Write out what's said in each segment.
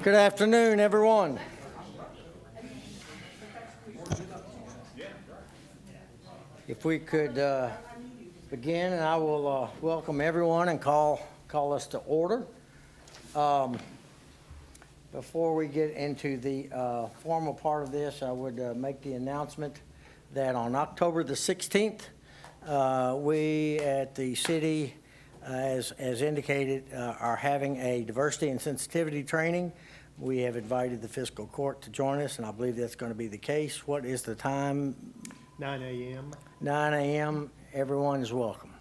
Good afternoon, everyone. If we could begin, and I will welcome everyone and call us to order. Before we get into the formal part of this, I would make the announcement that on October the 16th, we at the city, as indicated, are having a diversity and sensitivity training. We have invited the fiscal court to join us, and I believe that's going to be the case. What is the time? 9 a.m. 9 a.m. Everyone is welcome.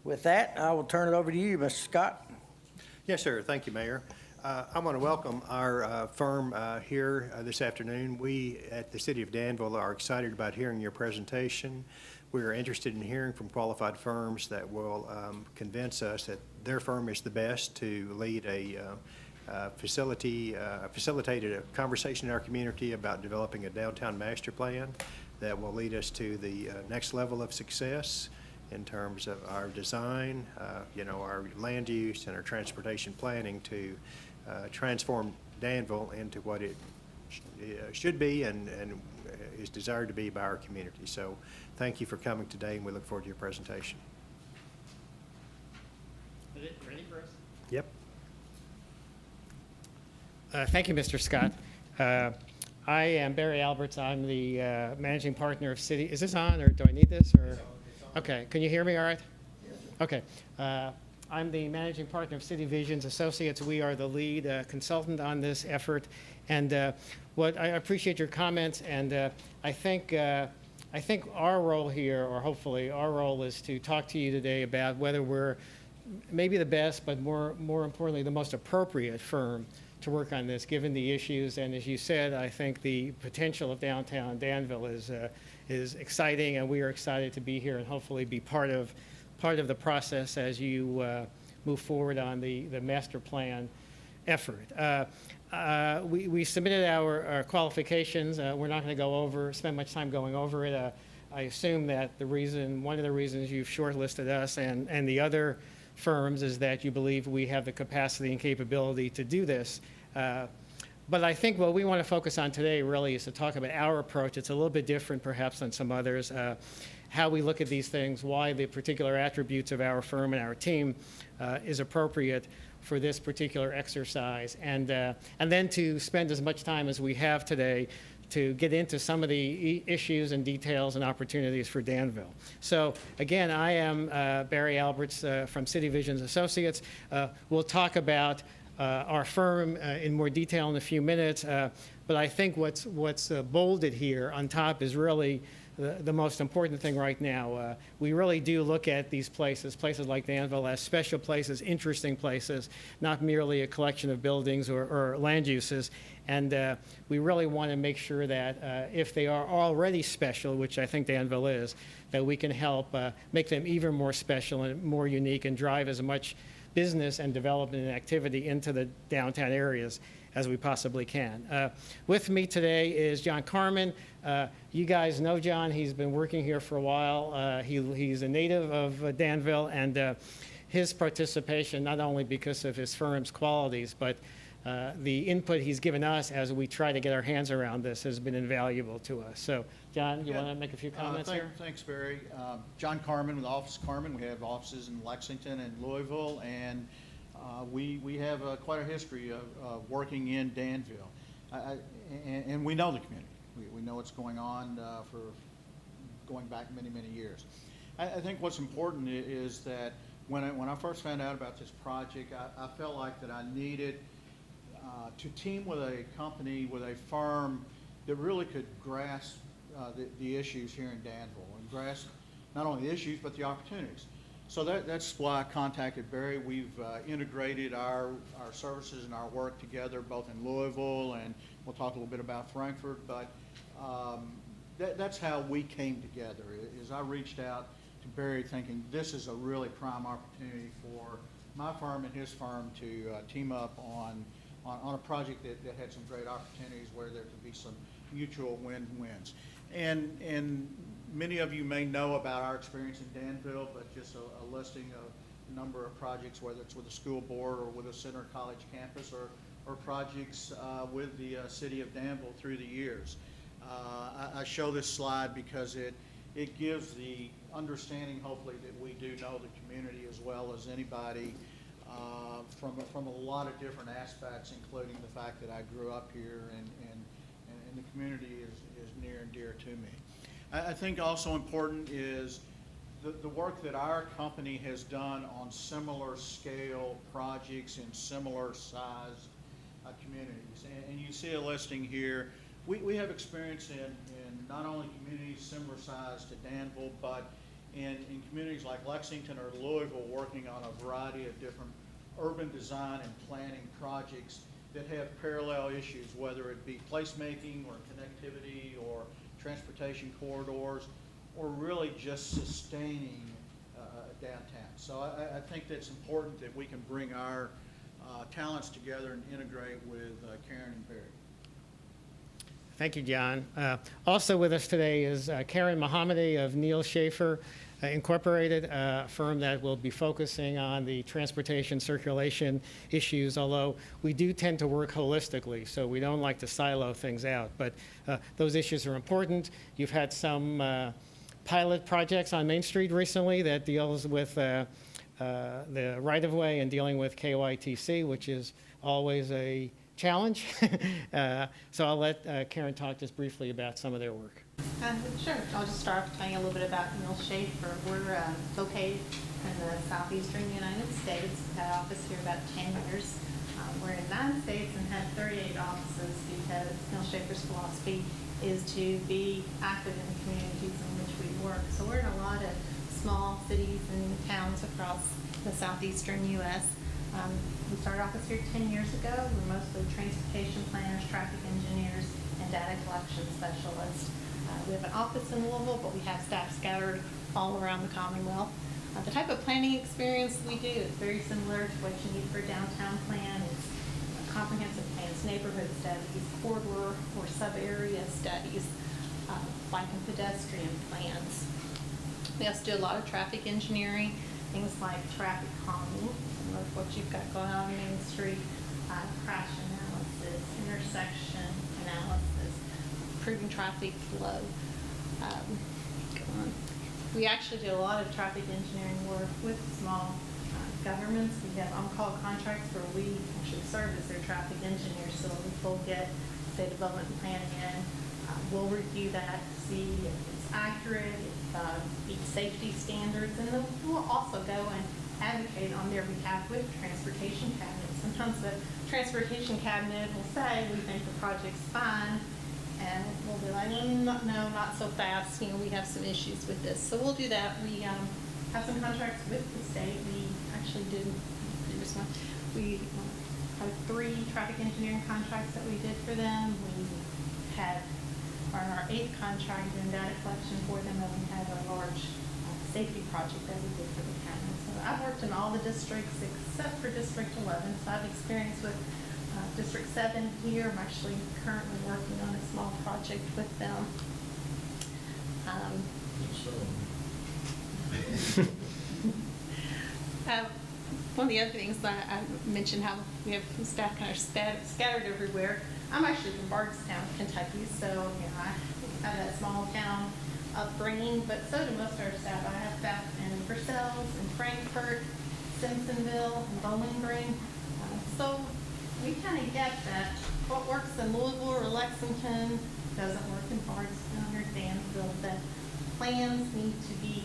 With that, I will turn it over to you, Mr. Scott. Yes, sir. Thank you, Mayor. I want to welcome our firm here this afternoon. We at the City of Danville are excited about hearing your presentation. We are interested in hearing from qualified firms that will convince us that their firm is the best to lead facilitated a conversation in our community about developing a downtown master plan that will lead us to the next level of success in terms of our design, our land use and our transportation planning to transform Danville into what it should be and is desired to be by our community. So thank you for coming today, and we look forward to your presentation. Is it ready for us? Yep. Thank you, Mr. Scott. I am Barry Alberts. I'm the managing partner of City. Is this on, or do I need this? Or okay, can you hear me all right? Okay. I'm the managing partner of City Visions Associates. We are the lead consultant on this effort, and I appreciate your comments. And I think our role here, or hopefully our role, is to talk to you today about whether we're maybe the best, but more importantly, the most appropriate firm to work on this, given the issues. And as you said, I think the potential of downtown Danville is exciting, and we are excited to be here and hopefully be part of the process as you move forward on the master plan effort. We submitted our qualifications. We're not going to spend much time going over it. I assume that one of the reasons you've shortlisted us and the other firms is that you believe we have the capacity and capability to do this. But I think what we want to focus on today really is to talk about our approach. It's a little bit different perhaps than some others, how we look at these things, why the particular attributes of our firm and our team is appropriate for this particular exercise, and then to spend as much time as we have today to get into some of the issues and details and opportunities for Danville. So again, I am Barry Alberts from City Visions Associates. We'll talk about our firm in more detail in a few minutes, but I think what's bolded here on top is really the most important thing right now. We really do look at these places like Danville, as special places, interesting places, not merely a collection of buildings or land uses. And we really want to make sure that if they are already special, which I think Danville is, that we can help make them even more special and more unique and drive as much business and development and activity into the downtown areas as we possibly can. With me today is John Carmen. You guys know John. He's been working here for a while. He's a native of Danville, and his participation, not only because of his firm's qualities, but the input he's given us as we try to get our hands around this has been invaluable to us. So, John, you want to make a few comments here? Thanks, Barry. John Carmen with Office Carmen. We have offices in Lexington and Louisville, and we have quite a history of working in Danville. And we know the community. We know what's going on for going back many, many years. I think what's important is that when I first found out about this project, I felt like that I needed to team with a company, with a firm that really could grasp the issues here in Danville and grasp not only the issues but the opportunities. So that's why I contacted Barry. We've integrated our services and our work together both in Louisville, and we'll talk a little bit about Frankfurt, but that's how we came together. Is I reached out to Barry thinking this is a really prime opportunity for my firm and his firm to team up on a project that had some great opportunities where there could be some mutual win-wins. And many of you may know about our experience in Danville, but just a listing number of projects, whether it's with the school board or with a center college campus or projects with the city of Danville through the years. I show this slide because it gives the understanding, hopefully, that we do know the community as well as anybody from a lot of different aspects, including the fact that I grew up here and the community is near and dear to me. I think also important is the work that our company has done on similar scale projects in similar sized communities. And you see a listing here. We have experience in not only communities similar size to Danville, but in communities like Lexington or Louisville, working on a variety of different urban design and planning projects that have parallel issues, whether it be placemaking or connectivity or transportation corridors, or really just sustaining downtown. So I think that's important that we can bring our talents together and integrate with Karen and Barry. Thank you, John. Also with us today is Karen Mohammadi of Neil Schaefer Incorporated, a firm that will be focusing on the transportation circulation issues, although we do tend to work holistically, so we don't like to silo things out. But those issues are important. You've had some pilot projects on Main Street recently that deals with the right-of-way and dealing with KYTC, which is always a challenge. So I'll let Karen talk just briefly about some of their work. Sure. I'll just start off telling you a little bit about Neil Schaefer. We're located in the southeastern United States. We've had an office here about 10 years. We're in 9 states and have 38 offices because Neil Schaefer's philosophy is to be active in the communities in which we work. So we're in a lot of small cities and towns across the southeastern U.S. We started office here 10 years ago. We're mostly transportation planners, traffic engineers, and data collection specialists. We have an office in Louisville, but we have staff scattered all around the Commonwealth. The type of planning experience we do is very similar to what you need for a downtown plan. It's comprehensive plans, neighborhood studies, corridor or sub-area studies, bike and pedestrian plans. We also do a lot of traffic engineering, things like traffic calming, similar to what you've got going on Main Street, crash analysis, intersection analysis, improving traffic flow. We actually do a lot of traffic engineering work with small governments. We have on-call contracts where we actually serve as their traffic engineers, so if we'll get, say, development planning in, we'll review that, see if it's accurate, if it meets safety standards, and then we'll also go and advocate on their behalf with transportation cabinets. Sometimes the transportation cabinet will say, we think the project's fine, and we'll be like, no, not so fast. You know, we have some issues with this. So we'll do that. We have some contracts with the state. We actually did this one. We have 3 traffic engineering contracts that we did for them. We had on our 8th contract doing data collection for them, and we had a large safety project that we did for the county. So I've worked in all the districts except for District 11. So I've experienced with District 7 here. I'm actually currently working on a small project with them. One of the other things that I mentioned, how we have staff kind of scattered everywhere. I'm actually from Bardstown, Kentucky, so you know, I have that small town upbringing, but so do most of our staff. I have staff in Versailles, in Frankfort, Simpsonville, and Bowling Green. So we kind of get that what works in Louisville or Lexington doesn't work in Bardstown or Danville, that plans need to be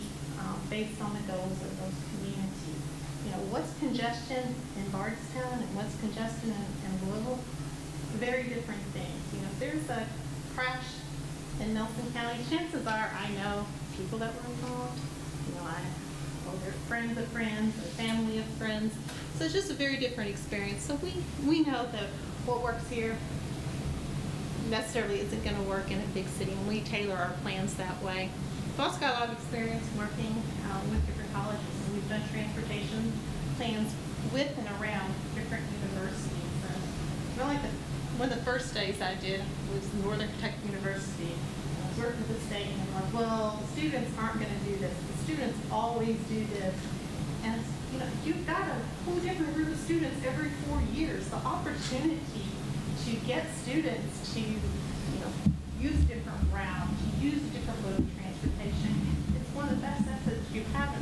based on the goals of those communities. You know, what's congestion in Bardstown and what's congestion in Louisville? Very different things. You know, if there's a crash in Nelson County, chances are I know people that were involved. You know, they're friends of friends, or family of friends. So it's just a very different experience. So we know that what works here necessarily isn't going to work in a big city, and we tailor our plans that way. We've also got a lot of experience working with different colleges, and we've done transportation plans with and around different universities. One of the first studies I did was Northern Kentucky University. I was working with the state, and I'm like, well, the students aren't going to do this. The students always do this. And you've got a whole different group of students every 4 years. The opportunity to get students to, use different routes, to use different mode of transportation, it's one of the best assets you have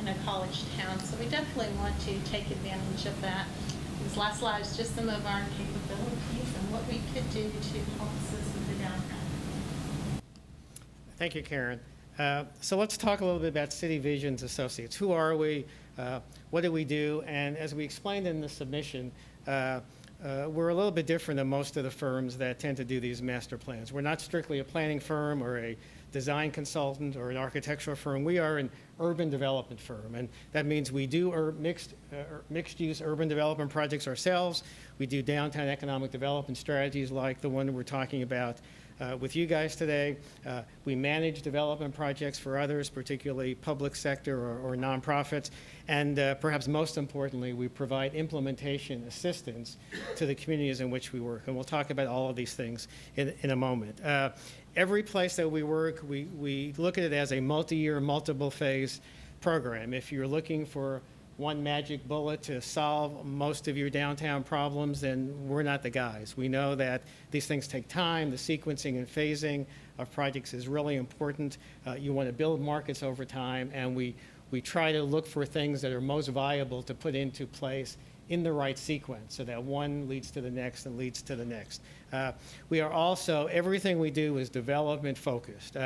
in a college town. So we definitely want to take advantage of that. This last slide is just some of our capabilities and what we could do to help assist with the downtown. Thank you, Karen. So let's talk a little bit about City Visions Associates. Who are we? What do we do? And as we explained in the submission, we're a little bit different than most of the firms that tend to do these master plans. We're not strictly a planning firm or a design consultant or an architectural firm. We are an urban development firm, and that means we do mixed-use urban development projects ourselves. We do downtown economic development strategies like the one we're talking about with you guys today. We manage development projects for others, particularly public sector or nonprofits. And perhaps most importantly, we provide implementation assistance to the communities in which we work. And we'll talk about all of these things in a moment. Every place that we work, we look at it as a multi-year, multiple phase program. If you're looking for one magic bullet to solve most of your downtown problems, then we're not the guys. We know that these things take time. The sequencing and phasing of projects is really important. You want to build markets over time, and we try to look for things that are most viable to put into place in the right sequence so that one leads to the next and leads to the next. We are also, everything we do is development focused.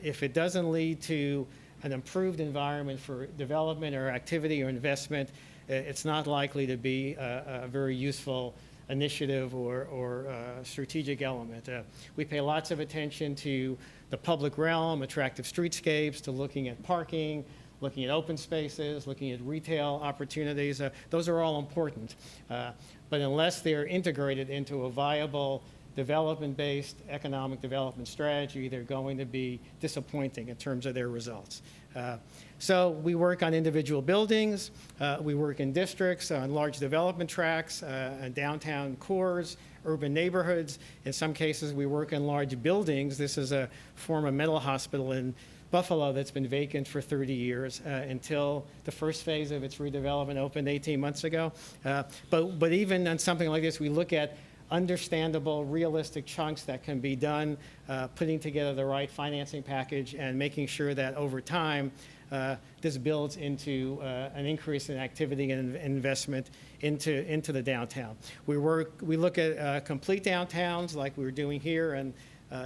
If it doesn't lead to an improved environment for development or activity or investment, it's not likely to be a very useful initiative or strategic element. We pay lots of attention to the public realm, attractive streetscapes, to looking at parking, looking at open spaces, looking at retail opportunities. Those are all important. But unless they're integrated into a viable development-based economic development strategy, they're going to be disappointing in terms of their results. So we work on individual buildings, we work in districts, on large development tracts, and downtown cores, urban neighborhoods. In some cases, we work in large buildings. This is a former mental hospital in Buffalo that's been vacant for 30 years until the first phase of its redevelopment opened 18 months ago. But even on something like this, we look at understandable, realistic chunks that can be done, putting together the right financing package and making sure that over time this builds into an increase in activity and investment into the downtown. We look at complete downtowns like we were doing here and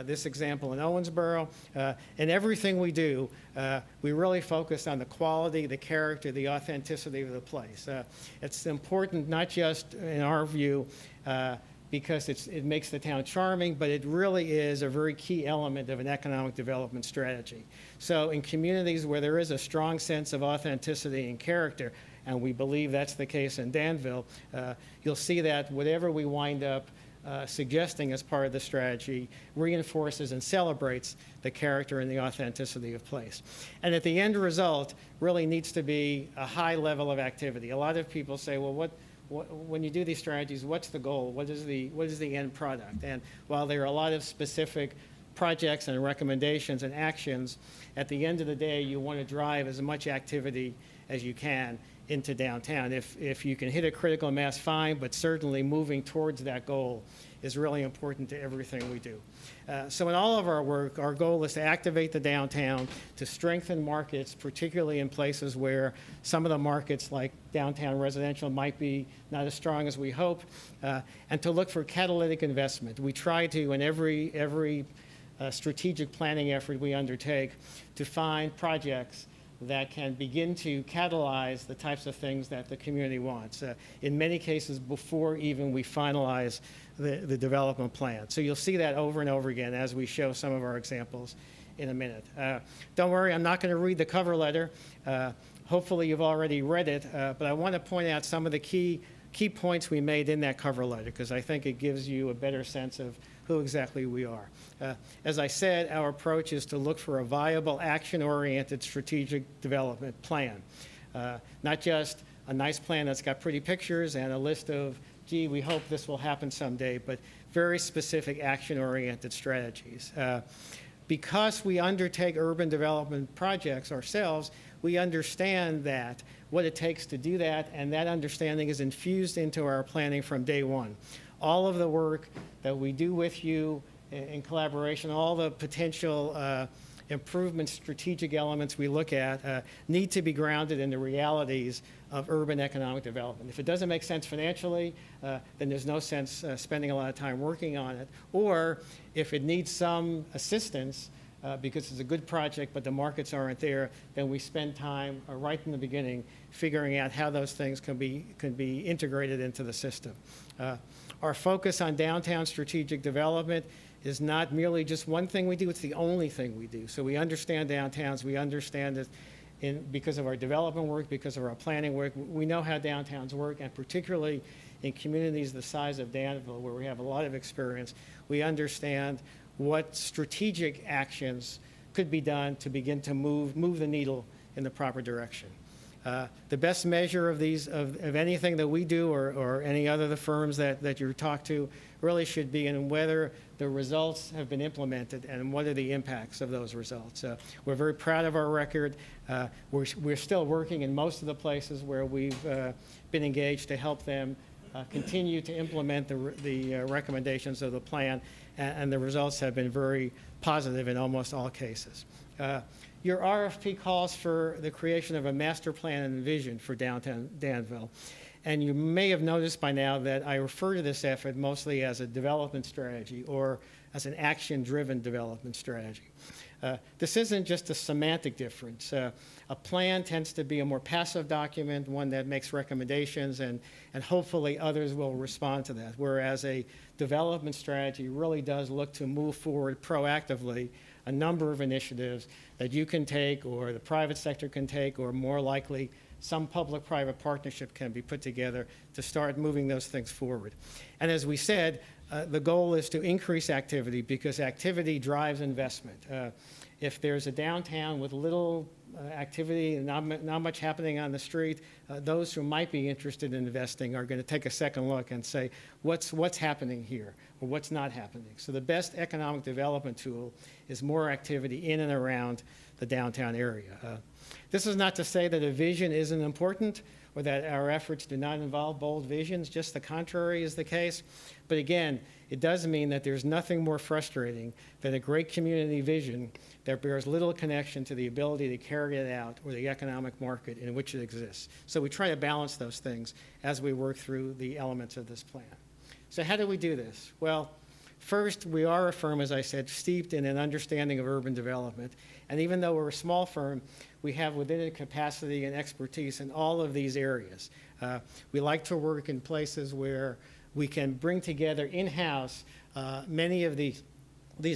this example in Owensboro. And everything we do, we really focus on the quality, the character, the authenticity of the place. It's important not just in our view because it makes the town charming, but it really is a very key element of an economic development strategy. So in communities where there is a strong sense of authenticity and character, and we believe that's the case in Danville, you'll see that whatever we wind up suggesting as part of the strategy reinforces and celebrates the character and the authenticity of place. And at the end result really needs to be a high level of activity. A lot of people say, well, when you do these strategies, what's the goal? What is the end product? And while there are a lot of specific projects and recommendations and actions, at the end of the day, you want to drive as much activity as you can into downtown. If you can hit a critical mass, fine, but certainly moving towards that goal is really important to everything we do. So in all of our work, our goal is to activate the downtown, to strengthen markets, particularly in places where some of the markets like downtown residential might be not as strong as we hope, and to look for catalytic investment. We try to, in every strategic planning effort we undertake, to find projects that can begin to catalyze the types of things that the community wants, in many cases before even we finalize the development plan. So you'll see that over and over again as we show some of our examples in a minute. Don't worry, I'm not going to read the cover letter. Hopefully you've already read it, but I want to point out some of the key points we made in that cover letter because I think it gives you a better sense of who exactly we are. As I said, our approach is to look for a viable, action-oriented strategic development plan. Not just a nice plan that's got pretty pictures and a list of, gee, we hope this will happen someday, but very specific action-oriented strategies. Because we undertake urban development projects ourselves, we understand that, what it takes to do that, and that understanding is infused into our planning from day one. All of the work that we do with you in collaboration, all the potential improvement strategic elements we look at need to be grounded in the realities of urban economic development. If it doesn't make sense financially, then there's no sense spending a lot of time working on it. Or if it needs some assistance because it's a good project but the markets aren't there, then we spend time right from the beginning figuring out how those things can be integrated into the system. Our focus on downtown strategic development is not merely just one thing we do, it's the only thing we do. So we understand downtowns, we understand it because of our development work, because of our planning work. We know how downtowns work, and particularly in communities the size of Danville, where we have a lot of experience, we understand what strategic actions could be done to begin to move the needle in the proper direction. The best measure of anything that we do or any other of the firms that you talk to really should be in whether the results have been implemented and what are the impacts of those results. We're very proud of our record. We're still working in most of the places where we've been engaged to help them continue to implement the recommendations of the plan, and the results have been very positive in almost all cases. Your RFP calls for the creation of a master plan and vision for downtown Danville. And you may have noticed by now that I refer to this effort mostly as a development strategy or as an action-driven development strategy. This isn't just a semantic difference. A plan tends to be a more passive document, one that makes recommendations, and hopefully others will respond to that, whereas a development strategy really does look to move forward proactively a number of initiatives that you can take or the private sector can take, or more likely some public-private partnership can be put together to start moving those things forward. And as we said, the goal is to increase activity because activity drives investment. If there's a downtown with little activity and not much happening on the street, those who might be interested in investing are going to take a second look and say, what's happening here or what's not happening? So the best economic development tool is more activity in and around the downtown area. This is not to say that a vision isn't important or that our efforts do not involve bold visions. Just the contrary is the case. But again, it does mean that there's nothing more frustrating than a great community vision that bears little connection to the ability to carry it out or the economic market in which it exists. So we try to balance those things as we work through the elements of this plan. So how do we do this? Well, first, we are a firm, as I said, steeped in an understanding of urban development. And even though we're a small firm, we have within it capacity and expertise in all of these areas. We like to work in places where we can bring together in-house many of these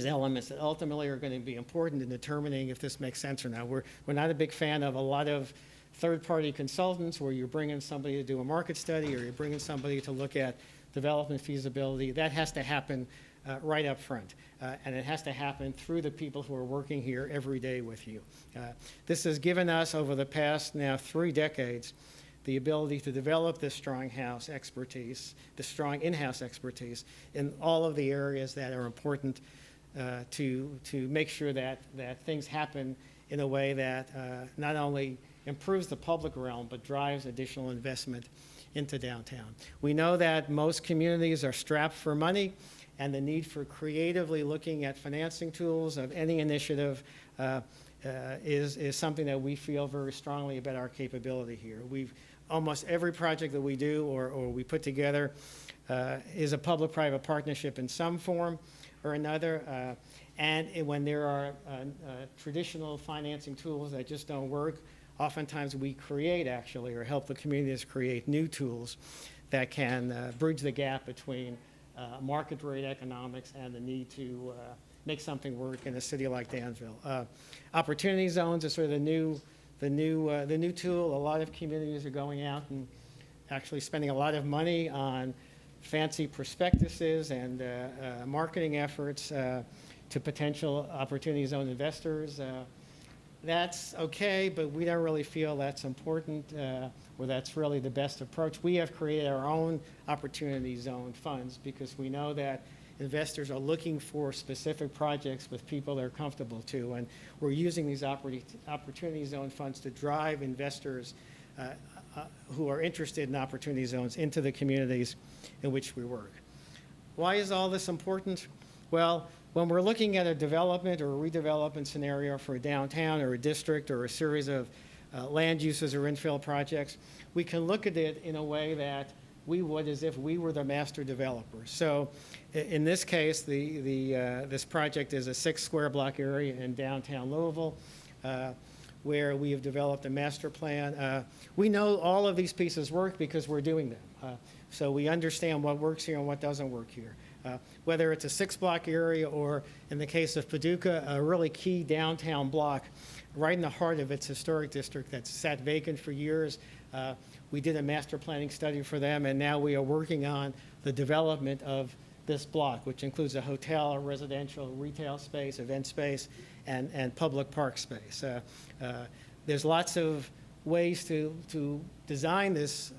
elements that ultimately are going to be important in determining if this makes sense or not. We're not a big fan of a lot of third-party consultants where you're bringing somebody to do a market study or you're bringing somebody to look at development feasibility. That has to happen right up front. And it has to happen through the people who are working here every day with you. This has given us, over the past now 3 decades, the ability to develop this strong in-house expertise in all of the areas that are important to make sure that things happen in a way that not only improves the public realm, but drives additional investment into downtown. We know that most communities are strapped for money, and the need for creatively looking at financing tools of any initiative is something that we feel very strongly about our capability here. Almost every project that we do or we put together is a public-private partnership in some form or another. And when there are traditional financing tools that just don't work, oftentimes we create actually or help the communities create new tools that can bridge the gap between market rate economics and the need to make something work in a city like Danville. Opportunity zones are sort of the new tool. A lot of communities are going out and actually spending a lot of money on fancy prospectuses and marketing efforts to potential opportunity zone investors. That's okay, but we don't really feel that's important or that's really the best approach. We have created our own opportunity zone funds because we know that investors are looking for specific projects with people they're comfortable to, and we're using these opportunity zone funds to drive investors who are interested in opportunity zones into the communities in which we work. Why is all this important? Well, when we're looking at a development or a redevelopment scenario for a downtown or a district or a series of land uses or infill projects, we can look at it in a way that we would as if we were the master developer. So in this case, this project is a 6 square block area in downtown Louisville, where we have developed a master plan. We know all of these pieces work because we're doing them. So we understand what works here and what doesn't work here. Whether it's a 6 block area or, in the case of Paducah, a really key downtown block right in the heart of its historic district that's sat vacant for years. We did a master planning study for them, and now we are working on the development of this block, which includes a hotel, a residential, retail space, event space, and public park space. There's lots of ways to design this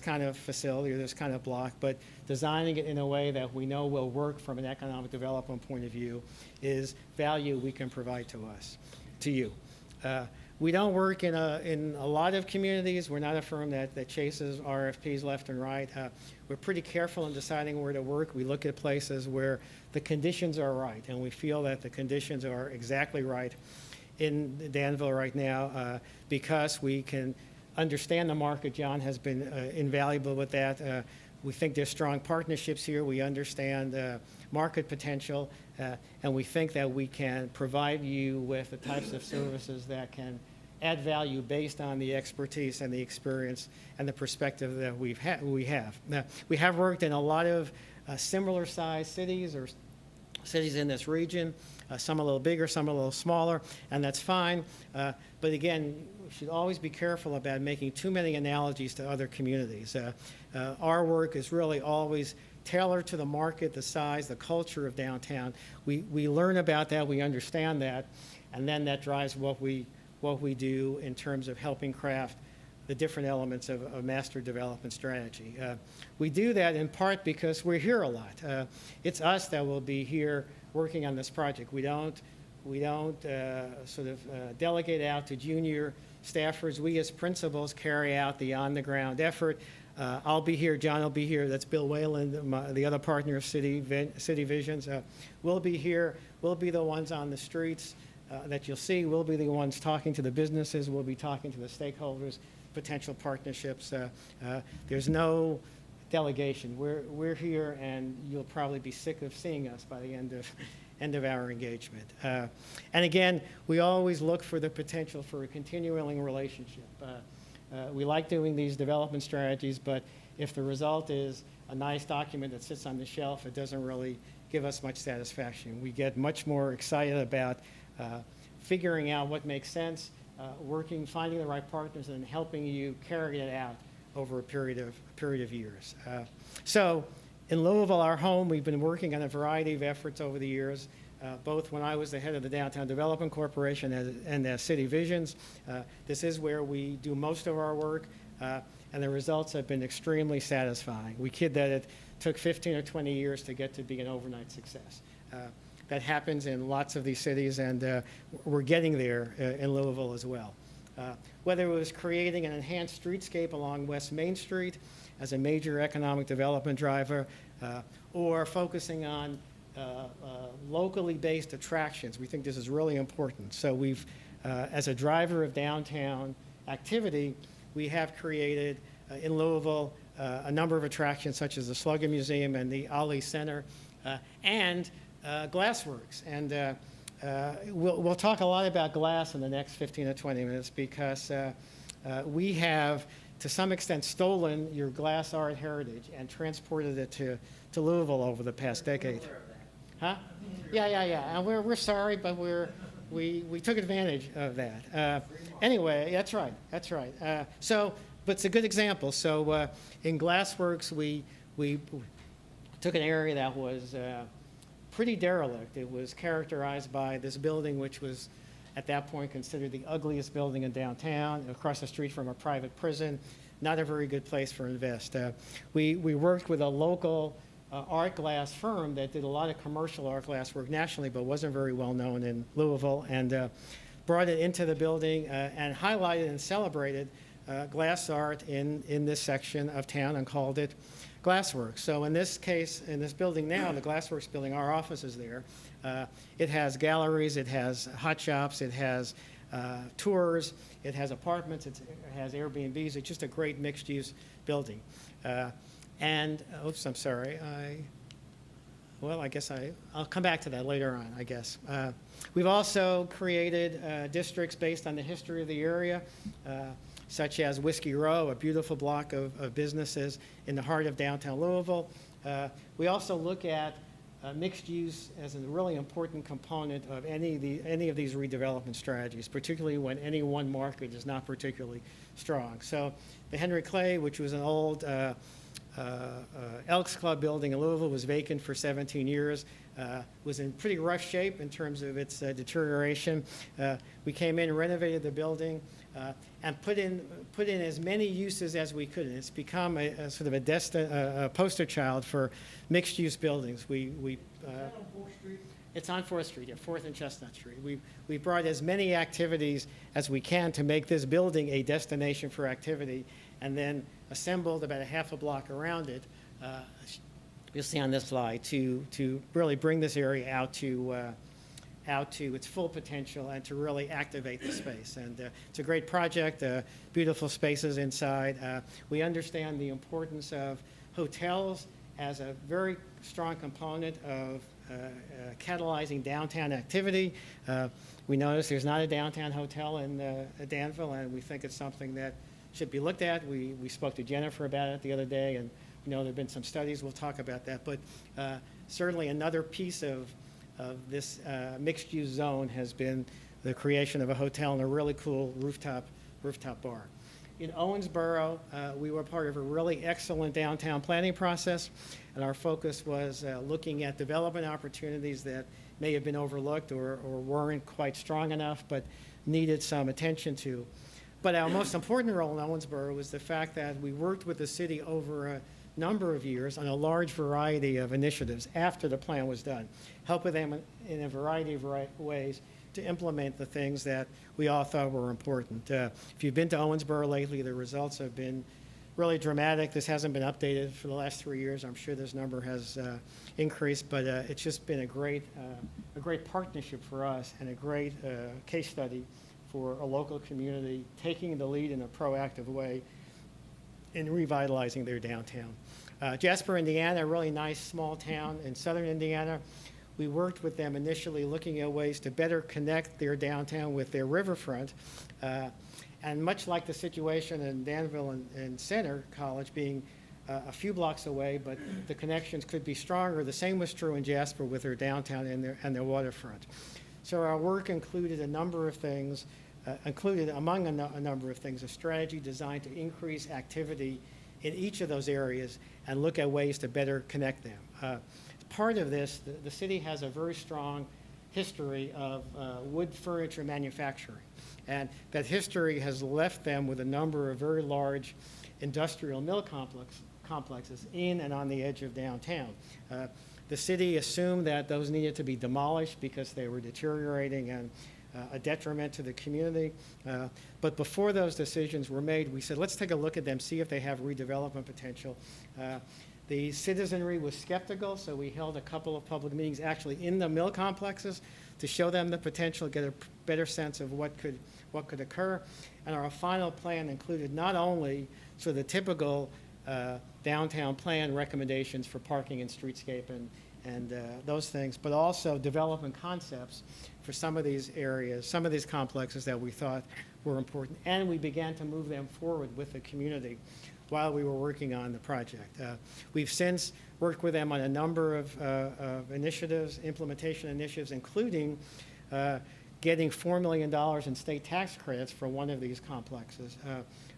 kind of facility or this kind of block, but designing it in a way that we know will work from an economic development point of view is value we can provide to you. We don't work in a lot of communities. We're not a firm that chases RFPs left and right. We're pretty careful in deciding where to work. We look at places where the conditions are right, and we feel that the conditions are exactly right in Danville right now because we can understand the market. John has been invaluable with that. We think there's strong partnerships here. We understand market potential, and we think that we can provide you with the types of services that can add value based on the expertise and the experience and the perspective that we have. Now, we have worked in a lot of similar sized cities or cities in this region, some a little bigger, some a little smaller, and that's fine. But again, we should always be careful about making too many analogies to other communities. Our work is really always tailored to the market, the size, the culture of downtown. We learn about that, we understand that, and then that drives what we do in terms of helping craft the different elements of a master development strategy. We do that in part because we're here a lot. It's us that will be here working on this project. We don't delegate out to junior staffers. We as principals carry out the on-the-ground effort. I'll be here, John will be here, that's Bill Whalen, the other partner of City Visions. We'll be here, we'll be the ones on the streets that you'll see. We'll be the ones talking to the businesses, we'll be talking to the stakeholders, potential partnerships. There's no delegation. We're here, and you'll probably be sick of seeing us by the end of our engagement. And again, we always look for the potential for a continuing relationship. We like doing these development strategies, but if the result is a nice document that sits on the shelf, it doesn't really give us much satisfaction. We get much more excited about figuring out what makes sense, finding the right partners, and helping you carry it out over a period of years. So in Louisville, our home, we've been working on a variety of efforts over the years, both when I was the head of the Downtown Development Corporation and as City Visions. This is where we do most of our work, and the results have been extremely satisfying. We kid that it took 15 or 20 years to get to be an overnight success. That happens in lots of these cities, and we're getting there in Louisville as well. Whether it was creating an enhanced streetscape along West Main Street as a major economic development driver, or focusing on locally based attractions. We think this is really important. So we've, as a driver of downtown activity, we have created in Louisville a number of attractions such as the Slugger Museum and the Ali Center, and Glassworks. And we'll talk a lot about glass in the next 15 to 20 minutes because we have, to some extent, stolen your glass art heritage and transported it to Louisville over the past decade. Huh? Yeah. And we're sorry, but we took advantage of that. Anyway, that's right. But it's a good example. So in Glassworks, we took an area that was pretty derelict. It was characterized by this building, which was at that point considered the ugliest building in downtown, across the street from a private prison, not a very good place for invest. We worked with a local art glass firm that did a lot of commercial art glass work nationally, but wasn't very well known in Louisville, and brought it into the building and highlighted and celebrated glass art in this section of town and called it Glassworks. So in this case, in this building now, the Glassworks building, our office is there. It has galleries, it has hot shops, it has tours, it has apartments, it has Airbnbs. It's just a great mixed-use building. Oops, I'm sorry. I guess I'll come back to that later on, I guess. We've also created districts based on the history of the area, such as Whiskey Row, a beautiful block of businesses in the heart of downtown Louisville. We also look at mixed use as a really important component of any of these redevelopment strategies, particularly when any one market is not particularly strong. So the Henry Clay, which was an old Elks Club building in Louisville, was vacant for 17 years, was in pretty rough shape in terms of its deterioration. We came in, renovated the building, and put in as many uses as we could. And it's become a sort of a poster child for mixed-use buildings. It's on 4th Street, yeah, 4th and Chestnut Street. We brought as many activities as we can to make this building a destination for activity, and then assembled about a half a block around it, you'll see on this slide, to really bring this area out to its full potential and to really activate the space. And it's a great project, beautiful spaces inside. We understand the importance of hotels as a very strong component of catalyzing downtown activity. We notice there's not a downtown hotel in Danville, and we think it's something that should be looked at. We spoke to Jennifer about it the other day, and there have been some studies. We'll talk about that. But certainly another piece of this mixed-use zone has been the creation of a hotel and a really cool rooftop bar. In Owensboro, we were part of a really excellent downtown planning process, and our focus was looking at development opportunities that may have been overlooked or weren't quite strong enough, but needed some attention to. But our most important role in Owensboro was the fact that we worked with the city over a number of years on a large variety of initiatives after the plan was done, helping them in a variety of ways to implement the things that we all thought were important. If you've been to Owensboro lately, the results have been really dramatic. This hasn't been updated for the last 3 years. I'm sure this number has increased, but it's just been a great partnership for us and a great case study for a local community taking the lead in a proactive way in revitalizing their downtown. Jasper, Indiana, a really nice small town in southern Indiana. We worked with them initially looking at ways to better connect their downtown with their riverfront. And much like the situation in Danville and Center College being a few blocks away, but the connections could be stronger, the same was true in Jasper with their downtown and their waterfront. So our work included a number of things, among a number of things, a strategy designed to increase activity in each of those areas and look at ways to better connect them. Part of this, the city has a very strong history of wood furniture manufacturing, and that history has left them with a number of very large industrial mill complexes in and on the edge of downtown. The city assumed that those needed to be demolished because they were deteriorating and a detriment to the community. But before those decisions were made, we said, let's take a look at them, see if they have redevelopment potential. The citizenry was skeptical, so we held a couple of public meetings actually in the mill complexes to show them the potential, get a better sense of what could occur. And our final plan included not only sort of the typical downtown plan recommendations for parking and streetscape and those things, but also development concepts for some of these areas, some of these complexes that we thought were important. And we began to move them forward with the community while we were working on the project. We've since worked with them on a number of initiatives, implementation initiatives, including getting $4 million in state tax credits for one of these complexes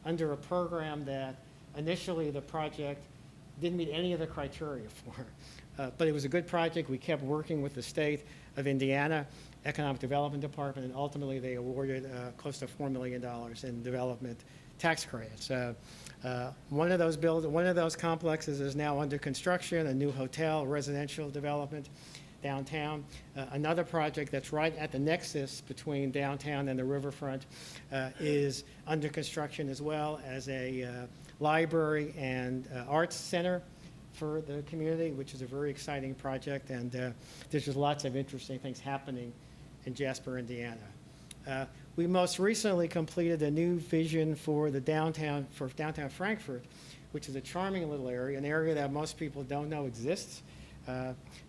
under a program that initially the project didn't meet any of the criteria for. But it was a good project. We kept working with the state of Indiana Economic Development Department, and ultimately they awarded close to $4 million in development tax credits. One of those complexes is now under construction, a new hotel, residential development downtown. Another project that's right at the nexus between downtown and the riverfront is under construction, as well as a library and arts center for the community, which is a very exciting project, and there's just lots of interesting things happening in Jasper, Indiana. We most recently completed a new vision for downtown Frankfurt, which is a charming little area, an area that most people don't know exists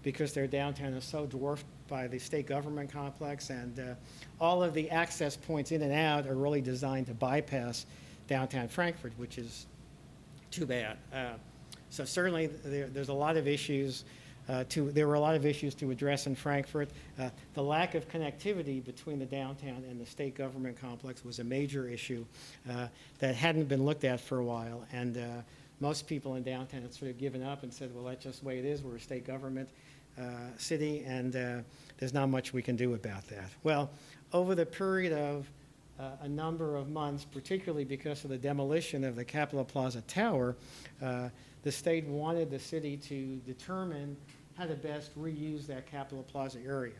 because their downtown is so dwarfed by the state government complex, and all of the access points in and out are really designed to bypass downtown Frankfurt, which is too bad. So certainly there's a lot of issues there were a lot of issues to address in Frankfurt. The lack of connectivity between the downtown and the state government complex was a major issue that hadn't been looked at for a while. And most people in downtown had sort of given up and said, well, that's just the way it is. We're a state government city, and there's not much we can do about that. Well, over the period of a number of months, particularly because of the demolition of the Capitol Plaza Tower, the state wanted the city to determine how to best reuse that Capitol Plaza area.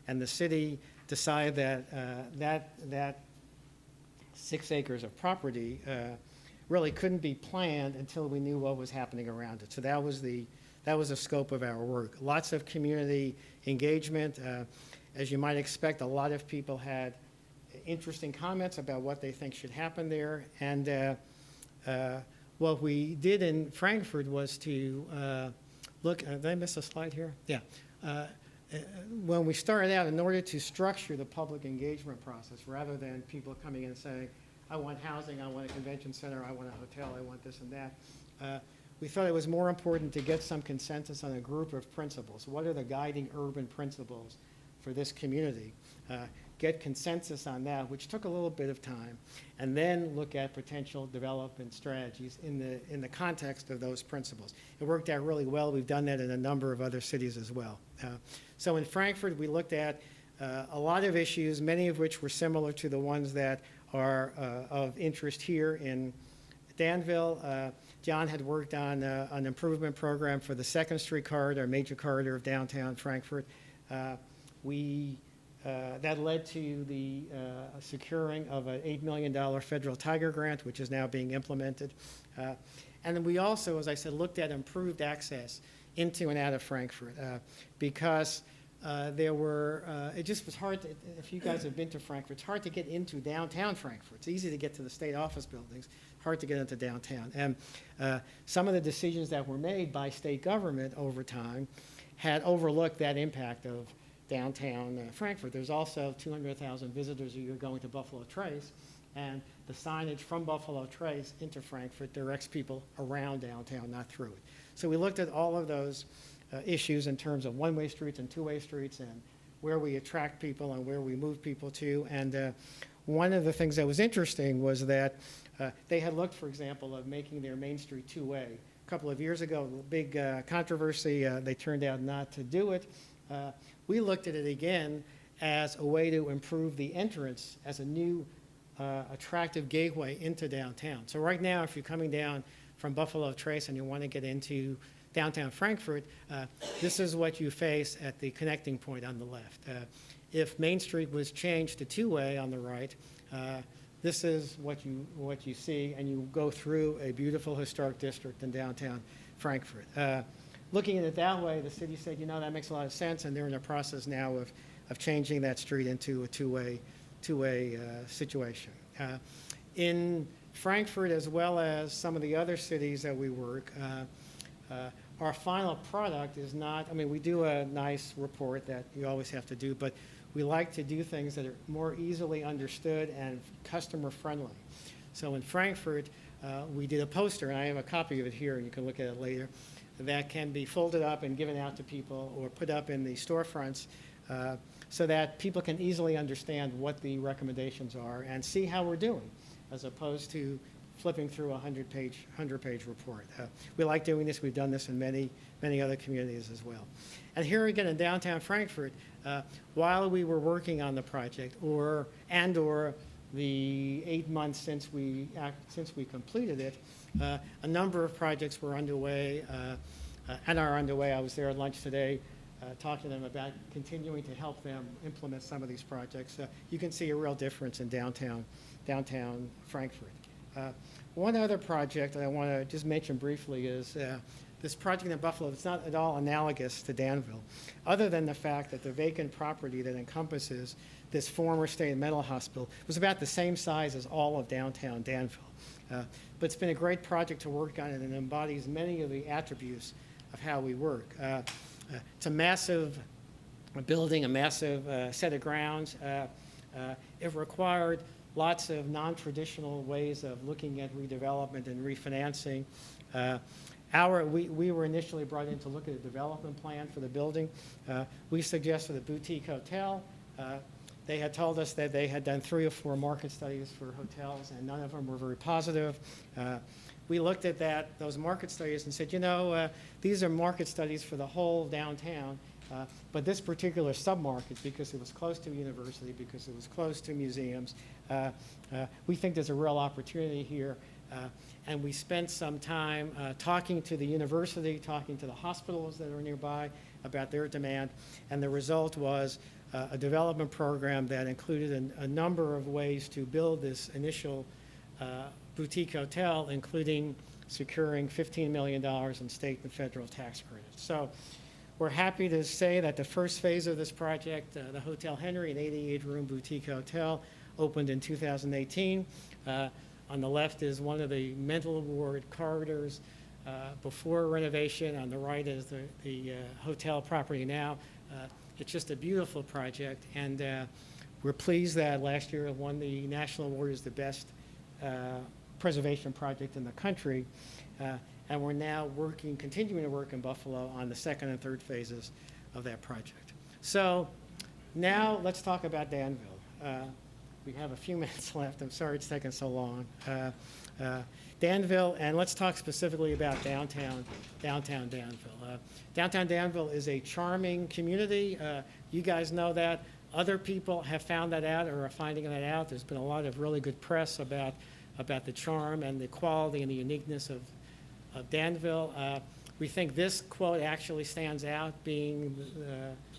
And the city decided that that 6 acres of property really couldn't be planned until we knew what was happening around it. So that was the scope of our work. Lots of community engagement. As you might expect, a lot of people had interesting comments about what they think should happen there. And what we did in Frankfurt was to look, did I miss a slide here? Yeah. When we started out, in order to structure the public engagement process, rather than people coming in and saying, I want housing, I want a convention center, I want a hotel, I want this and that, we thought it was more important to get some consensus on a group of principles. What are the guiding urban principles for this community? Get consensus on that, which took a little bit of time, and then look at potential development strategies in the context of those principles. It worked out really well. We've done that in a number of other cities as well. So in Frankfurt, we looked at a lot of issues, many of which were similar to the ones that are of interest here in Danville. John had worked on an improvement program for the 2nd Street corridor, a major corridor of downtown Frankfurt. That led to the securing of an $8 million federal Tiger grant, which is now being implemented. And then we also, as I said, looked at improved access into and out of Frankfurt because it just was hard to, if you guys have been to Frankfurt, it's hard to get into downtown Frankfurt. It's easy to get to the state office buildings, hard to get into downtown. And some of the decisions that were made by state government over time had overlooked that impact of downtown Frankfurt. There's also 200,000 visitors a year going to Buffalo Trace, and the signage from Buffalo Trace into Frankfurt directs people around downtown, not through it. So we looked at all of those issues in terms of one-way streets and two-way streets and where we attract people and where we move people to. And one of the things that was interesting was that they had looked, for example, of making their Main Street two-way. A couple of years ago, big controversy, they turned out not to do it. We looked at it again as a way to improve the entrance as a new attractive gateway into downtown. So right now, if you're coming down from Buffalo Trace and you want to get into downtown Frankfurt, this is what you face at the connecting point on the left. If Main Street was changed to two-way on the right, this is what you see, and you go through a beautiful historic district in downtown Frankfurt. Looking at it that way, the city said, that makes a lot of sense, and they're in the process now of changing that street into a two-way situation. In Frankfurt, as well as some of the other cities that we work, our final product is not, we do a nice report that you always have to do, but we like to do things that are more easily understood and customer-friendly. So in Frankfurt, we did a poster, and I have a copy of it here, and you can look at it later, that can be folded up and given out to people or put up in the storefronts so that people can easily understand what the recommendations are and see how we're doing, as opposed to flipping through a 100-page report. We like doing this. We've done this in many other communities as well. And here again in downtown Frankfurt, while we were working on the project, or the 8 months since we completed it, a number of projects were underway and are underway. I was there at lunch today talking to them about continuing to help them implement some of these projects. You can see a real difference in downtown Frankfurt. One other project that I want to just mention briefly is this project in Buffalo. It's not at all analogous to Danville, other than the fact that the vacant property that encompasses this former state mental hospital was about the same size as all of downtown Danville. But it's been a great project to work on, and it embodies many of the attributes of how we work. It's a massive building, a massive set of grounds. It required lots of non-traditional ways of looking at redevelopment and refinancing. We were initially brought in to look at a development plan for the building. We suggested a boutique hotel. They had told us that they had done 3 or 4 market studies for hotels, and none of them were very positive. We looked at those market studies and said, these are market studies for the whole downtown, but this particular submarket, because it was close to a university, because it was close to museums, we think there's a real opportunity here. And we spent some time talking to the university, talking to the hospitals that are nearby about their demand, and the result was a development program that included a number of ways to build this initial boutique hotel, including securing $15 million in state and federal tax credits. So we're happy to say that the first phase of this project, the Hotel Henry, an 88-room boutique hotel, opened in 2018. On the left is one of the mental ward corridors before renovation. On the right is the hotel property now. It's just a beautiful project, and we're pleased that last year it won the national award as the best preservation project in the country. And we're now continuing to work in Buffalo on the second and third phases of that project. So now let's talk about Danville. We have a few minutes left. I'm sorry it's taken so long. Danville, and let's talk specifically about downtown Danville. Downtown Danville is a charming community. You guys know that. Other people have found that out or are finding that out. There's been a lot of really good press about the charm and the quality and the uniqueness of Danville. We think this quote actually stands out,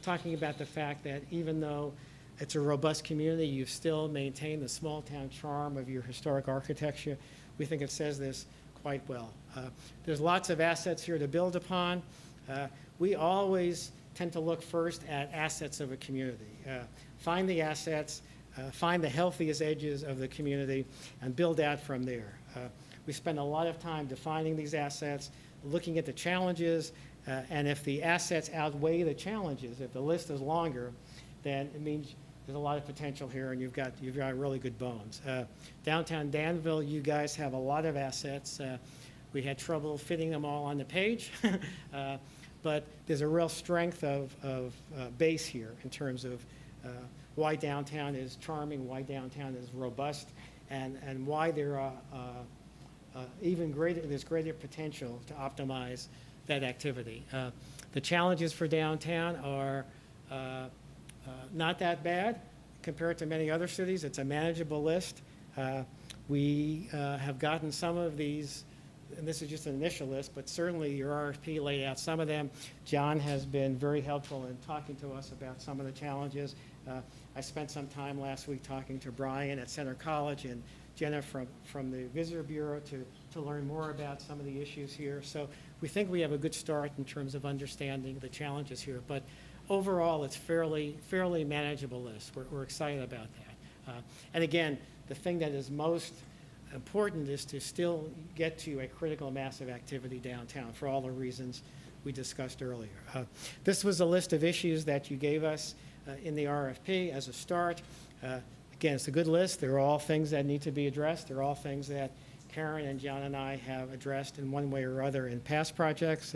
talking about the fact that even though it's a robust community, you've still maintained the small town charm of your historic architecture. We think it says this quite well. There's lots of assets here to build upon. We always tend to look first at assets of a community. Find the assets, find the healthiest edges of the community, and build out from there. We spend a lot of time defining these assets, looking at the challenges, and if the assets outweigh the challenges, if the list is longer, then it means there's a lot of potential here, and you've got really good bones. Downtown Danville, you guys have a lot of assets. We had trouble fitting them all on the page, but there's a real strength of base here in terms of why downtown is charming, why downtown is robust, and why there are there's greater potential to optimize that activity. The challenges for downtown are not that bad compared to many other cities. It's a manageable list. We have gotten some of these, and this is just an initial list, but certainly your RFP laid out some of them. John has been very helpful in talking to us about some of the challenges. I spent some time last week talking to Brian at Center College and Jenna from the Visitor Bureau to learn more about some of the issues here. So we think we have a good start in terms of understanding the challenges here. But overall, it's fairly manageable list. We're excited about that. And again, the thing that is most important is to still get to a critical mass of activity downtown for all the reasons we discussed earlier. This was a list of issues that you gave us in the RFP as a start. Again, it's a good list. They're all things that need to be addressed. They're all things that Karen and John and I have addressed in one way or other in past projects.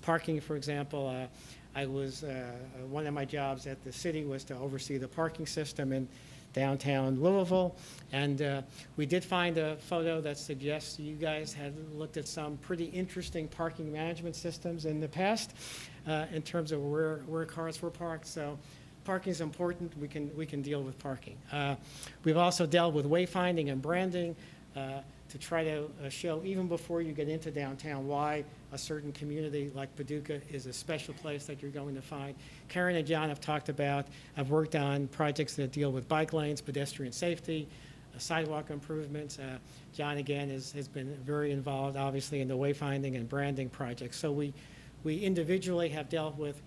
Parking, for example, one of my jobs at the city was to oversee the parking system in downtown Louisville, and we did find a photo that suggests you guys had looked at some pretty interesting parking management systems in the past in terms of where cars were parked. So parking is important, we can deal with parking. We've also dealt with wayfinding and branding to try to show, even before you get into downtown, why a certain community like Paducah is a special place that you're going to find. Karen and John have worked on projects that deal with bike lanes, pedestrian safety, sidewalk improvements. John, again, has been very involved, obviously, in the wayfinding and branding projects. So we individually have dealt with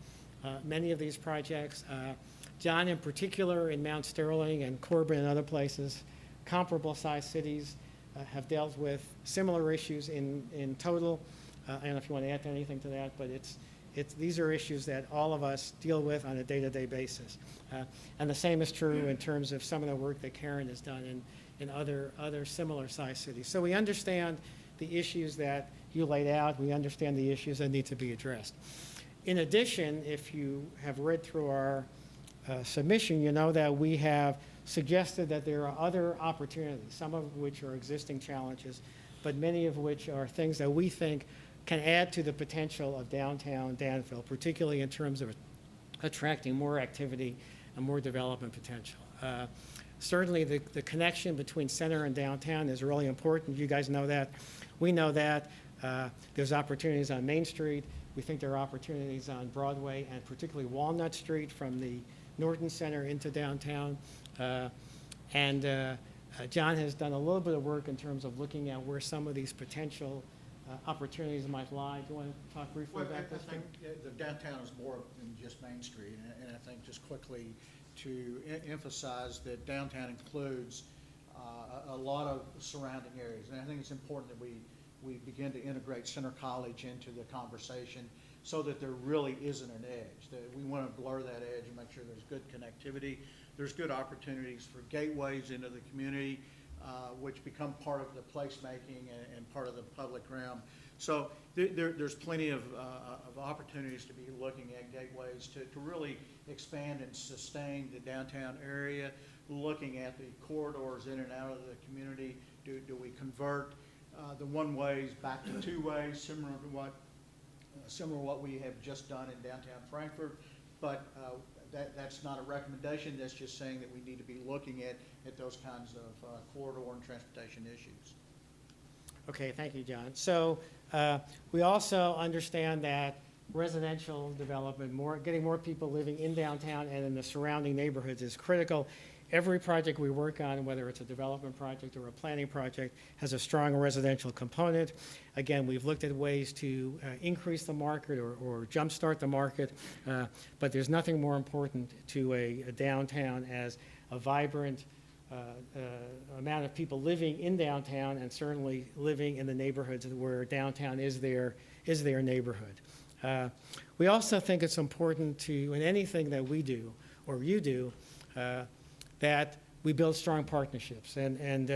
many of these projects. John, in particular, in Mount Sterling and Corbin and other places, comparable sized cities, have dealt with similar issues in total. I don't know if you want to add anything to that, but these are issues that all of us deal with on a day-to-day basis. And the same is true in terms of some of the work that Karen has done in other similar sized cities. So we understand the issues that you laid out. We understand the issues that need to be addressed. In addition, if you have read through our submission, you know that we have suggested that there are other opportunities, some of which are existing challenges, but many of which are things that we think can add to the potential of downtown Danville, particularly in terms of attracting more activity and more development potential. Certainly, the connection between center and downtown is really important. You guys know that. We know that. There's opportunities on Main Street. We think there are opportunities on Broadway and particularly Walnut Street from the Norton Center into downtown. John has done a little bit of work in terms of looking at where some of these potential opportunities might lie. Do you want to talk briefly Well, about this? I think the downtown is more than just Main Street, and I think just quickly to emphasize that downtown includes a lot of surrounding areas, and I think it's important that we begin to integrate Center College into the conversation so that there really isn't an edge. That we want to blur that edge and make sure there's good connectivity. There's good opportunities for gateways into the community, which become part of the placemaking and part of the public realm. So there's plenty of opportunities to be looking at gateways to really expand and sustain the downtown area, looking at the corridors in and out of the community. Do we convert the one ways back to two ways, similar to what we have just done in downtown Frankfurt, but that's not a recommendation. That's just saying that we need to be looking at those kinds of corridor and transportation issues. Okay, thank you, John. So we also understand that residential development, getting more people living in downtown and in the surrounding neighborhoods is critical. Every project we work on, whether it's a development project or a planning project, has a strong residential component. Again, we've looked at ways to increase the market or jumpstart the market, but there's nothing more important to a downtown as a vibrant amount of people living in downtown and certainly living in the neighborhoods where downtown is their neighborhood. We also think it's important to, in anything that we do or you do, that we build strong partnerships. And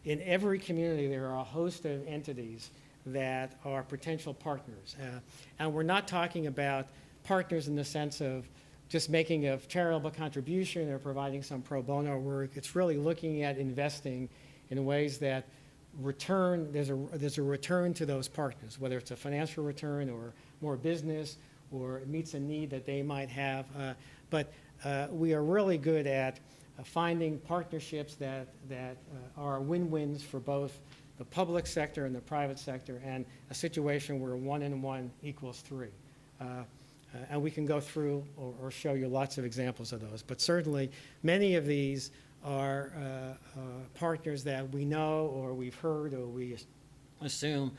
in every community, there are a host of entities that are potential partners. And we're not talking about partners in the sense of just making a charitable contribution or providing some pro bono work. It's really looking at investing in ways that there's a return to those partners, whether it's a financial return or more business or it meets a need that they might have. But we are really good at finding partnerships that are win-wins for both the public sector and the private sector, and a situation where 1 and 1 equals 3. And we can go through or show you lots of examples of those. But certainly, many of these are partners that we know or we've heard or we assume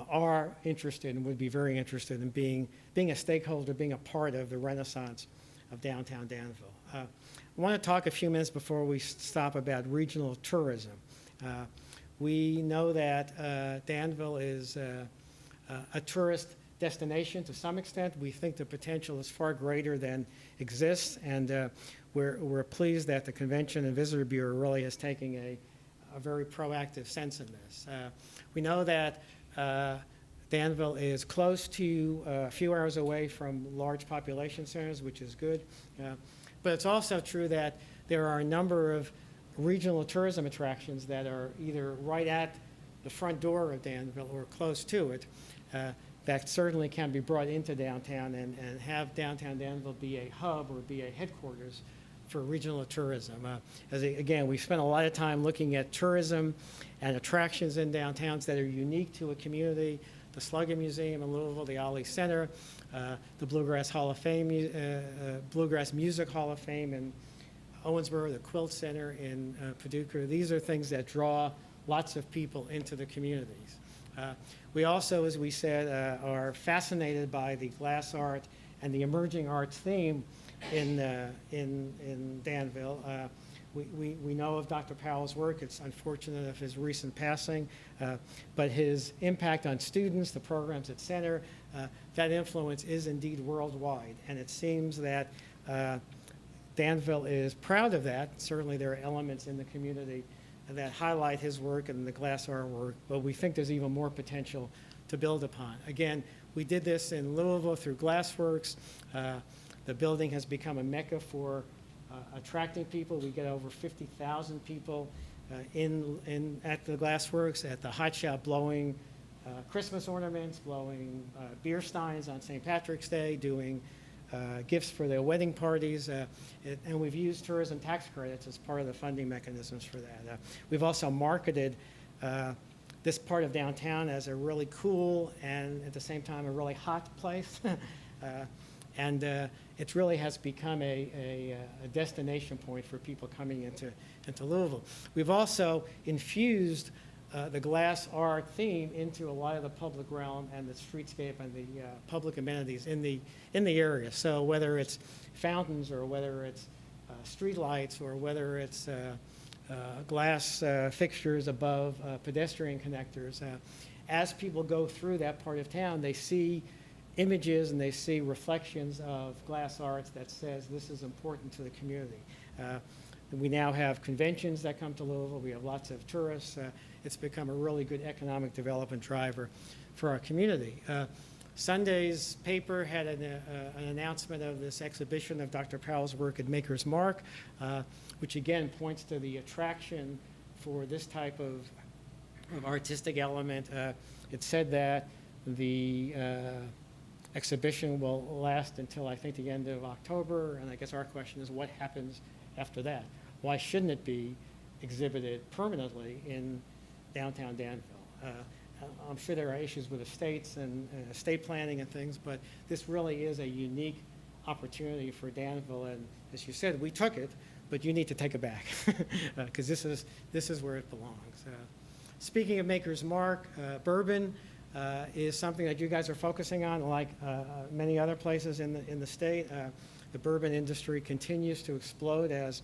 are interested and would be very interested in being a stakeholder, being a part of the renaissance of downtown Danville. I want to talk a few minutes before we stop about regional tourism. We know that Danville is a tourist destination to some extent. We think the potential is far greater than exists, and we're pleased that the Convention and Visitor Bureau really is taking a very proactive sense in this. We know that Danville is close to a few hours away from large population centers, which is good. But it's also true that there are a number of regional tourism attractions that are either right at the front door of Danville or close to it. that certainly can be brought into downtown and have downtown Danville be a hub or be a headquarters for regional tourism. Again, we've spent a lot of time looking at tourism and attractions in downtowns that are unique to a community. The Slugger Museum in Louisville, the Ollie Center, the Bluegrass Hall of Fame, Bluegrass Music Hall of Fame in Owensboro, the Quilt Center in Paducah. These are things that draw lots of people into the communities. We also, as we said, are fascinated by the glass art and the emerging arts theme in Danville. We know of Dr. Powell's work. It's unfortunate of his recent passing, but his impact on students, the programs at Center, that influence is indeed worldwide. And it seems that Danville is proud of that. Certainly there are elements in the community that highlight his work and the glass art work, but we think there's even more potential to build upon. Again, we did this in Louisville through Glassworks. The building has become a mecca for attracting people. We get over 50,000 people at the Glassworks, at the hot shop, blowing Christmas ornaments, blowing beer steins on St. Patrick's Day, doing gifts for their wedding parties, and we've used tourism tax credits as part of the funding mechanisms for that. We've also marketed this part of downtown as a really cool and at the same time a really hot place. And it really has become a destination point for people coming into Louisville. We've also infused the glass art theme into a lot of the public realm and the streetscape and the public amenities in the area. So whether it's fountains or whether it's street lights or whether it's glass fixtures above pedestrian connectors, as people go through that part of town, they see images and they see reflections of glass arts that says this is important to the community. We now have conventions that come to Louisville. We have lots of tourists. It's become a really good economic development driver for our community. Sunday's paper had an announcement of this exhibition of Dr. Powell's work at Maker's Mark, which again points to the attraction for this type of artistic element. It said that the exhibition will last until I think the end of October, and I guess our question is what happens after that? Why shouldn't it be exhibited permanently in downtown Danville? I'm sure there are issues with estates and estate planning and things, but this really is a unique opportunity for Danville, and as you said, we took it, but you need to take it back because this is where it belongs. Speaking of Maker's Mark, bourbon is something that you guys are focusing on, like many other places in the state. The bourbon industry continues to explode as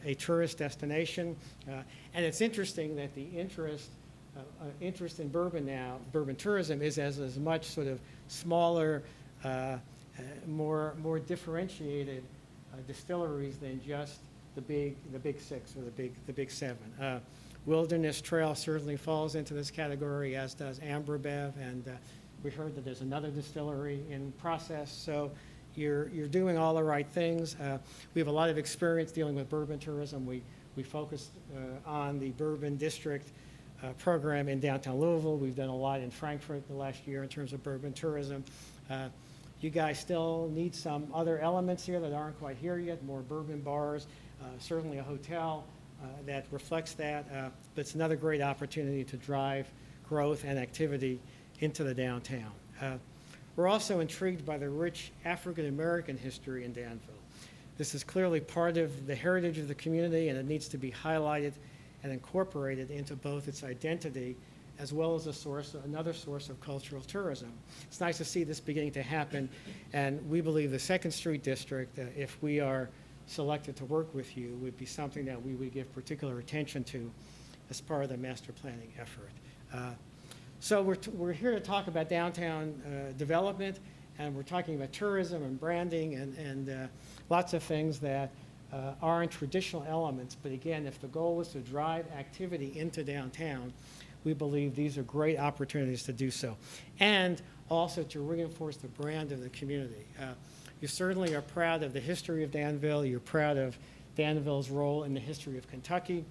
a tourist destination, and it's interesting that the interest in bourbon now, bourbon tourism, is as much sort of smaller, more differentiated distilleries than just the big six or the big seven. Wilderness Trail certainly falls into this category, as does Amber Bev, and we heard that there's another distillery in process. So you're doing all the right things. We have a lot of experience dealing with bourbon tourism. We focused on the Bourbon District program in downtown Louisville. We've done a lot in Frankfurt the last year in terms of bourbon tourism. You guys still need some other elements here that aren't quite here yet, more bourbon bars, certainly a hotel that reflects that, but it's another great opportunity to drive growth and activity into the downtown. We're also intrigued by the rich African-American history in Danville. This is clearly part of the heritage of the community, and it needs to be highlighted and incorporated into both its identity as well as another source of cultural tourism. It's nice to see this beginning to happen, and we believe the Second Street District, if we are selected to work with you, would be something that we would give particular attention to as part of the master planning effort. So we're here to talk about downtown development, and we're talking about tourism and branding and lots of things that aren't traditional elements. But again, if the goal is to drive activity into downtown, we believe these are great opportunities to do so, and also to reinforce the brand of the community. You certainly are proud of the history of Danville. You're proud of Danville's role in the history of Kentucky.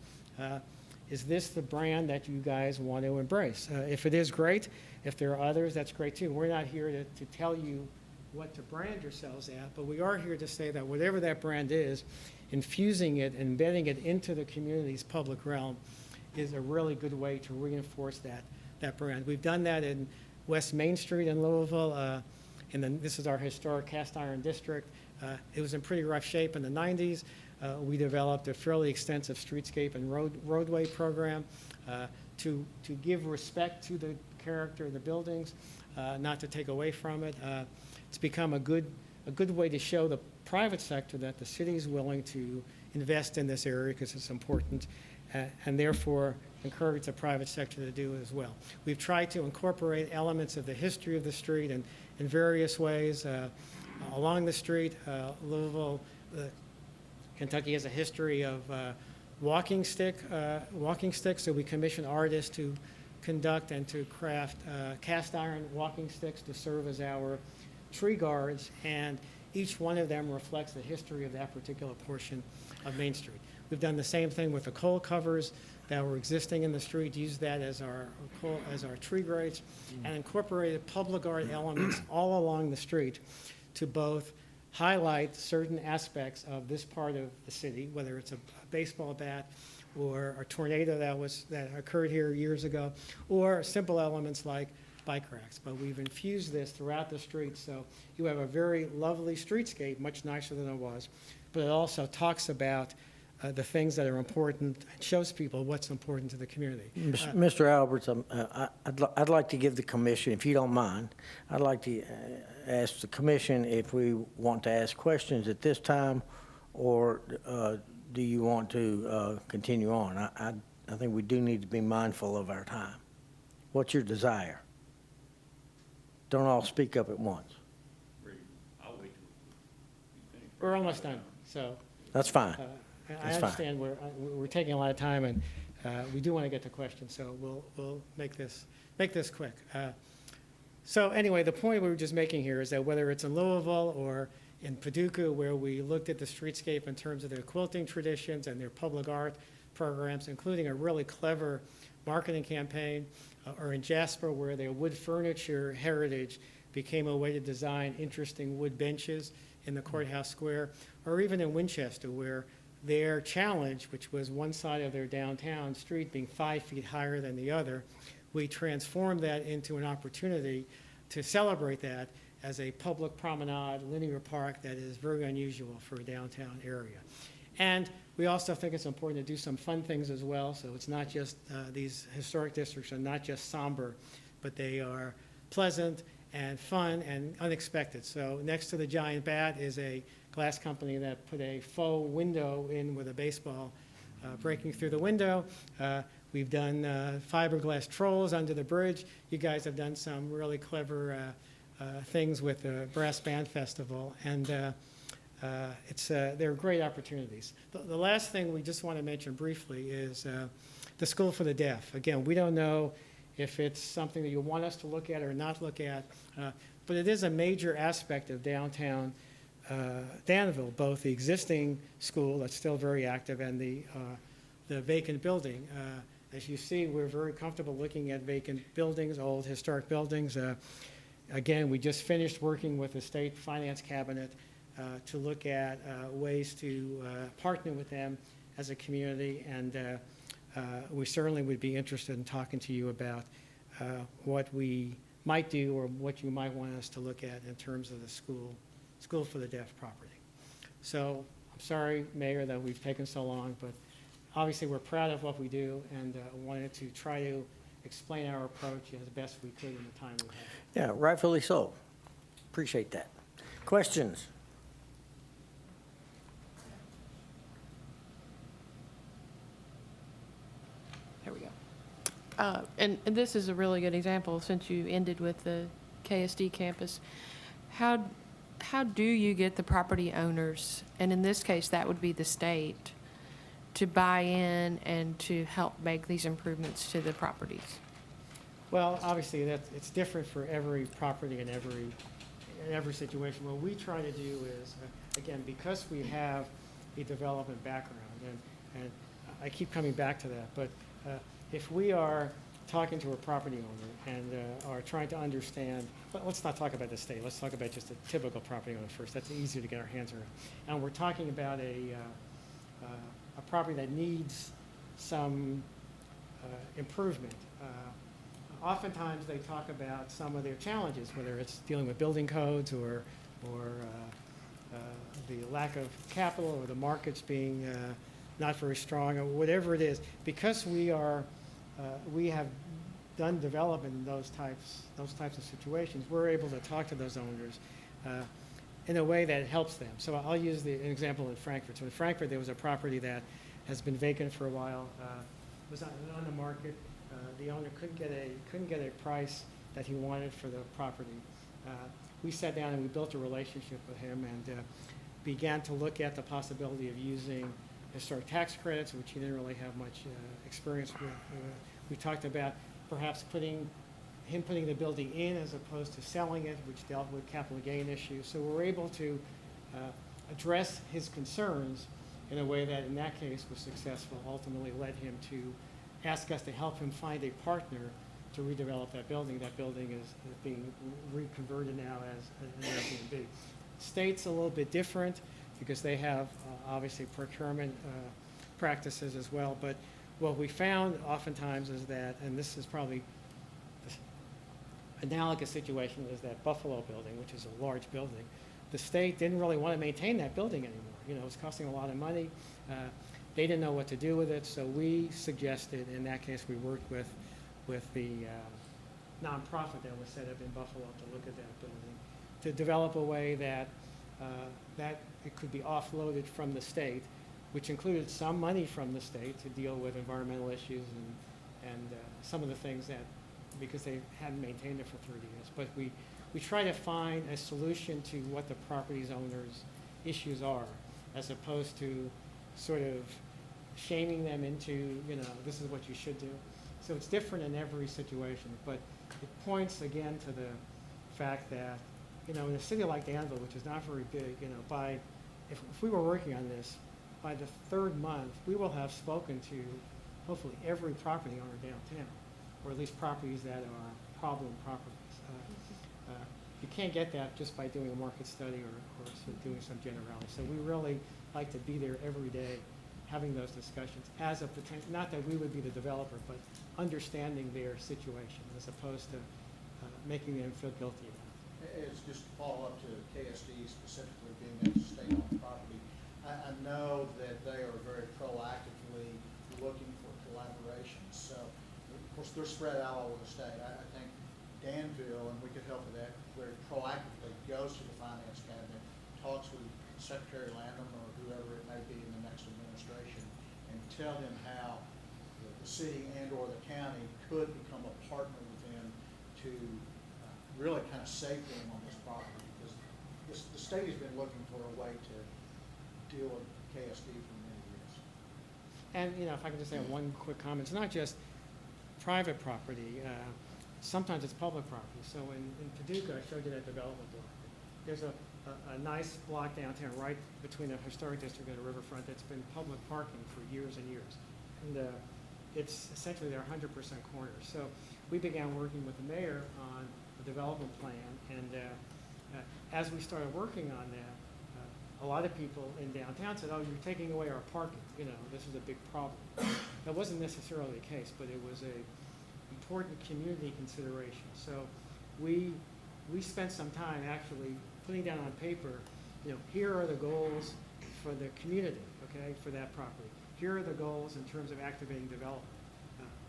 Is this the brand that you guys want to embrace? If it is, great. If there are others, that's great too. We're not here to tell you what to brand yourselves at, but we are here to say that whatever that brand is, infusing it, embedding it into the community's public realm is a really good way to reinforce that brand. We've done that in West Main Street in Louisville, and then this is our historic cast iron district. It was in pretty rough shape in the 90s. We developed a fairly extensive streetscape and roadway program to give respect to the character of the buildings, not to take away from it. It's become a good way to show the private sector that the city is willing to invest in this area because it's important, and therefore encourage the private sector to do it as well. We've tried to incorporate elements of the history of the street in various ways. Along the street, Louisville, Kentucky has a history of walking sticks, so we commission artists to conduct and to craft cast iron walking sticks to serve as our tree guards, and each one of them reflects the history of that particular portion of Main Street. We've done the same thing with the coal covers that were existing in the street, used that as our tree grates, and incorporated public art elements all along the street to both highlight certain aspects of this part of the city, whether it's a baseball bat or a tornado that occurred here years ago, or simple elements like bike racks. But we've infused this throughout the street, so you have a very lovely streetscape, much nicer than it was, but it also talks about the things that are important and shows people what's important to the community. Mr. Alberts, I'd like to give the commission, if you don't mind, I'd like to ask the commission if we want to ask questions at this time, or do you want to continue on? I think we do need to be mindful of our time. What's your desire? Don't all speak up at once. We're almost done, so. That's fine. I understand we're taking a lot of time, and we do want to get to questions, so we'll make this quick. So anyway, the point we were just making here is that whether it's in Louisville or in Paducah, where we looked at the streetscape in terms of their quilting traditions and their public art programs, including a really clever marketing campaign, or in Jasper, where their wood furniture heritage became a way to design interesting wood benches in the courthouse square, or even in Winchester, where their challenge, which was one side of their downtown street being 5 feet higher than the other, we transformed that into an opportunity to celebrate that as a public promenade, linear park that is very unusual for a downtown area. And we also think it's important to do some fun things as well, so it's not just, these historic districts are not just somber, but they are pleasant and fun and unexpected. So next to the giant bat is a glass company that put a faux window in with a baseball breaking through the window. We've done fiberglass trolls under the bridge. You guys have done some really clever things with the Brass Band Festival, and they're great opportunities. The last thing we just want to mention briefly is the School for the Deaf. Again, we don't know if it's something that you want us to look at or not look at, but it is a major aspect of downtown Danville, both the existing school that's still very active and the vacant building. As you see, we're very comfortable looking at vacant buildings, old historic buildings. Again, we just finished working with the state finance cabinet to look at ways to partner with them as a community, and we certainly would be interested in talking to you about what we might do or what you might want us to look at in terms of the school for the deaf property. So I'm sorry, Mayor, that we've taken so long, but obviously we're proud of what we do, and wanted to try to explain our approach as best we could in the time we have. Yeah, rightfully so. Appreciate that. Questions? There we go. And this is a really good example, since you ended with the KSD campus. How do you get the property owners, and in this case, that would be the state, to buy in and to help make these improvements to the properties? Well, obviously, it's different for every property and every situation. What we try to do is, again, because we have a development background, and I keep coming back to that, but if we are talking to a property owner and are trying to understand, but let's not talk about the state, let's talk about just a typical property owner first. That's easier to get our hands around. And we're talking about a property that needs some improvement. Oftentimes, they talk about some of their challenges, whether it's dealing with building codes or the lack of capital or the markets being not very strong or whatever it is. Because we have done development in those types of situations, we're able to talk to those owners in a way that helps them. So I'll use an example in Frankfurt. So in Frankfurt, there was a property that has been vacant for a while, was on the market. The owner couldn't get a price that he wanted for the property. We sat down and we built a relationship with him and began to look at the possibility of using historic tax credits, which he didn't really have much experience with. We talked about perhaps putting the building in as opposed to selling it, which dealt with capital gain issues. So we're able to address his concerns in a way that in that case was successful, ultimately led him to ask us to help him find a partner to redevelop that building. That building is being reconverted now as an Airbnb. State's a little bit different because they have obviously procurement practices as well. But what we found oftentimes is that, and this is probably analogous situation, is that Buffalo building, which is a large building. The state didn't really want to maintain that building anymore. You know, it was costing a lot of money. They didn't know what to do with it, so we suggested, in that case, we worked with the nonprofit that was set up in Buffalo to look at that building, to develop a way that it could be offloaded from the state, which included some money from the state to deal with environmental issues and some of the things that, because they hadn't maintained it for 30 years. But we try to find a solution to what the property owners' issues are, as opposed to sort of shaming them into, you know, this is what you should do. So it's different in every situation, but it points again to the fact that, you know, in a city like Danville, which is not very big, you know, if we were working on this, by the third month, we will have spoken to hopefully every property owner downtown, or at least properties that are problem properties. You can't get that just by doing a market study or sort of doing some generality. So we really like to be there every day, having those discussions as a potential, not that we would be the developer, but understanding their situation as opposed to making them feel guilty about it. It's just to follow up to KSD specifically being a state-owned property. I know that they are very proactively looking for collaboration. So, of course, they're spread out all over the state. I think Danville, and we could help with that, very proactively goes to the finance cabinet, talks with Secretary Landon or whoever it may be in the next administration, and tell them how the city and or the county could become a partner with them to really kind of save them on this property, because the state has been looking for a way to deal with KSD for many years. And, you know, if I can just add one quick comment, it's not just private property. Sometimes it's public property. So in Paducah, I showed you that development block. There's a nice block downtown right between the historic district and the riverfront that's been public parking for years and years. And it's essentially they're 100% corners. So we began working with the mayor on a development plan. And as we started working on that, a lot of people in downtown said, oh, you're taking away our parking. You know, this is a big problem. That wasn't necessarily the case, but it was a important community consideration. So we spent some time actually putting down on paper, you know, here are the goals for the community, okay, for that property. Here are the goals in terms of activating development.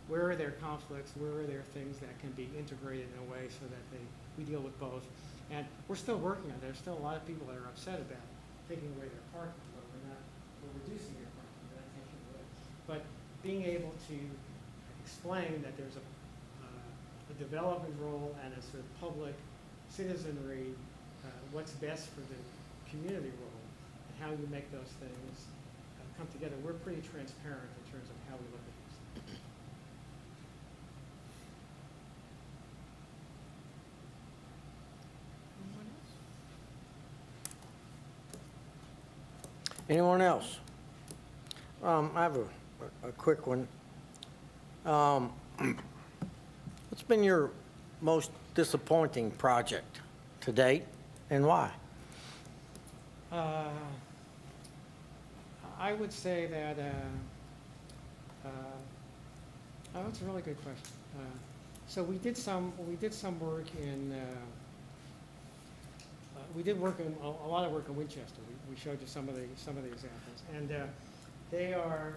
Where are their conflicts? Where are there things that can be integrated in a way so that we deal with both? And we're still working on it. There's still a lot of people that are upset about taking away their parking, but we're reducing their parking, we're not taking it away. But being able to explain that there's a development role and a sort of public citizenry, what's best for the community role, and how you make those things come together. We're pretty transparent in terms of how we look at these. Anyone else? I have a quick one. been your most disappointing project to date, and why? I would say that, oh, that's a really good question. So we did some work in, we did work in, a lot of work in Winchester. We showed you some of the examples. And they are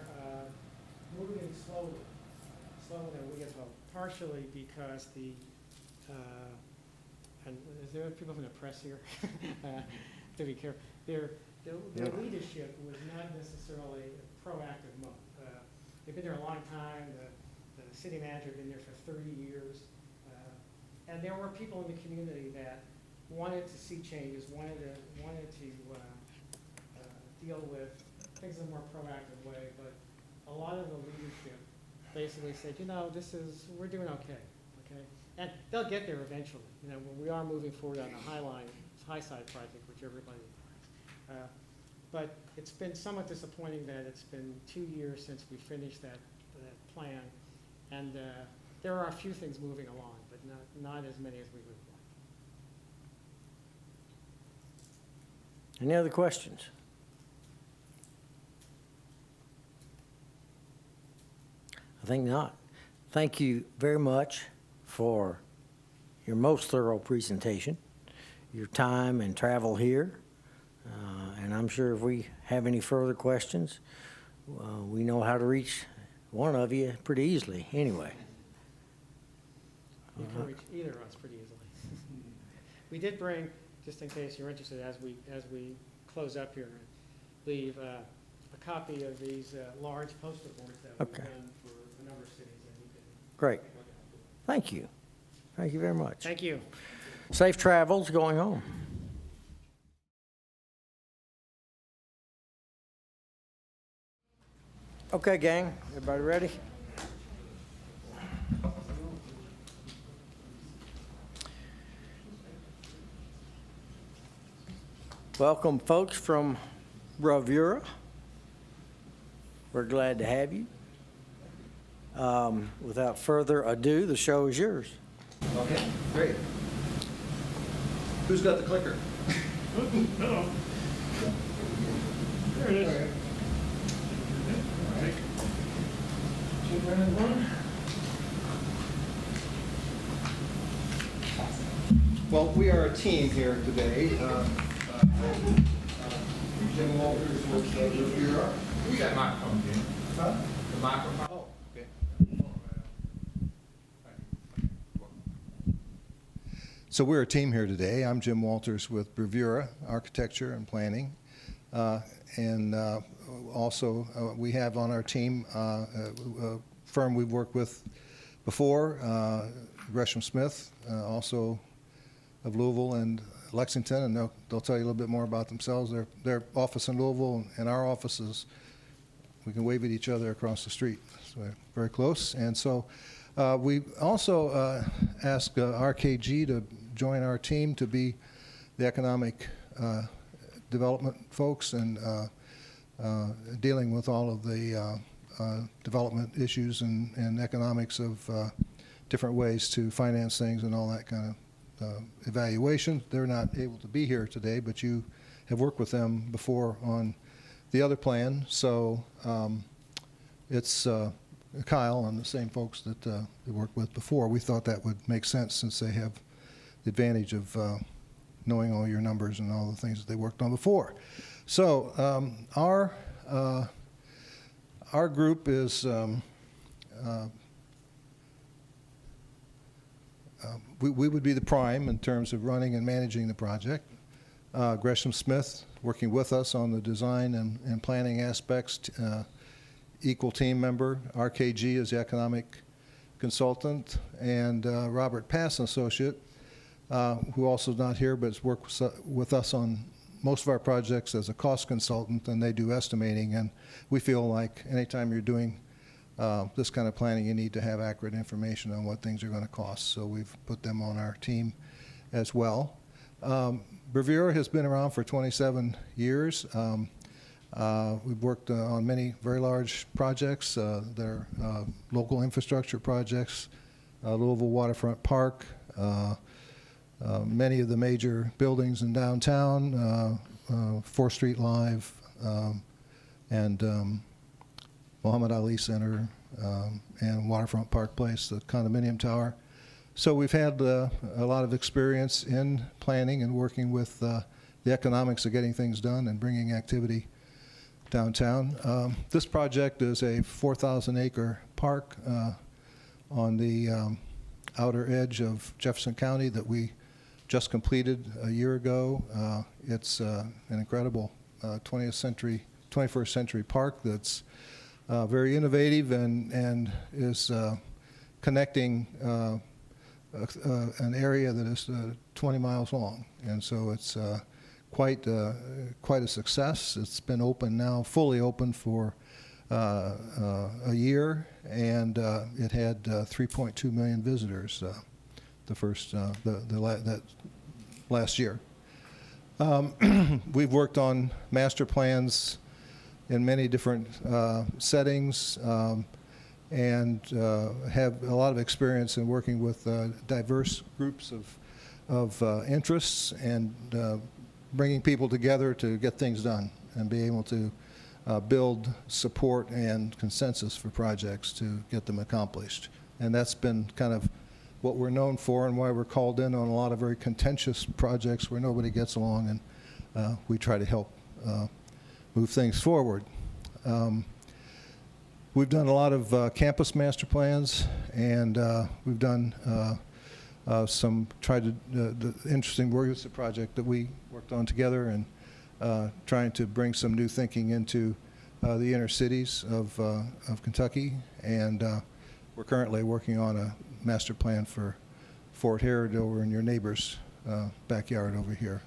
moving slower than we had hoped, partially because and is there people from the press here? To be careful. Their leadership was not necessarily a proactive mode. They've been there a long time. The city manager had been there for 30 years. And there were people in the community that wanted to see changes, wanted to deal with things in a more proactive way, but a lot of the leadership basically said, we're doing okay. And they'll get there eventually. We are moving forward on the High Side project, which everybody likes. But it's been somewhat disappointing that it's been 2 years since we finished that plan. And there are a few things moving along, but not as many as we would like. Any other questions? I think not. Thank you very much for your most thorough presentation, your time and travel here. And I'm sure if we have any further questions, we know how to reach one of you pretty easily anyway. You can reach either of us pretty easily. We did bring, just in case you're interested, as we close up here, leave a copy of these large poster boards that we've Okay. done for a number of cities. And you can Great. take a look at them. Thank you. Thank you very much. Thank you. Safe travels going home. Okay, gang, everybody ready? Welcome, folks from Bravura. We're glad to have you. Without further ado, the show is yours. Okay, great. Who's got the clicker? There it is. Well, we are a team here today. Jim Walters with Bravura. Who's that microphone, Jim? Huh? The microphone? Oh, okay. So we're a team here today. I'm Jim Walters with Bravura Architecture and Planning. Also, we have on our team a firm we've worked with before, Gresham Smith, also of Louisville and Lexington, and they'll tell you a little bit more about themselves. Their office in Louisville and our offices, we can wave at each other across the street. So we're very close. And so we also asked RKG to join our team to be the economic development folks and dealing with all of the development issues and economics of different ways to finance things and all that kind of evaluation. They're not able to be here today, but you have worked with them before on the other plan. So it's Kyle and the same folks that they worked with before. We thought that would make sense since they have the advantage of knowing all your numbers and all the things that they worked on before. So our group is we would be the prime in terms of running and managing the project. Gresham Smith working with us on the design and planning aspects, equal team member. RKG is the economic consultant, and Robert Pass, an associate, who also is not here but has worked with us on most of our projects as a cost consultant, and they do estimating. And we feel like anytime you're doing this kind of planning, you need to have accurate information on what things are going to cost. So we've put them on our team as well. Bravura has been around for 27 years. We've worked on many very large projects. They're local infrastructure projects, Louisville Waterfront Park, many of the major buildings in downtown, 4th Street Live, and Muhammad Ali Center, and Waterfront Park Place, the condominium tower. So we've had a lot of experience in planning and working with the economics of getting things done and bringing activity downtown. This project is a 4,000-acre park on the outer edge of Jefferson County that we just completed a year ago. It's an incredible 21st century park that's very innovative and is connecting an area that is 20 miles long. And so it's quite a success. It's been open now, fully open for a year, and it had 3.2 million visitors that last year. We've worked on master plans in many different settings, and have a lot of experience in working with diverse groups of interests and bringing people together to get things done and be able to build support and consensus for projects to get them accomplished. And that's been kind of what we're known for and why we're called in on a lot of very contentious projects where nobody gets along, and we try to help move things forward. We've done a lot of campus master plans, and we've done the interesting work. It's a project that we worked on together, and trying to bring some new thinking into the inner cities of Kentucky. And we're currently working on a master plan for Fort Herod over in your neighbor's backyard over here.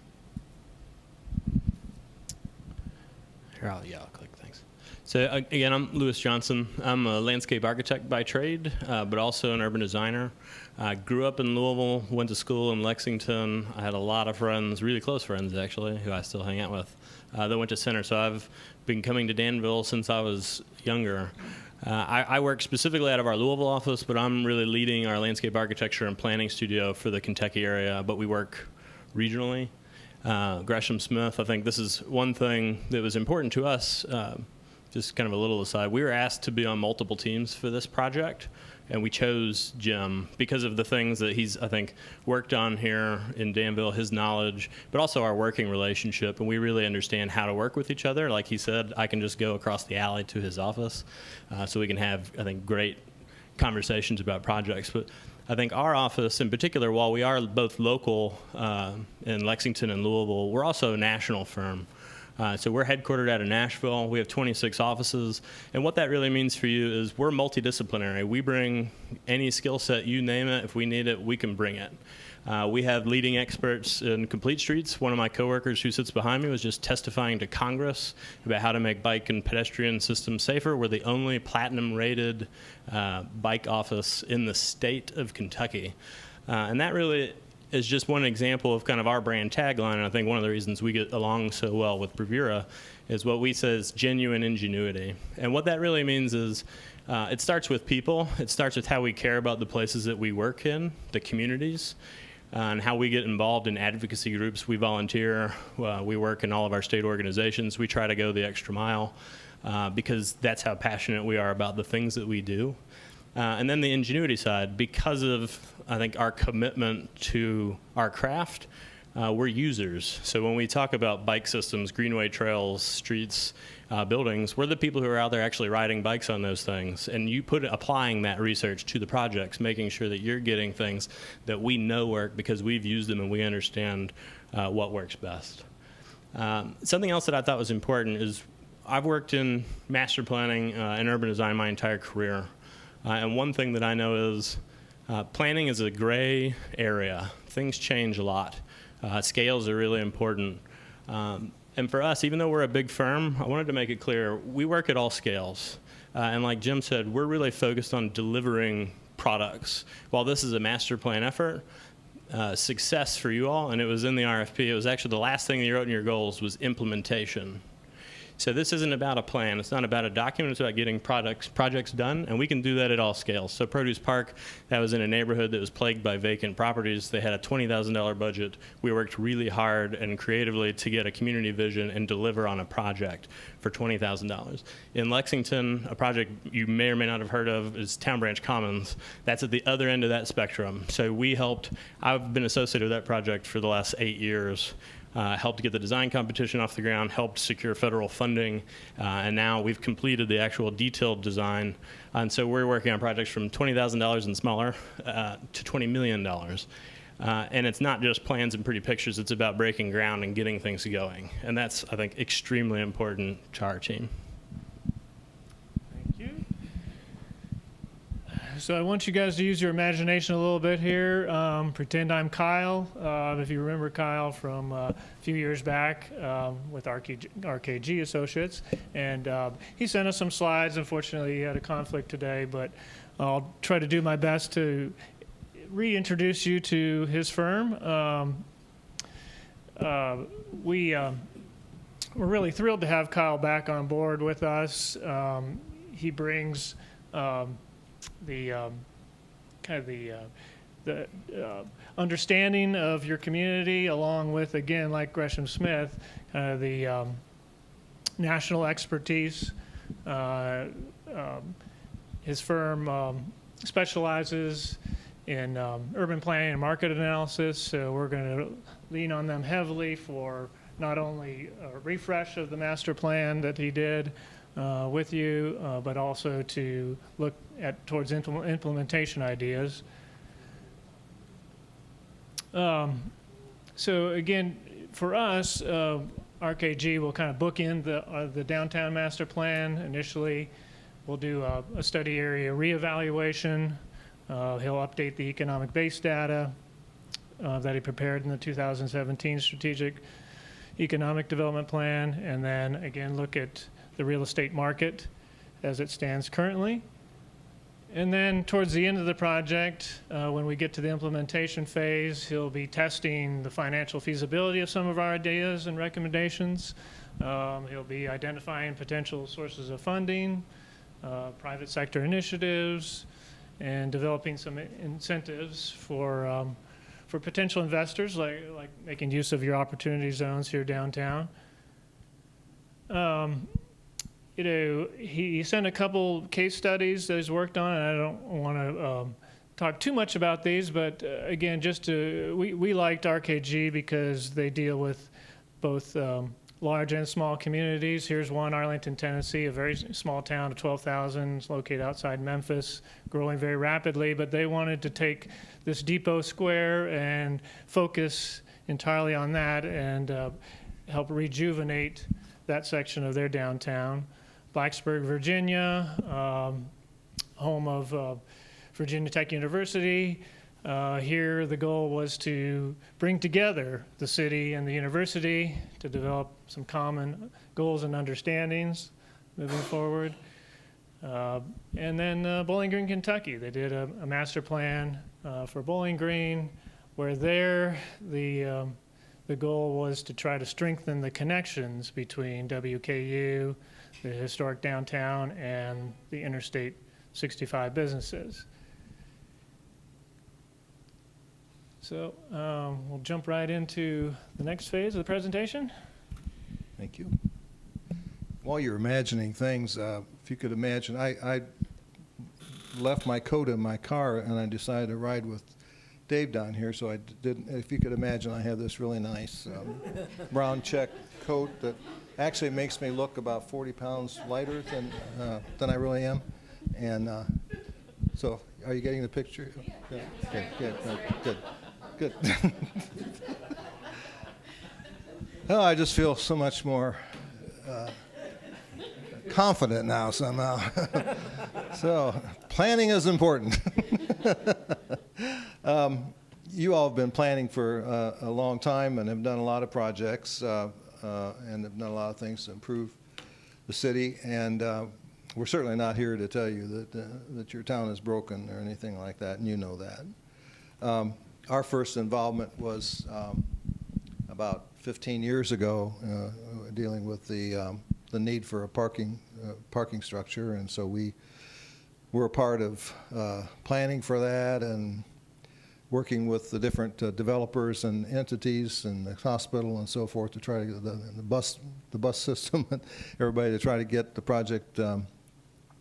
Here, I'll click, thanks. So again, I'm Lewis Johnson. I'm a landscape architect by trade, but also an urban designer. I grew up in Louisville, went to school in Lexington. I had a lot of friends, really close friends actually, who I still hang out with, that went to Center. So I've been coming to Danville since I was younger. I work specifically out of our Louisville office, but I'm really leading our landscape architecture and planning studio for the Kentucky area, but we work regionally. Gresham Smith, I think this is one thing that was important to us, just kind of a little aside. We were asked to be on multiple teams for this project, and we chose Jim because of the things that he's, I think, worked on here in Danville, his knowledge, but also our working relationship, and we really understand how to work with each other. Like he said, I can just go across the alley to his office, so we can have, I think, great conversations about projects. But I think our office in particular, while we are both local in Lexington and Louisville, we're also a national firm. So we're headquartered out of Nashville. We have 26 offices. And what that really means for you is we're multidisciplinary. We bring any skill set, you name it. If we need it, we can bring it. We have leading experts in complete streets. One of my coworkers who sits behind me was just testifying to Congress about how to make bike and pedestrian systems safer. We're the only platinum-rated bike office in the state of Kentucky. And that really is just one example of kind of our brand tagline. And I think one of the reasons we get along so well with Bravura is what we say is genuine ingenuity. And what that really means is it starts with people. It starts with how we care about the places that we work in, the communities, and how we get involved in advocacy groups. We volunteer. We work in all of our state organizations. We try to go the extra mile because that's how passionate we are about the things that we do. And then the ingenuity side, because of, I think, our commitment to our craft, we're users. So when we talk about bike systems, greenway trails, streets, buildings, we're the people who are out there actually riding bikes on those things. And you applying that research to the projects, making sure that you're getting things that we know work because we've used them and we understand what works best. Something else that I thought was important is I've worked in master planning and urban design my entire career. And one thing that I know is planning is a gray area. Things change a lot. Scales are really important. And for us, even though we're a big firm, I wanted to make it clear, we work at all scales. And like Jim said, we're really focused on delivering products. While this is a master plan effort, success for you all, and it was in the RFP, it was actually the last thing that you wrote in your goals was implementation. So this isn't about a plan. It's not about a document. It's about getting projects done, and we can do that at all scales. So Produce Park, that was in a neighborhood that was plagued by vacant properties. They had a $20,000 budget. We worked really hard and creatively to get a community vision and deliver on a project for $20,000. In Lexington, a project you may or may not have heard of is Town Branch Commons. That's at the other end of that spectrum. So we helped, I've been associated with that project for the last 8 years. Helped get the design competition off the ground, helped secure federal funding, and now we've completed the actual detailed design. And so we're working on projects from $20,000 and smaller to $20 million. And it's not just plans and pretty pictures, it's about breaking ground and getting things going. And that's, I think, extremely important to our team. Thank you. So I want you guys to use your imagination a little bit here. Pretend I'm Kyle. If you remember Kyle from a few years back with RKG Associates. And he sent us some slides. Unfortunately, he had a conflict today, but I'll try to do my best to reintroduce you to his firm. We're really thrilled to have Kyle back on board with us. He brings the understanding of your community, along with, again, like Gresham Smith, the national expertise. His firm specializes in urban planning and market analysis, so we're going to lean on them heavily for not only a refresh of the master plan that he did with you, but also to look at towards implementation ideas. So again, for us, RKG will kind of bookend the downtown master plan. Initially, we'll do a study area reevaluation. He'll update the economic base data that he prepared in the 2017 Strategic Economic Development Plan, and then again look at the real estate market as it stands currently. And then towards the end of the project, when we get to the implementation phase, he'll be testing the financial feasibility of some of our ideas and recommendations. He'll be identifying potential sources of funding, private sector initiatives, and developing some incentives for potential investors, like making use of your opportunity zones here downtown. He sent a couple case studies that he's worked on, and I don't want to talk too much about these, but again, we liked RKG because they deal with both large and small communities. Here's one, Arlington, Tennessee, a very small town of 12,000. It's located outside Memphis, growing very rapidly, but they wanted to take this Depot Square and focus entirely on that and help rejuvenate that section of their downtown. Blacksburg, Virginia, home of Virginia Tech University. Here, the goal was to bring together the city and the university to develop some common goals and understandings moving forward. And then Bowling Green, Kentucky. They did a master plan for Bowling Green, where there the goal was to try to strengthen the connections between WKU, the historic downtown, and the Interstate 65 businesses. So we'll jump right into the next phase of the presentation. Thank you. While you're imagining things, if you could imagine, I left my coat in my car and I decided to ride with Dave down here, so I didn't. If you could imagine, I have this really nice brown check coat that actually makes me look about 40 pounds lighter than I really am. And so, are you getting the picture? Yeah. Good. Oh, I just feel so much more confident now somehow. So, planning is important. You all have been planning for a long time and have done a lot of projects and have done a lot of things to improve the city. And we're certainly not here to tell you that your town is broken or anything like that, and you know that. Our first involvement was about 15 years ago, dealing with the the need for a parking structure, and so we're a part of planning for that and working with the different developers and entities and the hospital and so forth to try to get the bus system and everybody to try to get the project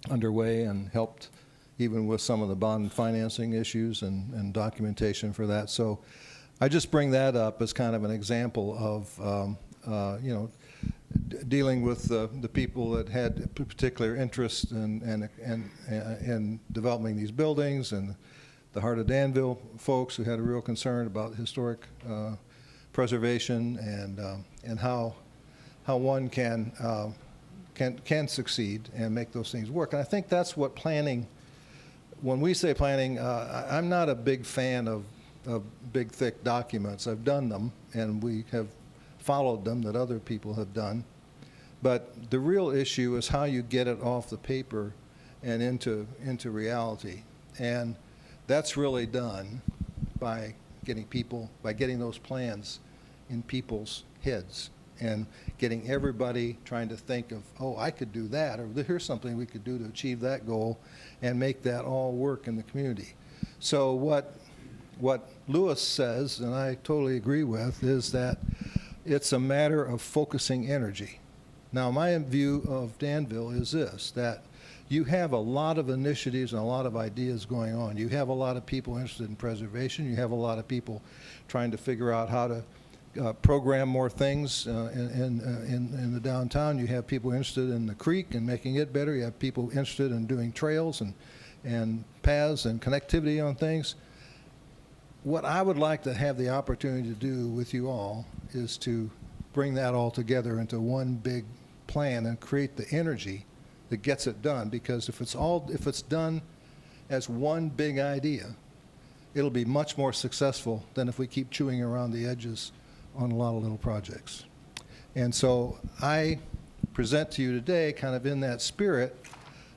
underway, and helped even with some of the bond financing issues and documentation for that. So I just bring that up as kind of an example of dealing with the people that had particular interest in developing these buildings, and the Heart of Danville folks who had a real concern about historic preservation and how one can succeed and make those things work. And I think that's what planning. When we say planning, I'm not a big fan of big, thick documents. I've done them, and we have followed them that other people have done. But the real issue is how you get it off the paper and into reality. And that's really done by getting those plans in people's heads and getting everybody trying to think of, oh, I could do that, or here's something we could do to achieve that goal and make that all work in the community. So what Lewis says, and I totally agree with, is that it's a matter of focusing energy. Now, my view of Danville is this, that you have a lot of initiatives and a lot of ideas going on. You have a lot of people interested in preservation. You have a lot of people trying to figure out how to program more things in the downtown. You have people interested in the creek and making it better. You have people interested in doing trails and paths and connectivity on things. What I would like to have the opportunity to do with you all is to bring that all together into one big plan and create the energy that gets it done. Because if it's done as one big idea, it'll be much more successful than if we keep chewing around the edges on a lot of little projects. And so I present to you today, kind of in that spirit,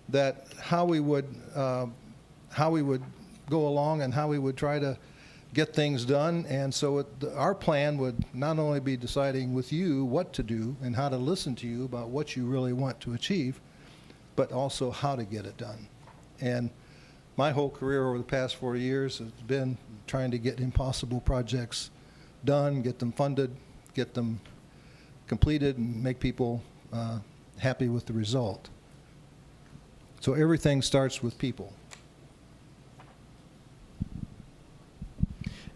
that how we would go along and how we would try to get things done. And so our plan would not only be deciding with you what to do and how to listen to you about what you really want to achieve, but also how to get it done. And my whole career over the past 4 years has been trying to get impossible projects done, get them funded, get them completed, and make people happy with the result. So everything starts with people.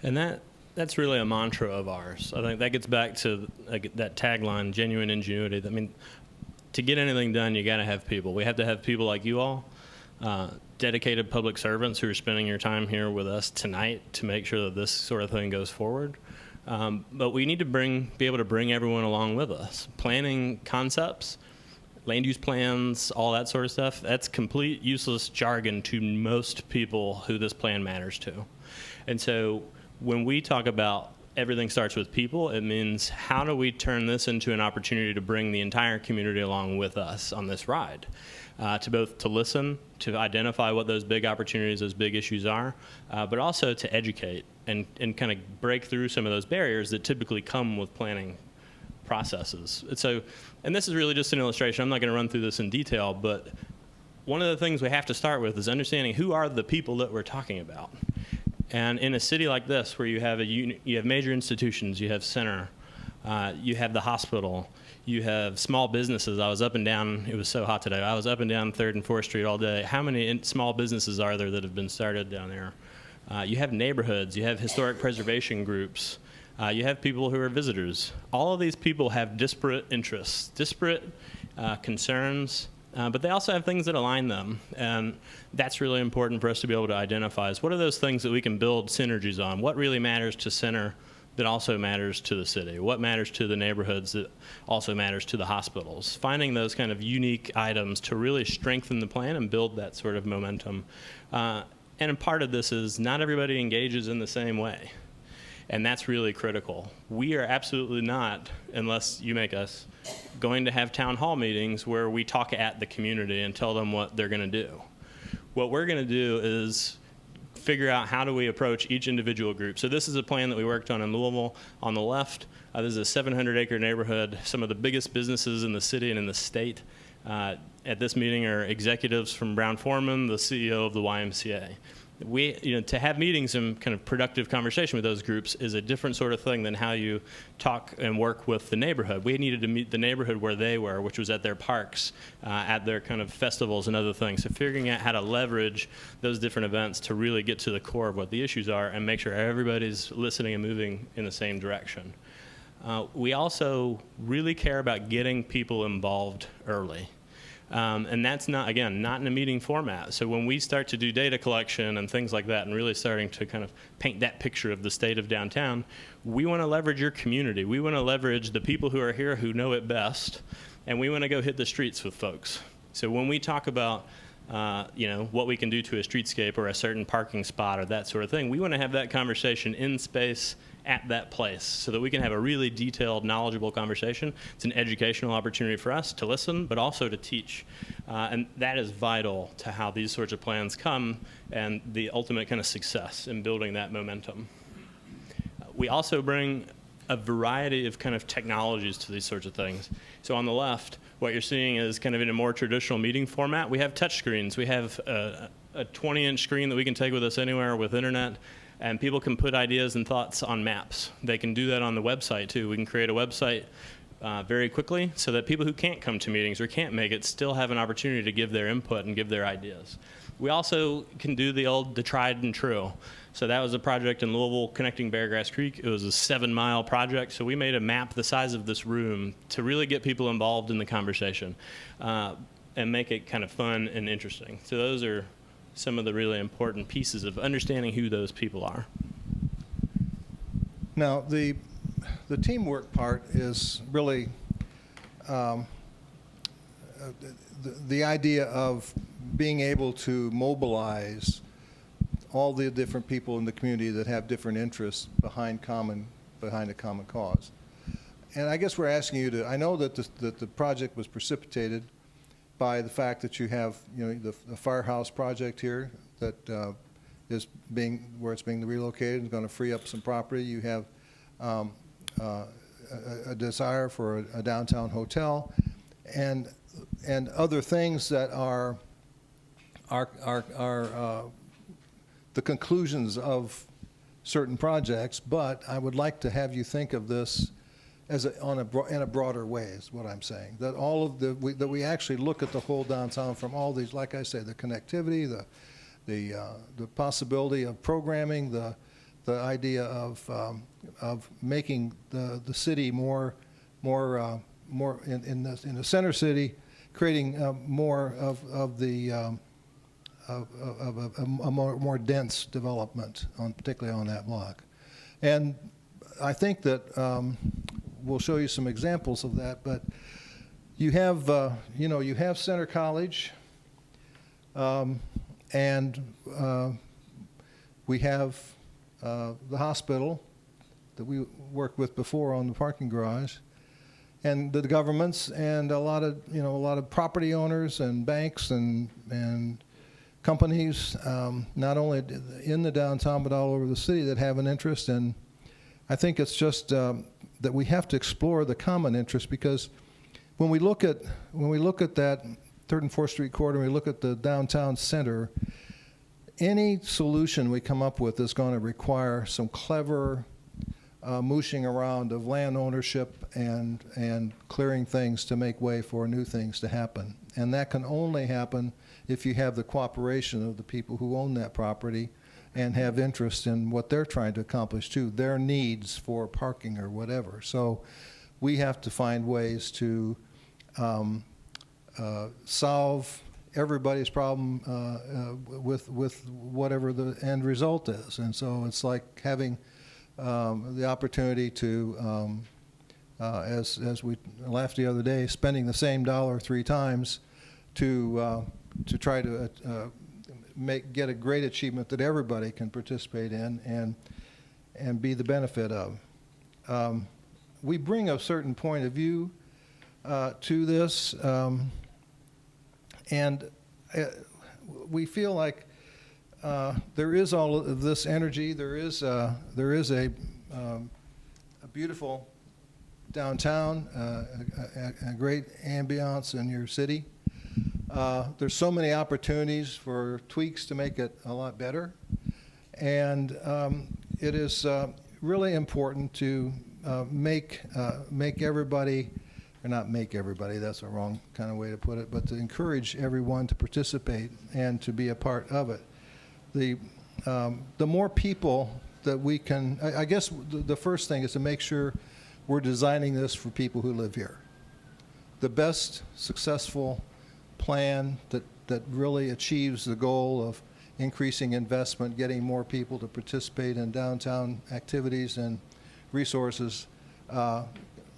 And that's really a mantra of ours. I think that gets back to that tagline, genuine ingenuity. I mean, to get anything done, you got to have people. We have to have people like you all, dedicated public servants who are spending your time here with us tonight to make sure that this sort of thing goes forward. But we need to be able to bring everyone along with us. Planning concepts, land use plans, all that sort of stuff, that's complete useless jargon to most people who this plan matters to. And so when we talk about everything starts with people, it means how do we turn this into an opportunity to bring the entire community along with us on this ride, to listen, to identify what those big opportunities, those big issues are, but also to educate and kind of break through some of those barriers that typically come with planning processes. And this is really just an illustration. I'm not going to run through this in detail, but one of the things we have to start with is understanding who are the people that we're talking about. And in a city like this, where you have major institutions, you have center, you have the hospital, you have small businesses. I was up and down. It was so hot today. I was up and down 3rd and 4th Street all day. How many small businesses are there that have been started down there? You have neighborhoods. You have historic preservation groups. You have people who are visitors. All of these people have disparate interests, disparate concerns. But they also have things that align them, and that's really important for us to be able to identify is what are those things that we can build synergies on? What really matters to center that also matters to the city? What matters to the neighborhoods that also matters to the hospitals? Finding those kind of unique items to really strengthen the plan and build that sort of momentum. And a part of this is not everybody engages in the same way, and that's really critical. We are absolutely not, unless you make us, going to have town hall meetings where we talk at the community and tell them what they're going to do. What we're going to do is figure out how do we approach each individual group. So this is a plan that we worked on in Louisville. On the left, this is a 700-acre neighborhood. Some of the biggest businesses in the city and in the state at this meeting are executives from Brown-Forman, the CEO of the YMCA. To have meetings and kind of productive conversation with those groups is a different sort of thing than how you talk and work with the neighborhood. We needed to meet the neighborhood where they were, which was at their parks, at their kind of festivals and other things. So figuring out how to leverage those different events to really get to the core of what the issues are and make sure everybody's listening and moving in the same direction. We also really care about getting people involved early. And that's not in a meeting format. So when we start to do data collection and things like that and really starting to kind of paint that picture of the state of downtown, we want to leverage your community. We want to leverage the people who are here who know it best, and we want to go hit the streets with folks. So when we talk about what we can do to a streetscape or a certain parking spot or that sort of thing, we want to have that conversation in space at that place so that we can have a really detailed, knowledgeable conversation. It's an educational opportunity for us to listen, but also to teach. And that is vital to how these sorts of plans come and the ultimate kind of success in building that momentum. We also bring a variety of kind of technologies to these sorts of things. So on the left, what you're seeing is kind of in a more traditional meeting format. We have touch screens. We have a 20-inch screen that we can take with us anywhere with internet, and people can put ideas and thoughts on maps. They can do that on the website too. We can create a website very quickly so that people who can't come to meetings or can't make it still have an opportunity to give their input and give their ideas. We also can do the tried and true. So that was a project in Louisville connecting Beargrass Creek. It was a 7-mile project. So we made a map the size of this room to really get people involved in the conversation and make it kind of fun and interesting. So those are some of the really important pieces of understanding who those people are. Now, the teamwork part is really the idea of being able to mobilize all the different people in the community that have different interests behind a common cause. And I guess we're asking you to, I know that the project was precipitated by the fact that you have, the firehouse project here that is where it's being relocated and going to free up some property. You have a desire for a downtown hotel, and other things that are the conclusions of certain projects. But I would like to have you think of this as in a broader way, is what I'm saying. That all of that we actually look at the whole downtown from all these, like I say, the connectivity, the possibility of programming, the idea of making the city more in the center city, creating more of a more dense development particularly on that block. And I think that we'll show you some examples of that, but you have you have Center College, and we have the hospital that we worked with before on the parking garage, and the governments, and a lot of property owners and banks and companies, not only in the downtown but all over the city, that have an interest. And I think it's just that we have to explore the common interest, because when we look at that 3rd and 4th Street corridor, we look at the downtown center, any solution we come up with is going to require some clever mooshing around of land ownership and clearing things to make way for new things to happen. And that can only happen if you have the cooperation of the people who own that property and have interest in what they're trying to accomplish too, their needs for parking or whatever. So we have to find ways to solve everybody's problem with whatever the end result is. And so it's like having the opportunity to, as we laughed the other day, spending the same dollar 3 times to try to get a great achievement that everybody can participate in and be the benefit of. We bring a certain point of view to this, and we feel like there is all of this energy. There is a beautiful downtown, a great ambiance in your city. There's so many opportunities for tweaks to make it a lot better. And it is really important to make everybody, or not make everybody, that's a wrong kind of way to put it, but to encourage everyone to participate and to be a part of it. The more people that we can, I guess the first thing is to make sure we're designing this for people who live here. The best successful plan that really achieves the goal of increasing investment, getting more people to participate in downtown activities and resources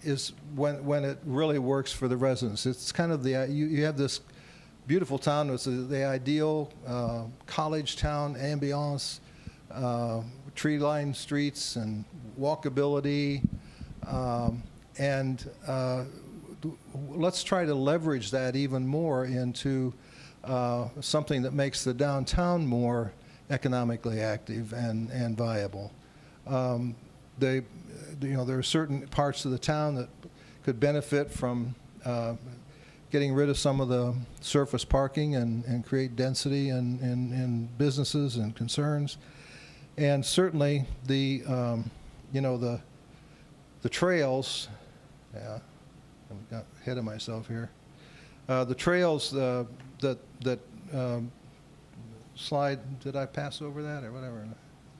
is when it really works for the residents. It's kind of you have this beautiful town with the ideal college town ambiance, tree-lined streets and walkability, and let's try to leverage that even more into something that makes the downtown more economically active and viable. There are certain parts of the town that could benefit from getting rid of some of the surface parking and create density in businesses and concerns. And certainly the trails, yeah, I got ahead of myself here. The trails that slide, did I pass over that or whatever?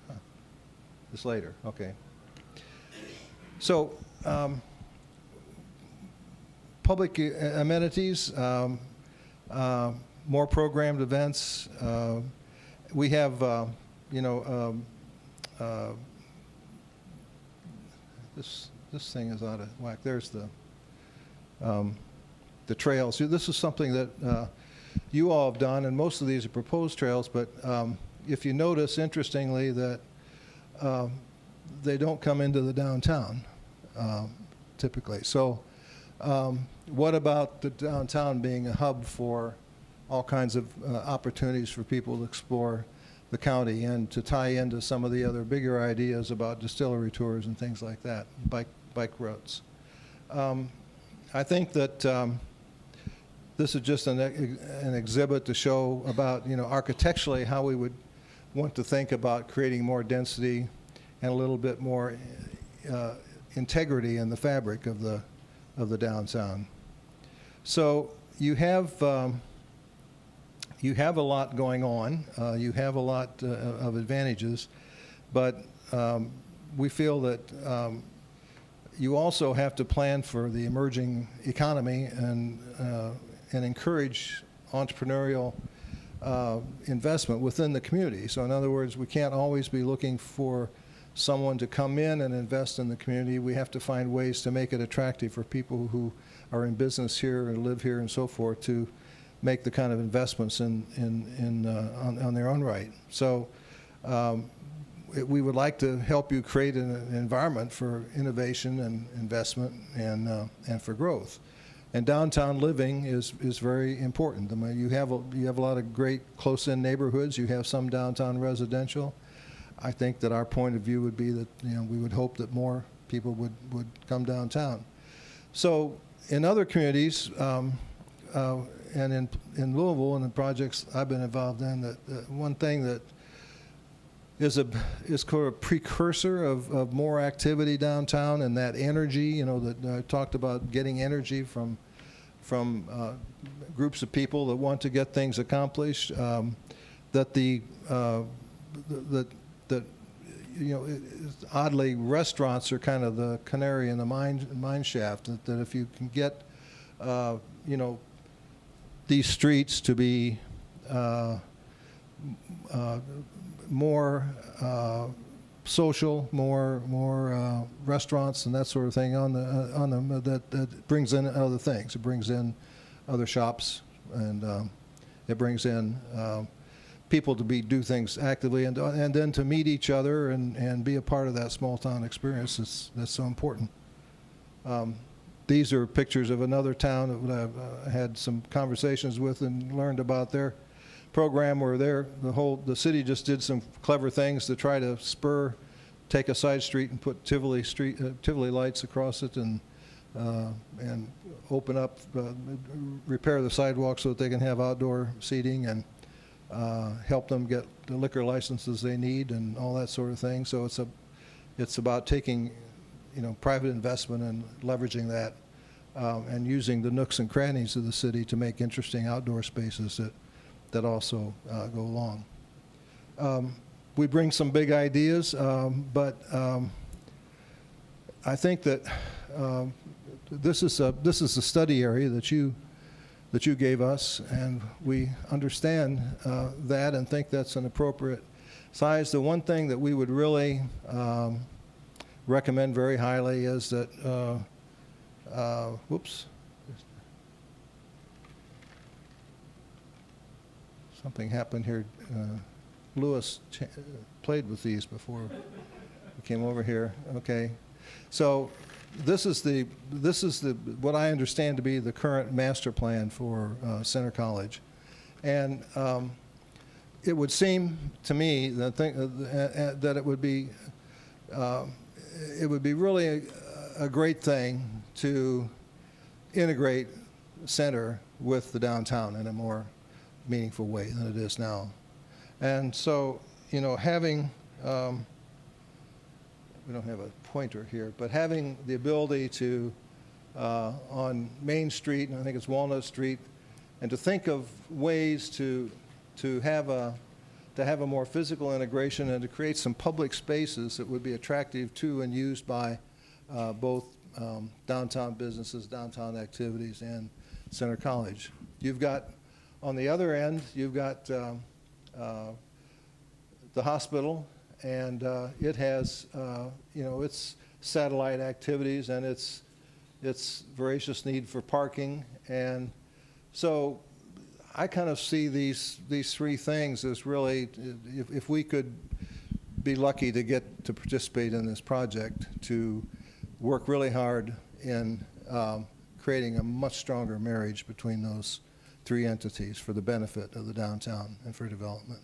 Huh. This later, okay. So public amenities, more programmed events. We have, this thing is out of whack. There's the trails. This is something that you all have done, and most of these are proposed trails, but if you notice, interestingly, that they don't come into the downtown typically. So what about the downtown being a hub for all kinds of opportunities for people to explore the county and to tie into some of the other bigger ideas about distillery tours and things like that, bike routes. I think that this is just an exhibit to show about, architecturally how we would want to think about creating more density and a little bit more integrity in the fabric of the downtown. So you have a lot going on. You have a lot of advantages, but we feel that you also have to plan for the emerging economy and encourage entrepreneurial investment within the community. So in other words, we can't always be looking for someone to come in and invest in the community. We have to find ways to make it attractive for people who are in business here and live here and so forth to make the kind of investments on their own right. So we would like to help you create an environment for innovation and investment and for growth. And downtown living is very important. I mean, you have a lot of great close-in neighborhoods. You have some downtown residential. I think that our point of view would be that we would hope that more people would come downtown. So in other communities, and in Louisville and the projects I've been involved in, that one thing that is kind of a precursor of more activity downtown and that energy, that I talked about getting energy from groups of people that want to get things accomplished. Oddly, restaurants are kind of the canary in the mine shaft. That if you can get these streets to be more social, more restaurants and that sort of thing on them, that brings in other things. It brings in other shops, and it brings in people to do things actively, and then to meet each other and be a part of that small town experience. That's so important. These are pictures of another town that I've had some conversations with and learned about their program where the city just did some clever things to try to take a side street and put Tivoli lights across it and open up, repair the sidewalk so that they can have outdoor seating and help them get the liquor licenses they need and all that sort of thing. So it's about taking, private investment and leveraging that and using the nooks and crannies of the city to make interesting outdoor spaces that also go along. We bring some big ideas, but I think that this is a study area that you gave us, and we understand that and think that's an appropriate size. The one thing that we would really recommend very highly is that, whoops, something happened here. Lewis played with these before we came over here. Okay, so this is what I understand to be the current master plan for Center College, and it would seem to me that it would be really a great thing to integrate Center with the downtown in a more meaningful way than it is now. And so, having, we don't have a pointer here, but having the ability to, on Main Street, and I think it's Walnut Street, and to think of ways to have a more physical integration and to create some public spaces that would be attractive to and used by both downtown businesses, downtown activities, and Center College. You've got, on the other end, you've got the hospital, and it has, its satellite activities and its voracious need for parking. And so I kind of see these three things as really, if we could be lucky to get to participate in this project, to work really hard in creating a much stronger marriage between those three entities for the benefit of the downtown and for development.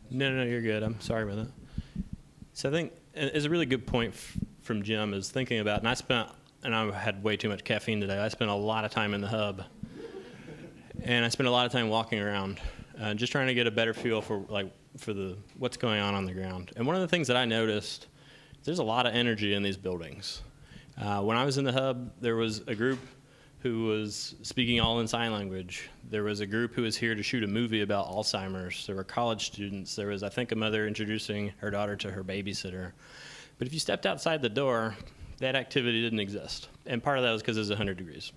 No, you're good. I'm sorry about that. So I think it's a really good point from Jim is thinking about, and I had way too much caffeine today. I spent a lot of time in the hub, and I spent a lot of time walking around, just trying to get a better feel for what's going on the ground. And one of the things that I noticed, there's a lot of energy in these buildings. When I was in the hub, there was a group who was speaking all in sign language. There was a group who was here to shoot a movie about Alzheimer's. There were college students. There was, I think, a mother introducing her daughter to her babysitter. But if you stepped outside the door, that activity didn't exist. And part of that was because it was 100 degrees.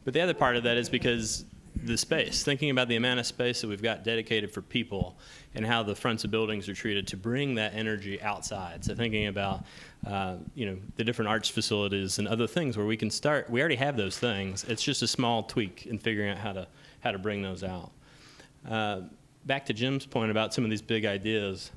But the other part of that is because the space, thinking about the amount of space that we've got dedicated for people and how the fronts of buildings are treated to bring that energy outside. So thinking about, the different arts facilities and other things where we can start, we already have those things. It's just a small tweak in figuring out how to bring those out. Back to Jim's point about some of these big ideas,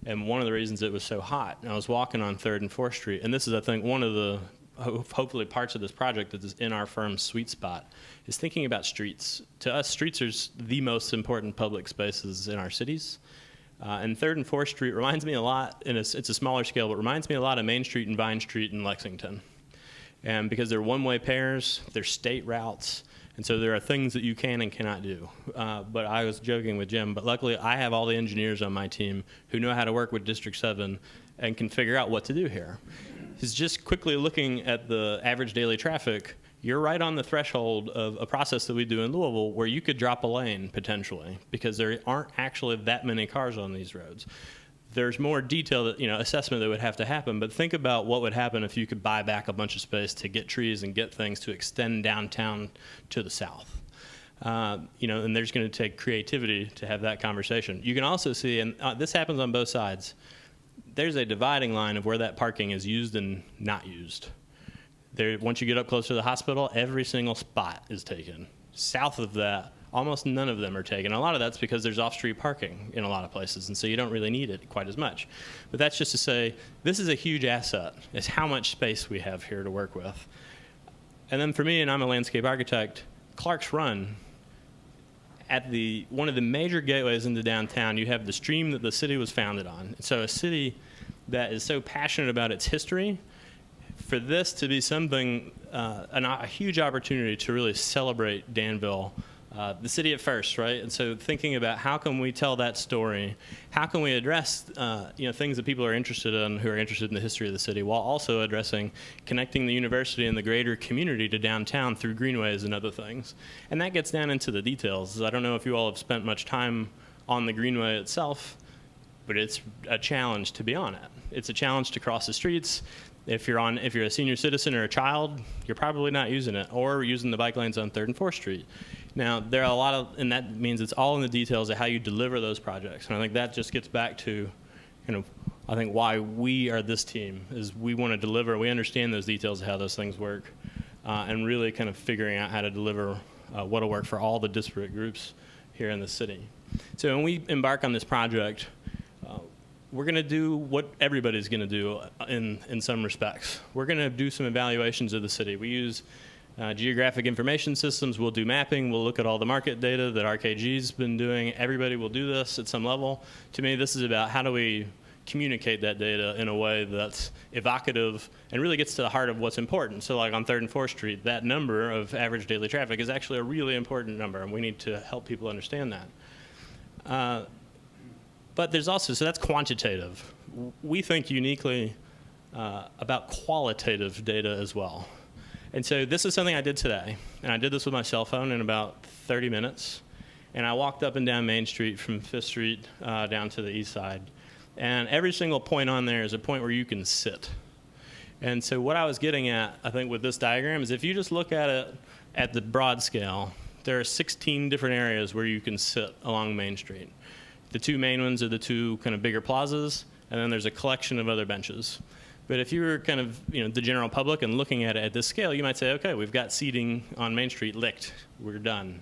and one of the reasons it was so hot, and I was walking on 3rd and 4th Street, and this is, I think, one of the hopefully parts of this project that is in our firm's sweet spot, is thinking about streets. To us, streets are the most important public spaces in our cities. And 3rd and 4th Street reminds me a lot, and it's a smaller scale, but reminds me a lot of Main Street and Vine Street in Lexington. And because they're one-way pairs, they're state routes, and so there are things that you can and cannot do. But I was joking with Jim, but luckily I have all the engineers on my team who know how to work with District 7 and can figure out what to do here. Is just quickly looking at the average daily traffic, you're right on the threshold of a process that we do in Louisville where you could drop a lane potentially because there aren't actually that many cars on these roads. There's more detailed, assessment that would have to happen, but think about what would happen if you could buy back a bunch of space to get trees and get things to extend downtown to the south. And there's going to take creativity to have that conversation. You can also see, and this happens on both sides, there's a dividing line of where that parking is used and not used. Once you get up close to the hospital, every single spot is taken. South of that, almost none of them are taken. A lot of that's because there's off-street parking in a lot of places, and so you don't really need it quite as much. But that's just to say, this is a huge asset. It's how much space we have here to work with. And then for me, and I'm a landscape architect, Clark's Run, at one of the major gateways into downtown, you have the stream that the city was founded on. So a city that is so passionate about its history, for this to be something, a huge opportunity to really celebrate Danville, the city at first, right? And so thinking about how can we tell that story, how can we address things that people are interested in, who are interested in the history of the city, while also addressing connecting the university and the greater community to downtown through greenways and other things. And that gets down into the details. I don't know if you all have spent much time on the greenway itself, but it's a challenge to be on it. It's a challenge to cross the streets. If you're a senior citizen or a child, you're probably not using it, or using the bike lanes on 3rd and 4th Street. Now, there are and that means it's all in the details of how you deliver those projects. And I think that just gets back to, I think why we are this team, is we want to deliver, we understand those details of how those things work, and really kind of figuring out how to deliver what'll work for all the disparate groups here in the city. So when we embark on this project, we're going to do what everybody's going to do in some respects. We're going to do some evaluations of the city. We use geographic information systems. We'll do mapping. We'll look at all the market data that RKG's been doing. Everybody will do this at some level. To me, this is about how do we communicate that data in a way that's evocative and really gets to the heart of what's important. So like on 3rd and 4th Street, that number of average daily traffic is actually a really important number, and we need to help people understand that. But there's also, so that's quantitative. We think uniquely about qualitative data as well. And so this is something I did today. And I did this with my cell phone in about 30 minutes. And I walked up and down Main Street from 5th Street down to the east side. And every single point on there is a point where you can sit. And so what I was getting at, I think, with this diagram is if you just look at it at the broad scale, there are 16 different areas where you can sit along Main Street. The two main ones are the two kind of bigger plazas, and then there's a collection of other benches. But if you were kind of, the general public and looking at it at this scale, you might say, okay, we've got seating on Main Street licked, we're done.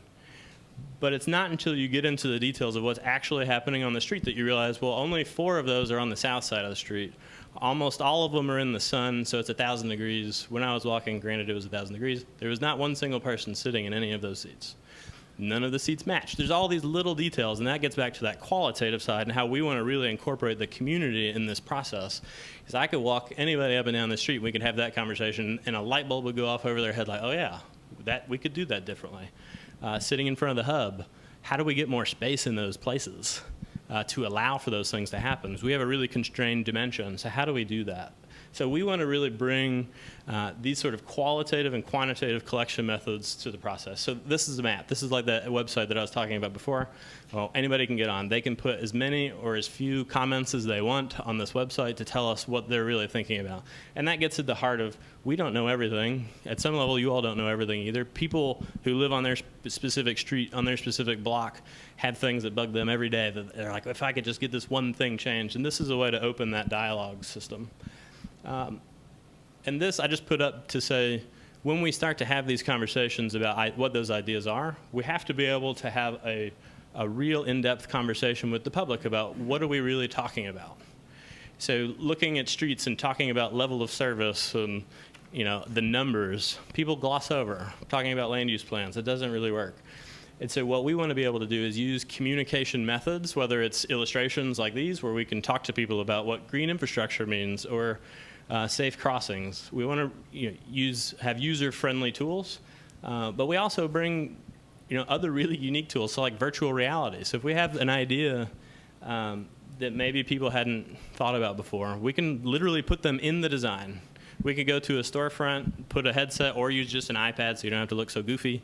But it's not until you get into the details of what's actually happening on the street that you realize, well, only 4 of those are on the south side of the street. Almost all of them are in the sun, so it's 1,000 degrees. When I was walking, granted it was 1,000 degrees, there was not one single person sitting in any of those seats. None of the seats match. There's all these little details, and that gets back to that qualitative side and how we want to really incorporate the community in this process. Because I could walk anybody up and down the street, and we could have that conversation, and a light bulb would go off over their head like, oh yeah, we could do that differently. Sitting in front of the hub, how do we get more space in those places to allow for those things to happen? Because we have a really constrained dimension, so how do we do that? So we want to really bring these sort of qualitative and quantitative collection methods to the process. So this is a map. This is like the website that I was talking about before. Well, anybody can get on. They can put as many or as few comments as they want on this website to tell us what they're really thinking about. And that gets at the heart of, we don't know everything. At some level, you all don't know everything either. People who live on their specific street, on their specific block, have things that bug them every day that they're like, if I could just get this one thing changed. And this is a way to open that dialogue system. And this I just put up to say, when we start to have these conversations about what those ideas are, we have to be able to have a real in-depth conversation with the public about what are we really talking about. So looking at streets and talking about level of service and the numbers, people gloss over. Talking about land use plans, it doesn't really work. And so what we want to be able to do is use communication methods, whether it's illustrations like these, where we can talk to people about what green infrastructure means, or safe crossings. We want to have user-friendly tools, but we also bring other really unique tools, so like virtual reality. So if we have an idea that maybe people hadn't thought about before, we can literally put them in the design. We could go to a storefront, put a headset, or use just an iPad so you don't have to look so goofy,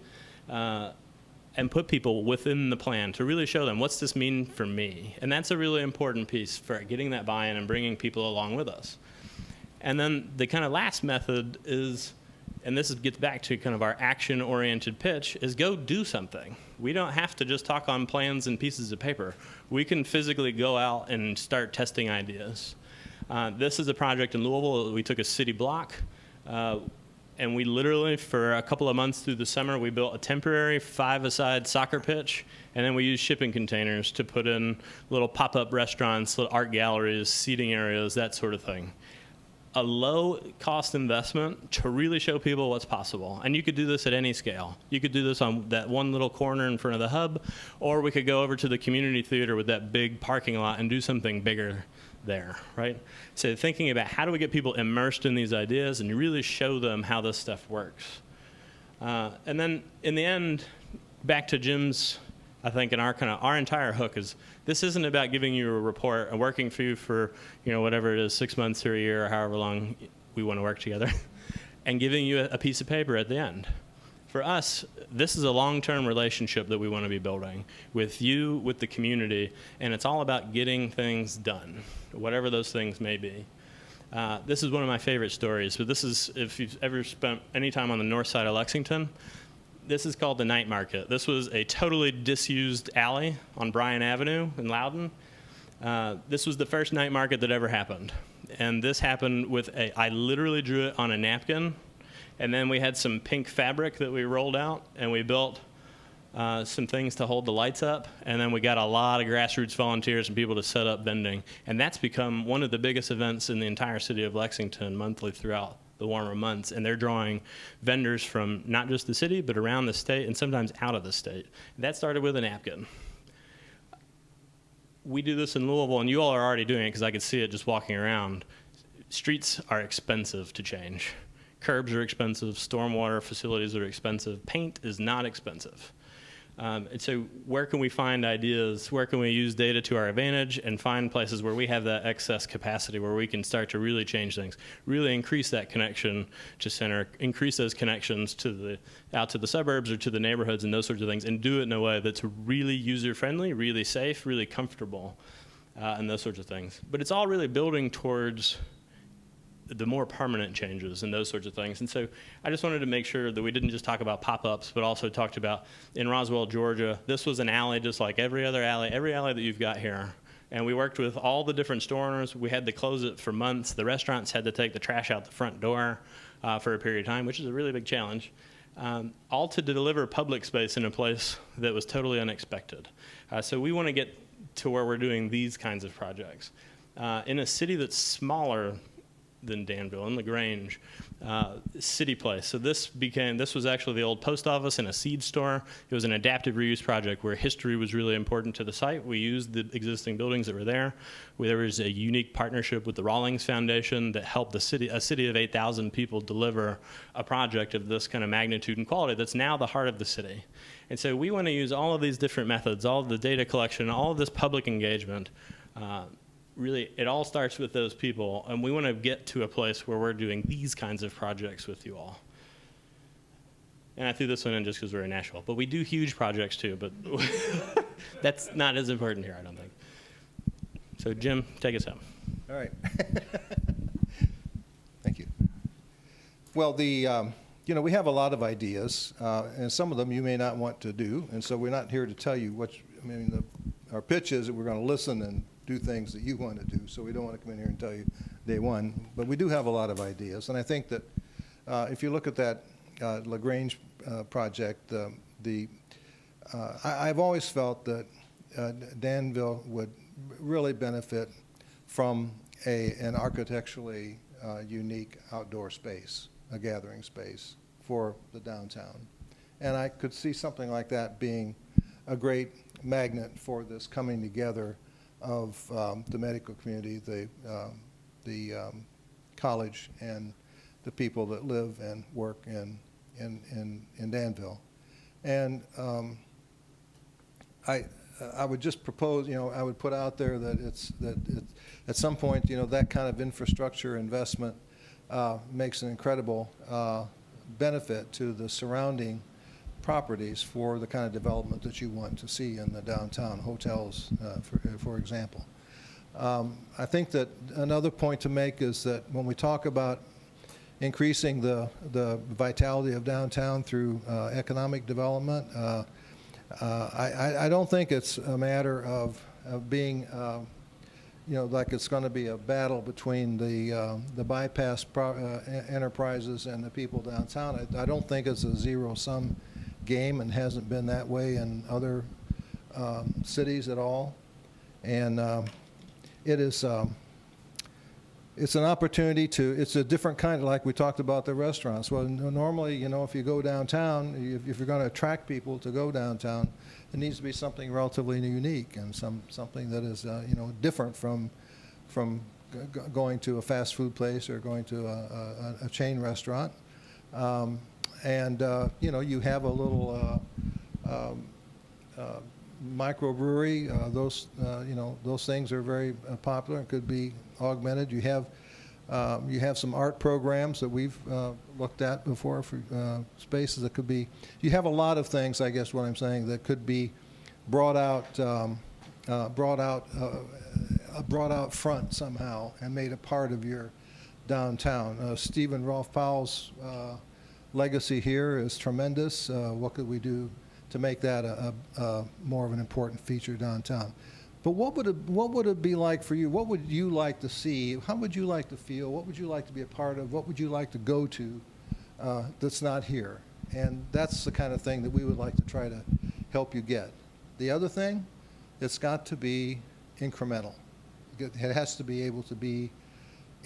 and put people within the plan to really show them, what's this mean for me? And that's a really important piece for getting that buy-in and bringing people along with us. And then the kind of last method is, and this gets back to kind of our action-oriented pitch, is go do something. We don't have to just talk on plans and pieces of paper. We can physically go out and start testing ideas. This is a project in Louisville. We took a city block. And we literally, for a couple of months through the summer, we built a temporary 5-a-side soccer pitch, and then we used shipping containers to put in little pop-up restaurants, little art galleries, seating areas, that sort of thing. A low-cost investment to really show people what's possible. And you could do this at any scale. You could do this on that one little corner in front of the hub, or we could go over to the community theater with that big parking lot and do something bigger there, right? So thinking about how do we get people immersed in these ideas and really show them how this stuff works. And then in the end, back to Jim's, I think, and our entire hook is this isn't about giving you a report and working for you for, whatever it is, 6 months or a year or however long we want to work together, and giving you a piece of paper at the end. For us, this is a long-term relationship that we want to be building with you, with the community, and it's all about getting things done, whatever those things may be. This is one of my favorite stories, but this is, if you've ever spent any time on the north side of Lexington, this is called the Night Market. This was a totally disused alley on Bryan Avenue in Loudon. This was the first night market that ever happened. And this happened with I literally drew it on a napkin. And then we had some pink fabric that we rolled out, and we built some things to hold the lights up. And then we got a lot of grassroots volunteers and people to set up vending. And that's become one of the biggest events in the entire city of Lexington monthly throughout the warmer months. And they're drawing vendors from not just the city, but around the state and sometimes out of the state. That started with a napkin. We do this in Louisville, and you all are already doing it because I could see it just walking around. Streets are expensive to change. Curbs are expensive, stormwater facilities are expensive, paint is not expensive. And so where can we find ideas, where can we use data to our advantage and find places where we have that excess capacity where we can start to really change things, really increase that connection to center, increase those connections to out to the suburbs or to the neighborhoods and those sorts of things, and do it in a way that's really user-friendly, really safe, really comfortable, and those sorts of things. But it's all really building towards the more permanent changes and those sorts of things. And so I just wanted to make sure that we didn't just talk about pop-ups, but also talked about in Roswell, Georgia, this was an alley just like every other alley that you've got here. And we worked with all the different store owners. We had to close it for months. The restaurants had to take the trash out the front door for a period of time, which is a really big challenge. All to deliver public space in a place that was totally unexpected. So we want to get to where we're doing these kinds of projects. In a city that's smaller than Danville, in LaGrange, City Place. So this was actually the old post office and a seed store. It was an adaptive reuse project where history was really important to the site. We used the existing buildings that were there. There was a unique partnership with the Rawlings Foundation that helped a city of 8,000 people deliver a project of this kind of magnitude and quality that's now the heart of the city. And so we want to use all of these different methods, all of the data collection, all of this public engagement. Really, it all starts with those people, and we want to get to a place where we're doing these kinds of projects with you all. And I threw this one in just because we're in Nashville, but we do huge projects too, but that's not as important here, I don't think. So Jim, take us home. All right. Thank you. Well, we have a lot of ideas, and some of them you may not want to do, and so we're not here to tell you our pitch is that we're going to listen and do things that you want to do, so we don't want to come in here and tell you day one. But we do have a lot of ideas, and I think that if you look at that LaGrange project, I've always felt that Danville would really benefit from an architecturally unique outdoor space, a gathering space for the downtown. And I could see something like that being a great magnet for this coming together of the medical community, the college, and the people that live and work in Danville. And I would just propose, I would put out there that at some point, that kind of infrastructure investment makes an incredible benefit to the surrounding properties for the kind of development that you want to see in the downtown, hotels, for example. I think that another point to make is that when we talk about increasing the vitality of downtown through economic development, I don't think it's a matter of being like it's going to be a battle between the bypass enterprises and the people downtown. I don't think it's a zero-sum game and hasn't been that way in other cities at all. And it is it's an opportunity it's a different kind, like we talked about the restaurants. Well, normally, if you go downtown, if you're going to attract people to go downtown, it needs to be something relatively unique and something that is, different from going to a fast food place or going to a chain restaurant. You have a little microbrewery. Those things are very popular and could be augmented. You have some art programs that we've looked at before for spaces that could be. You have a lot of things, I guess, what I'm saying, that could be brought out front somehow and made a part of your downtown. Stephen Rolfe Powell's legacy here is tremendous. What could we do to make that a more of an important feature downtown? But what would it be like for you? What would you like to see? How would you like to feel? What would you like to be a part of? What would you like to go to that's not here? And that's the kind of thing that we would like to try to help you get. The other thing, it's got to be incremental. It has to be able to be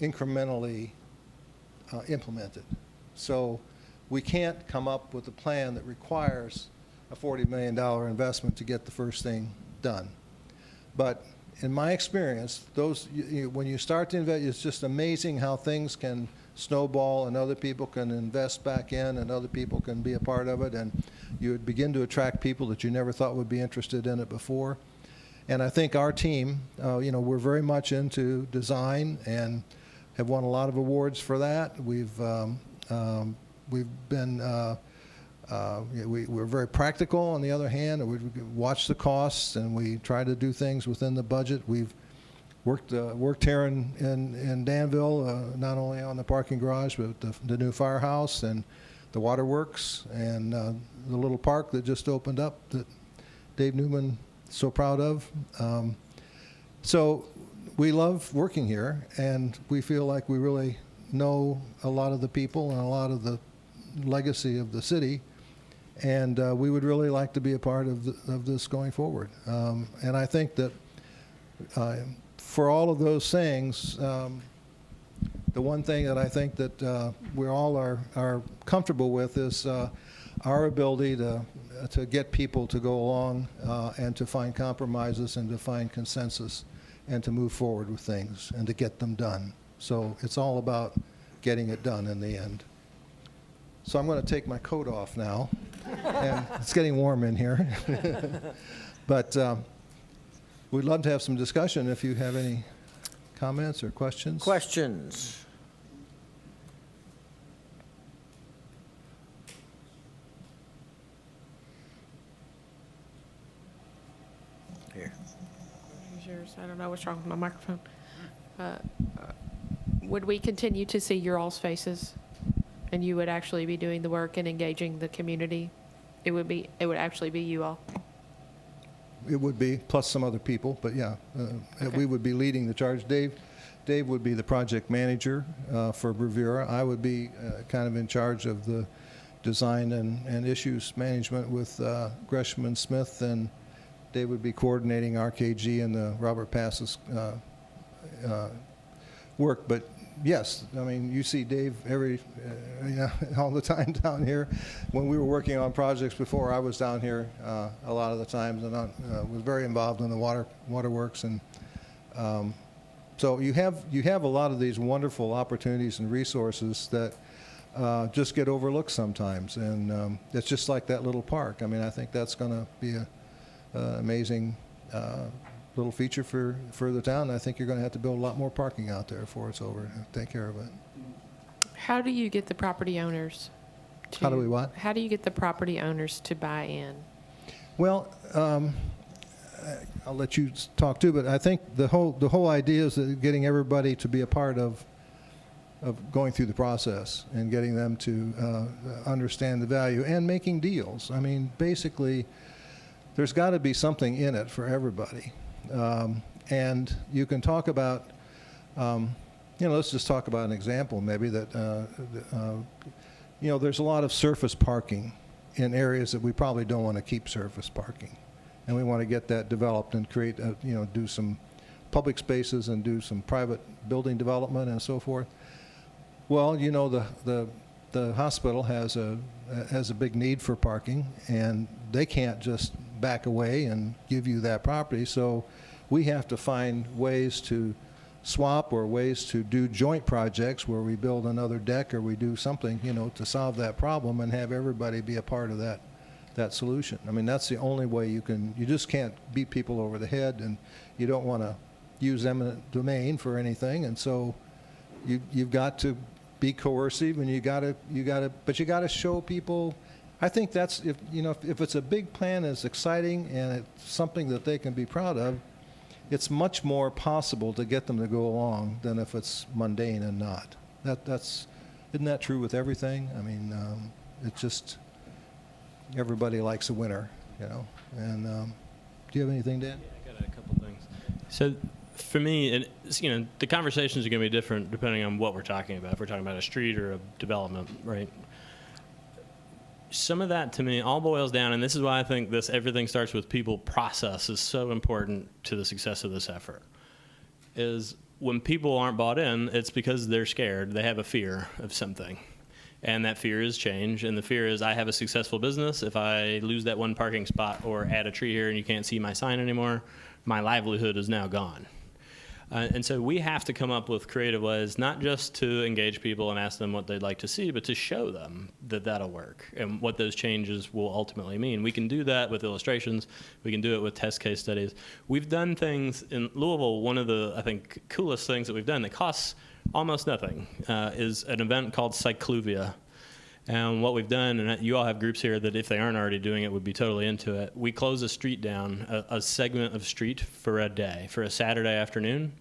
incrementally implemented. So we can't come up with a plan that requires a $40 million investment to get the first thing done. But in my experience, when you start to invest, it's just amazing how things can snowball and other people can invest back in and other people can be a part of it, and you would begin to attract people that you never thought would be interested in it before. And I think our team, we're very much into design and have won a lot of awards for that. We've been we're very practical on the other hand. We watch the costs and we try to do things within the budget. We've worked here in Danville, not only on the parking garage, but the new firehouse and the waterworks and the little park that just opened up that Dave Newman is so proud of. So we love working here, and we feel like we really know a lot of the people and a lot of the legacy of the city. And we would really like to be a part of this going forward. And I think that for all of those things, the one thing that I think that we all are comfortable with is our ability to get people to go along and to find compromises and to find consensus and to move forward with things and to get them done. So it's all about getting it done in the end. So I'm going to take my coat off now. And it's getting warm in here. But we'd love to have some discussion if you have any comments or questions. Questions? Here. Here's yours. I don't know what's wrong with my microphone. Would we continue to see your all's faces? And you would actually be doing the work and engaging the community? It would actually be you all? It would be, plus some other people, but yeah, Okay. we would be leading the charge. Dave would be the project manager for Bravura. I would be kind of in charge of the design and issues management with Gresham and Smith, and Dave would be coordinating RKG and the Robert Pass's work. But yes, I mean, you see Dave all the time down here. When we were working on projects before, I was down here a lot of the times, and was very involved in the waterworks. And so you have a lot of these wonderful opportunities and resources that just get overlooked sometimes. And it's just like that little park. I mean, I think that's going to be an amazing little feature for the town. I think you're going to have to build a lot more parking out there before it's over to take care of it. How do you get the property owners to... How do we what? How do you get the property owners to buy in? Well, I'll let you talk too, but I think the whole idea is that getting everybody to be a part of going through the process and getting them to understand the value and making deals. I mean, basically, there's got to be something in it for everybody. And you can talk about, let's just talk about an example maybe that, there's a lot of surface parking in areas that we probably don't want to keep surface parking. And we want to get that developed and create, do some public spaces and do some private building development and so forth. Well, the hospital has a big need for parking, and they can't just back away and give you that property. So we have to find ways to swap or ways to do joint projects where we build another deck or we do something, to solve that problem and have everybody be a part of that solution. I mean, that's the only way you just can't beat people over the head, and you don't want to use eminent domain for anything. And so you've got to be coercive, and you got to show people. I think that's, if it's a big plan, it's exciting, and it's something that they can be proud of, it's much more possible to get them to go along than if it's mundane and not. Isn't that true with everything? I mean, it's just, everybody likes a winner, And do you have anything, Dan? Yeah, I got a couple things. So for me, the conversations are going to be different depending on what we're talking about. If we're talking about a street or a development, right? Some of that, to me, all boils down, and this is why I think everything starts with people. Process is so important to the success of this effort. Is when people aren't bought in, it's because they're scared. They have a fear of something. And that fear is change. And the fear is, I have a successful business. If I lose that one parking spot or add a tree here and you can't see my sign anymore, my livelihood is now gone. And so we have to come up with creative ways, not just to engage people and ask them what they'd like to see, but to show them that that'll work and what those changes will ultimately mean. We can do that with illustrations. We can do it with test case studies. We've done things in Louisville. One of the, I think, coolest things that we've done that costs almost nothing is an event called Cycluvia. And what we've done, and you all have groups here that if they aren't already doing it would be totally into it, we close a street down, a segment of street for a day, for a Saturday afternoon,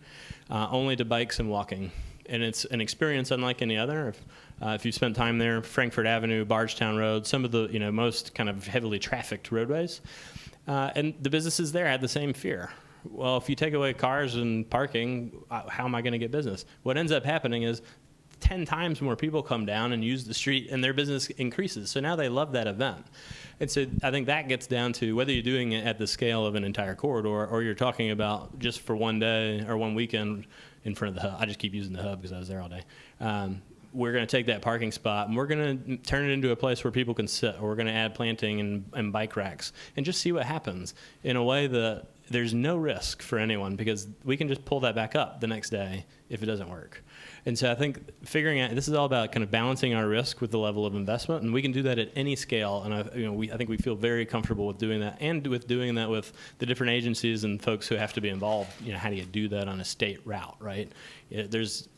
only to bikes and walking. And it's an experience unlike any other. If you've spent time there, Frankfurt Avenue, Bardstown Road, some of the most kind of heavily trafficked roadways, and the businesses there had the same fear. Well, if you take away cars and parking, how am I going to get business? What ends up happening is 10 times more people come down and use the street, and their business increases. So now they love that event. And so I think that gets down to whether you're doing it at the scale of an entire corridor or you're talking about just for one day or one weekend in front of the hub. I just keep using the hub because I was there all day. We're going to take that parking spot and we're going to turn it into a place where people can sit, or we're going to add planting and bike racks and just see what happens in a way that there's no risk for anyone, because we can just pull that back up the next day if it doesn't work. And so I think figuring out, this is all about kind of balancing our risk with the level of investment, and we can do that at any scale. And I think we feel very comfortable with doing that, and with doing that with the different agencies and folks who have to be involved. How do you do that on a state route, right? There's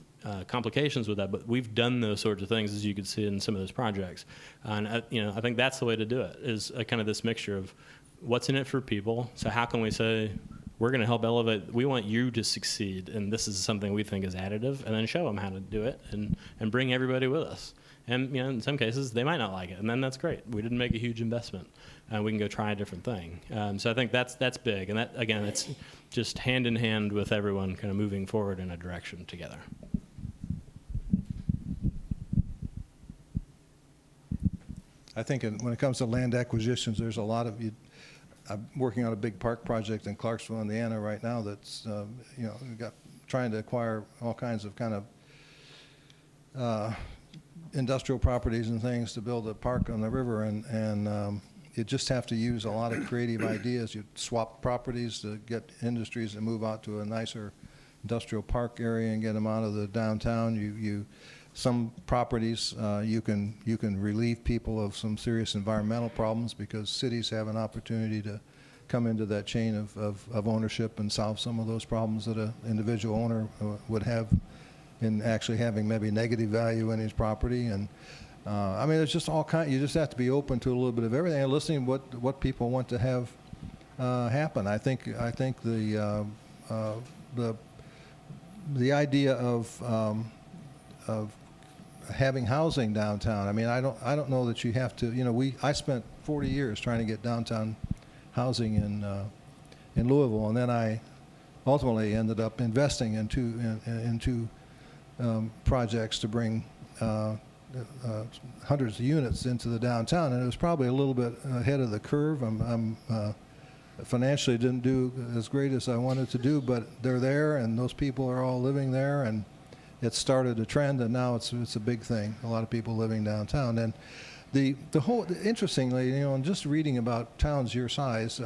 complications with that, but we've done those sorts of things, as you could see in some of those projects. And I think that's the way to do it, is kind of this mixture of what's in it for people. So how can we say, we're going to help elevate, we want you to succeed, and this is something we think is additive, and then show them how to do it and bring everybody with us. And in some cases, they might not like it, and then that's great. We didn't make a huge investment. We can go try a different thing. So I think that's big, and that, again, it's just hand in hand with everyone kind of moving forward in a direction together. I think when it comes to land acquisitions, there's a lot of I'm working on a big park project in Clarksville, Indiana right now that's, trying to acquire all kinds of kind of industrial properties and things to build a park on the river, and you just have to use a lot of creative ideas. You swap properties to get industries to move out to a nicer industrial park area and get them out of the downtown. Some properties you can relieve people of some serious environmental problems, because cities have an opportunity to come into that chain of ownership and solve some of those problems that an individual owner would have in actually having maybe negative value in his property. And there's just all kinds. You just have to be open to a little bit of everything and listening what people want to have happen. I think the idea of having housing downtown. I don't know that you have to. I spent 40 years trying to get downtown housing in Louisville, and then I ultimately ended up investing into projects to bring hundreds of units into the downtown, and it was probably a little bit ahead of the curve. I'm financially didn't do as great as I wanted to do, but they're there, and those people are all living there, and it started a trend, and now it's a big thing. A lot of people living downtown, and the whole, interestingly, you know, and just reading about towns your size,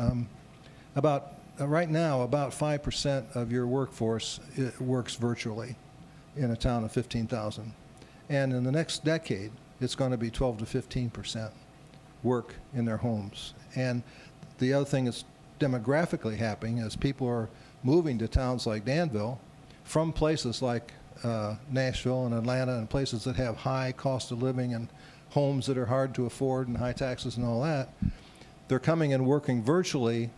right now about 5% of your workforce works virtually in a town of 15,000, and in the next decade, it's going to be 12 to 15% work in their homes. And the other thing that's demographically happening is people are moving to towns like Danville from places like Nashville and Atlanta and places that have high cost of living and homes that are hard to afford and high taxes and all that. They're coming and working virtually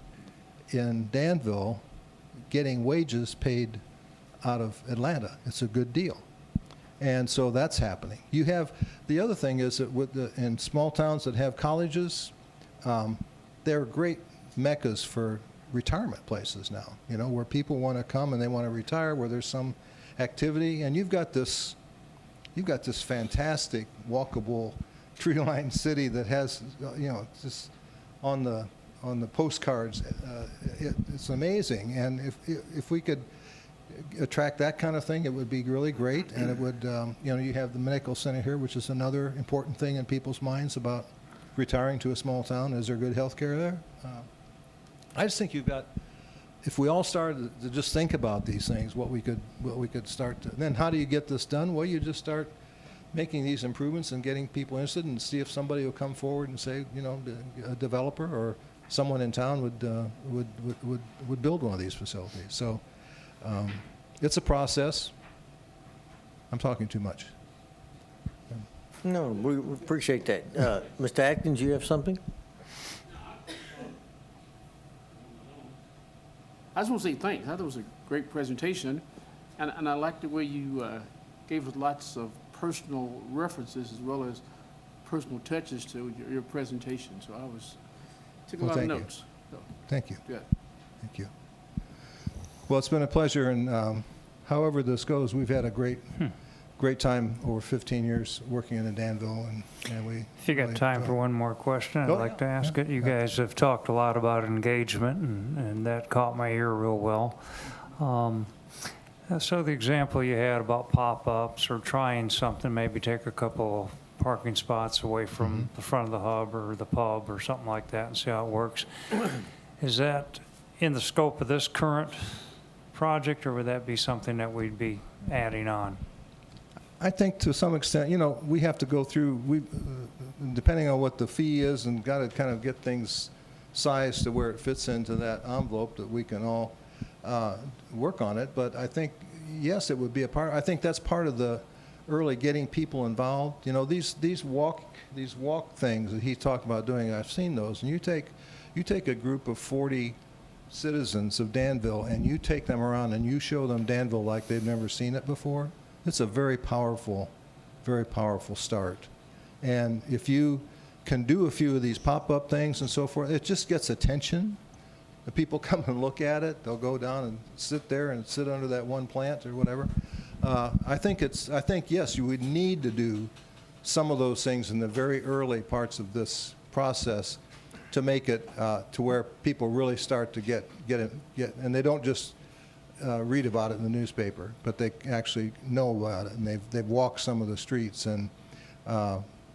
in Danville, getting wages paid out of Atlanta. It's a good deal. And so that's happening. You have, the other thing is that in small towns that have colleges, they're great meccas for retirement places now, you know, where people want to come and they want to retire, where there's some activity, and you've got this fantastic walkable tree-lined city that has, you know, just on the postcards, it's amazing. And if we could attract that kind of thing, it would be really great. And it would, you know, you have the medical center here, which is another important thing in people's minds about retiring to a small town. Is there good health care there? I just think you've got, if we all started to just think about these things, what we could start to, then how do you get this done? Well, you just start making these improvements and getting people interested, and see if somebody will come forward and say, you know, a developer or someone in town would build one of these facilities. So it's a process. I'm talking too much. No, we appreciate that. Mr. Atkins, you have something? I just want to say thanks. I thought it was a great presentation, and I like the way you gave us lots of personal references as well as personal touches to your presentation. So I took a lot of notes. So, Thank you. good. Thank you. Well, it's been a pleasure, and however this goes, we've had a great time over 15 years working in Danville, and we. If you got time for one more question, I'd like to ask it. You guys have talked a lot about engagement, and that caught my ear real well. So the example you had about pop-ups or trying something, maybe take a couple parking spots away from the front of the hub or the pub or something like that and see how it works. Is that in the scope of this current project, or would that be something that we'd be adding on? I think to some extent, you know, we have to go through, depending on what the fee is, and got to kind of get things sized to where it fits into that envelope that we can all work on it. But I think, yes, it would be a part. I think that's part of the early getting people involved. You know, these walk things that he talked about doing, I've seen those. And you take a group of 40 citizens of Danville and you take them around and you show them Danville like they've never seen it before. It's a very powerful start. And if you can do a few of these pop-up things and so forth, it just gets attention. The people come and look at it. They'll go down and sit there and sit under that one plant or whatever. I think yes, you would need to do some of those things in the very early parts of this process to make it to where people really start to get it, and they don't just read about it in the newspaper, but they actually know about it, and they've walked some of the streets, and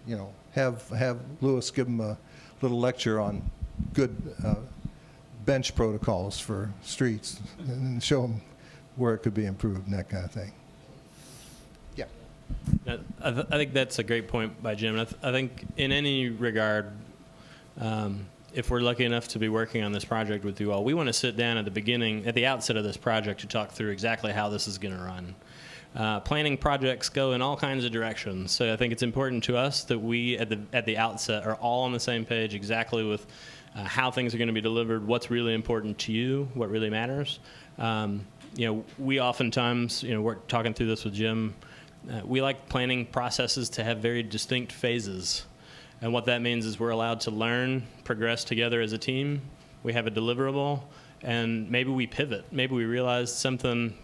you know, have Lewis give them a little lecture on good bench protocols for streets, and show them where it could be improved and that kind of thing. Yeah. I think that's a great point by Jim. I think in any regard, if we're lucky enough to be working on this project with you all, we want to sit down at the outset of this project to talk through exactly how this is going to run. Planning projects go in all kinds of directions, so I think it's important to us that we at the outset are all on the same page exactly with how things are going to be delivered, what's really important to you, what really matters. You know, we oftentimes, you know, we're talking through this with Jim, we like planning processes to have very distinct phases. And what that means is we're allowed to learn, progress together as a team. We have a deliverable, and maybe we pivot. Maybe we realize something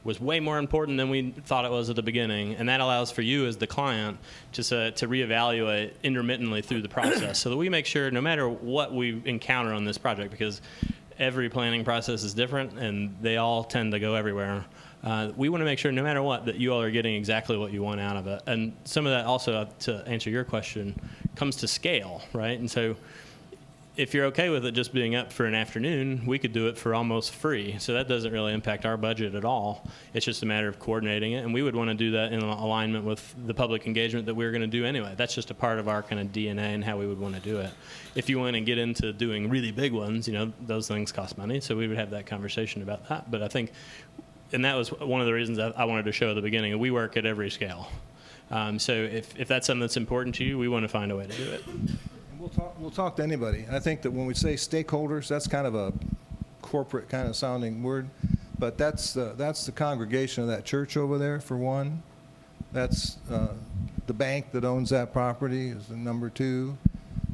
was way more important than we thought it was at the beginning, and that allows for you as the client to reevaluate intermittently through the process, so that we make sure no matter what we encounter on this project, because every planning process is different and they all tend to go everywhere. We want to make sure no matter what that you all are getting exactly what you want out of it. And some of that also, to answer your question, comes to scale, right? And so if you're okay with it just being up for an afternoon, we could do it for almost free. So that doesn't really impact our budget at all. It's just a matter of coordinating it. And we would want to do that in alignment with the public engagement that we're going to do anyway. That's just a part of our kind of DNA and how we would want to do it. If you want to get into doing really big ones, those things cost money. So we would have that conversation about that. But I think, and that was one of the reasons I wanted to show at the beginning, we work at every scale. So if that's something that's important to you, we want to find a way to do it. We'll talk to anybody. I think that when we say stakeholders, that's kind of a corporate kind of sounding word, but that's the congregation of that church over there, for one. That's the bank that owns that property is the number two.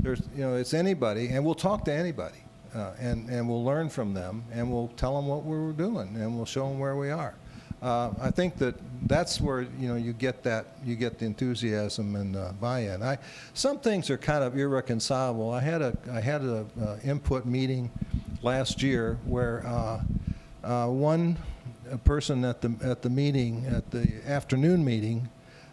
There's, it's anybody, and we'll talk to anybody, and we'll learn from them, and we'll tell them what we're doing, and we'll show them where we are. I think that's where you get the enthusiasm and buy-in. Some things are kind of irreconcilable. I had a input meeting last year where one person at the meeting, at the afternoon meeting,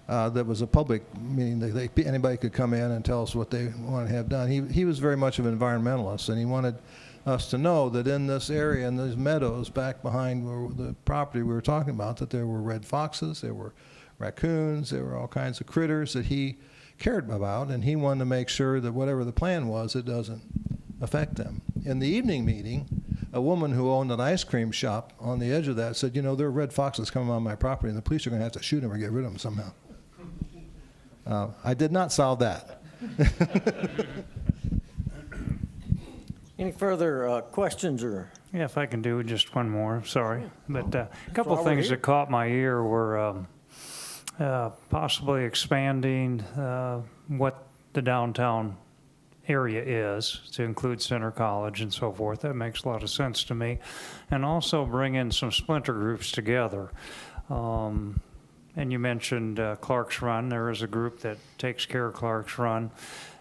that was a public meeting, anybody could come in and tell us what they want to have done. He was very much of an environmentalist, and he wanted us to know that in this area, in these meadows back behind the property we were talking about, that there were red foxes, there were raccoons, there were all kinds of critters that he cared about, and he wanted to make sure that whatever the plan was, it doesn't affect them. In the evening meeting, a woman who owned an ice cream shop on the edge of that said, there are red foxes coming on my property, and the police are going to have to shoot them or get rid of them somehow. I did not solve that. Any further questions or? Yeah, if I can do just one more, sorry. But a couple why of we're things here. that caught my ear were possibly expanding what the downtown area is to include Center College and so forth. That makes a lot of sense to me. And also bring in some splinter groups together. And you mentioned Clark's Run. There is a group that takes care of Clark's Run.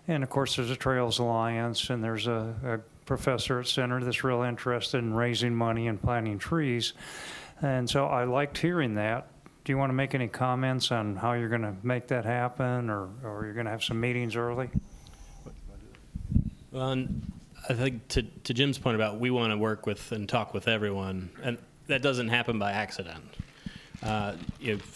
And of course, there's a Trails Alliance, and there's a professor at Center that's real interested in raising money and planting trees. And so I liked hearing that. Do you want to make any comments on how you're going to make that happen, or you're going to have some meetings early? Well, and I think to Jim's point about we want to work with and talk with everyone, and that doesn't happen by accident.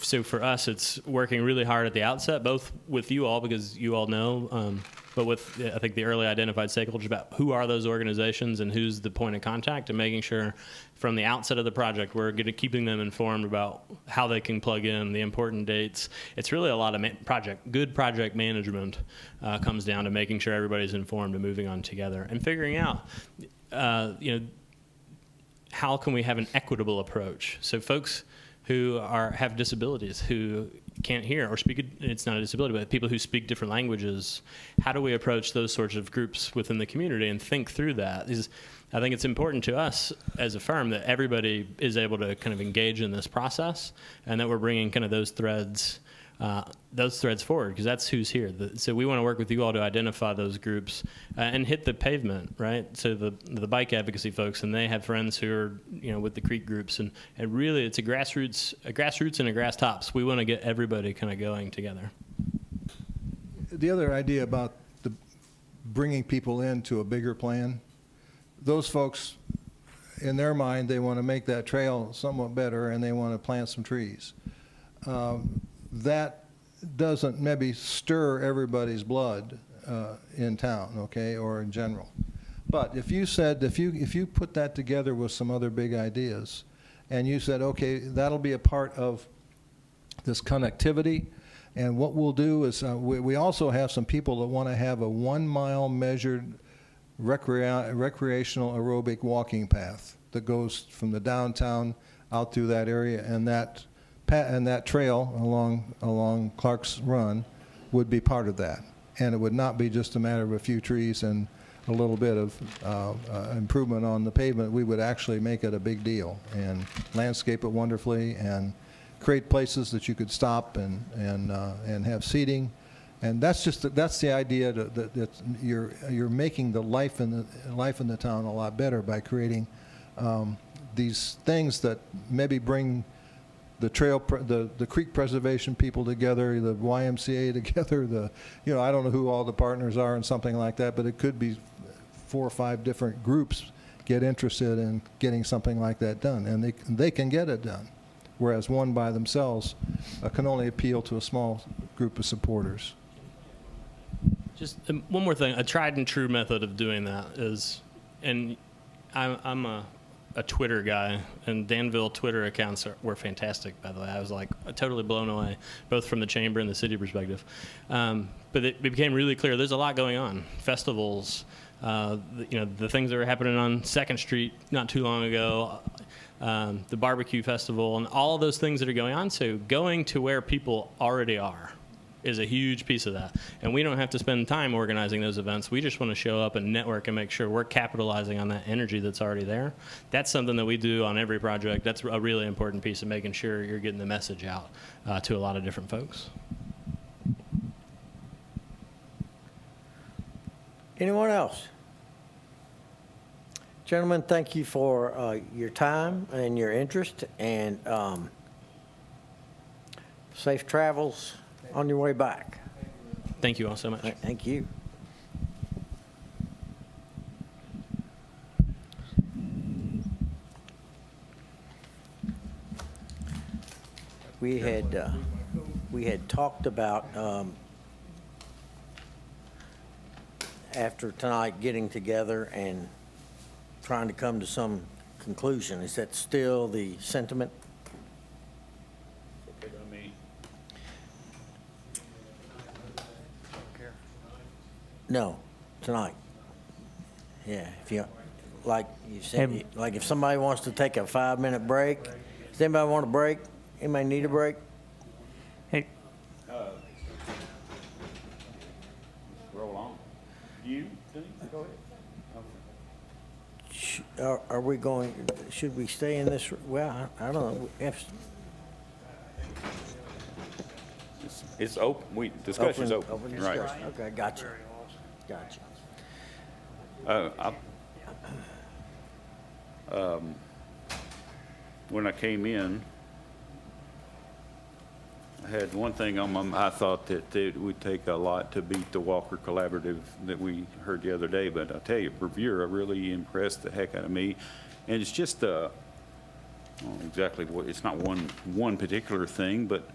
So for us, it's working really hard at the outset, both with you all, because you all know, but with, I think, the early identified stakeholders about who are those organizations and who's the point of contact, and making sure from the outset of the project we're keeping them informed about how they can plug in, the important dates. It's really a lot of good project management comes down to making sure everybody's informed and moving on together and figuring out, how can we have an equitable approach? So folks who have disabilities, who can't hear or speak, it's not a disability, but people who speak different languages, how do we approach those sorts of groups within the community and think through that? I think it's important to us as a firm that everybody is able to kind of engage in this process, and that we're bringing kind of those threads forward, because that's who's here. So we want to work with you all to identify those groups and hit the pavement, right? So the bike advocacy folks, and they have friends who are, with the creek groups, and really it's a grassroots and a grass tops. We want to get everybody kind of going together. The other idea about bringing people into a bigger plan, those folks, in their mind, they want to make that trail somewhat better, and they want to plant some trees. That doesn't maybe stir everybody's blood in town, okay, or in general. But if you put that together with some other big ideas, and you said, okay, that'll be a part of this connectivity, and what we'll do is we also have some people that want to have a 1 mile measured recreational aerobic walking path that goes from the downtown out through that area, and that trail along Clark's Run would be part of that. And it would not be just a matter of a few trees and a little bit of improvement on the pavement, we would actually make it a big deal and landscape it wonderfully and create places that you could stop and have seating. And that's the idea that you're making the life in the town a lot better by creating these things that maybe bring the the creek preservation people together, the YMCA together, I don't know who all the partners are and something like that, but it could be 4 or 5 different groups get interested in getting something like that done, and they can get it done, whereas one by themselves can only appeal to a small group of supporters. Just one more thing, a tried and true method of doing that is, and I'm a Twitter guy, and Danville Twitter accounts were fantastic, by the way. I was like totally blown away, both from the chamber and the city perspective. But it became really clear there's a lot going on. Festivals, the things that were happening on 2nd Street not too long ago, the barbecue festival, and all of those things that are going on. So going to where people already are is a huge piece of that. And we don't have to spend time organizing those events. We just want to show up and network and make sure we're capitalizing on that energy that's already there. That's something that we do on every project. That's a really important piece of making sure you're getting the message out to a lot of different folks. Anyone else? Gentlemen, thank you for your time and your interest, and safe travels on your way back. Thank you all so much. Thank you. We had talked about after tonight getting together and trying to come to some conclusion. Is that still the sentiment? No, tonight. Yeah, if you, like you said, like if somebody wants to take a 5-minute break, does anybody want a break? Anybody need a break? Hey, Roll on. You think? Go ahead. Are we going, should we stay in this, well, I don't know. It's open, discussion's open. Open Right. discussion, okay, gotcha. Gotcha. When I came in, I had one thing on my mind. I thought that it would take a lot to beat the Walker Collaborative that we heard the other day, but I'll tell you, Bravura really impressed the heck out of me. And it's just well, exactly what, it's not one particular thing, but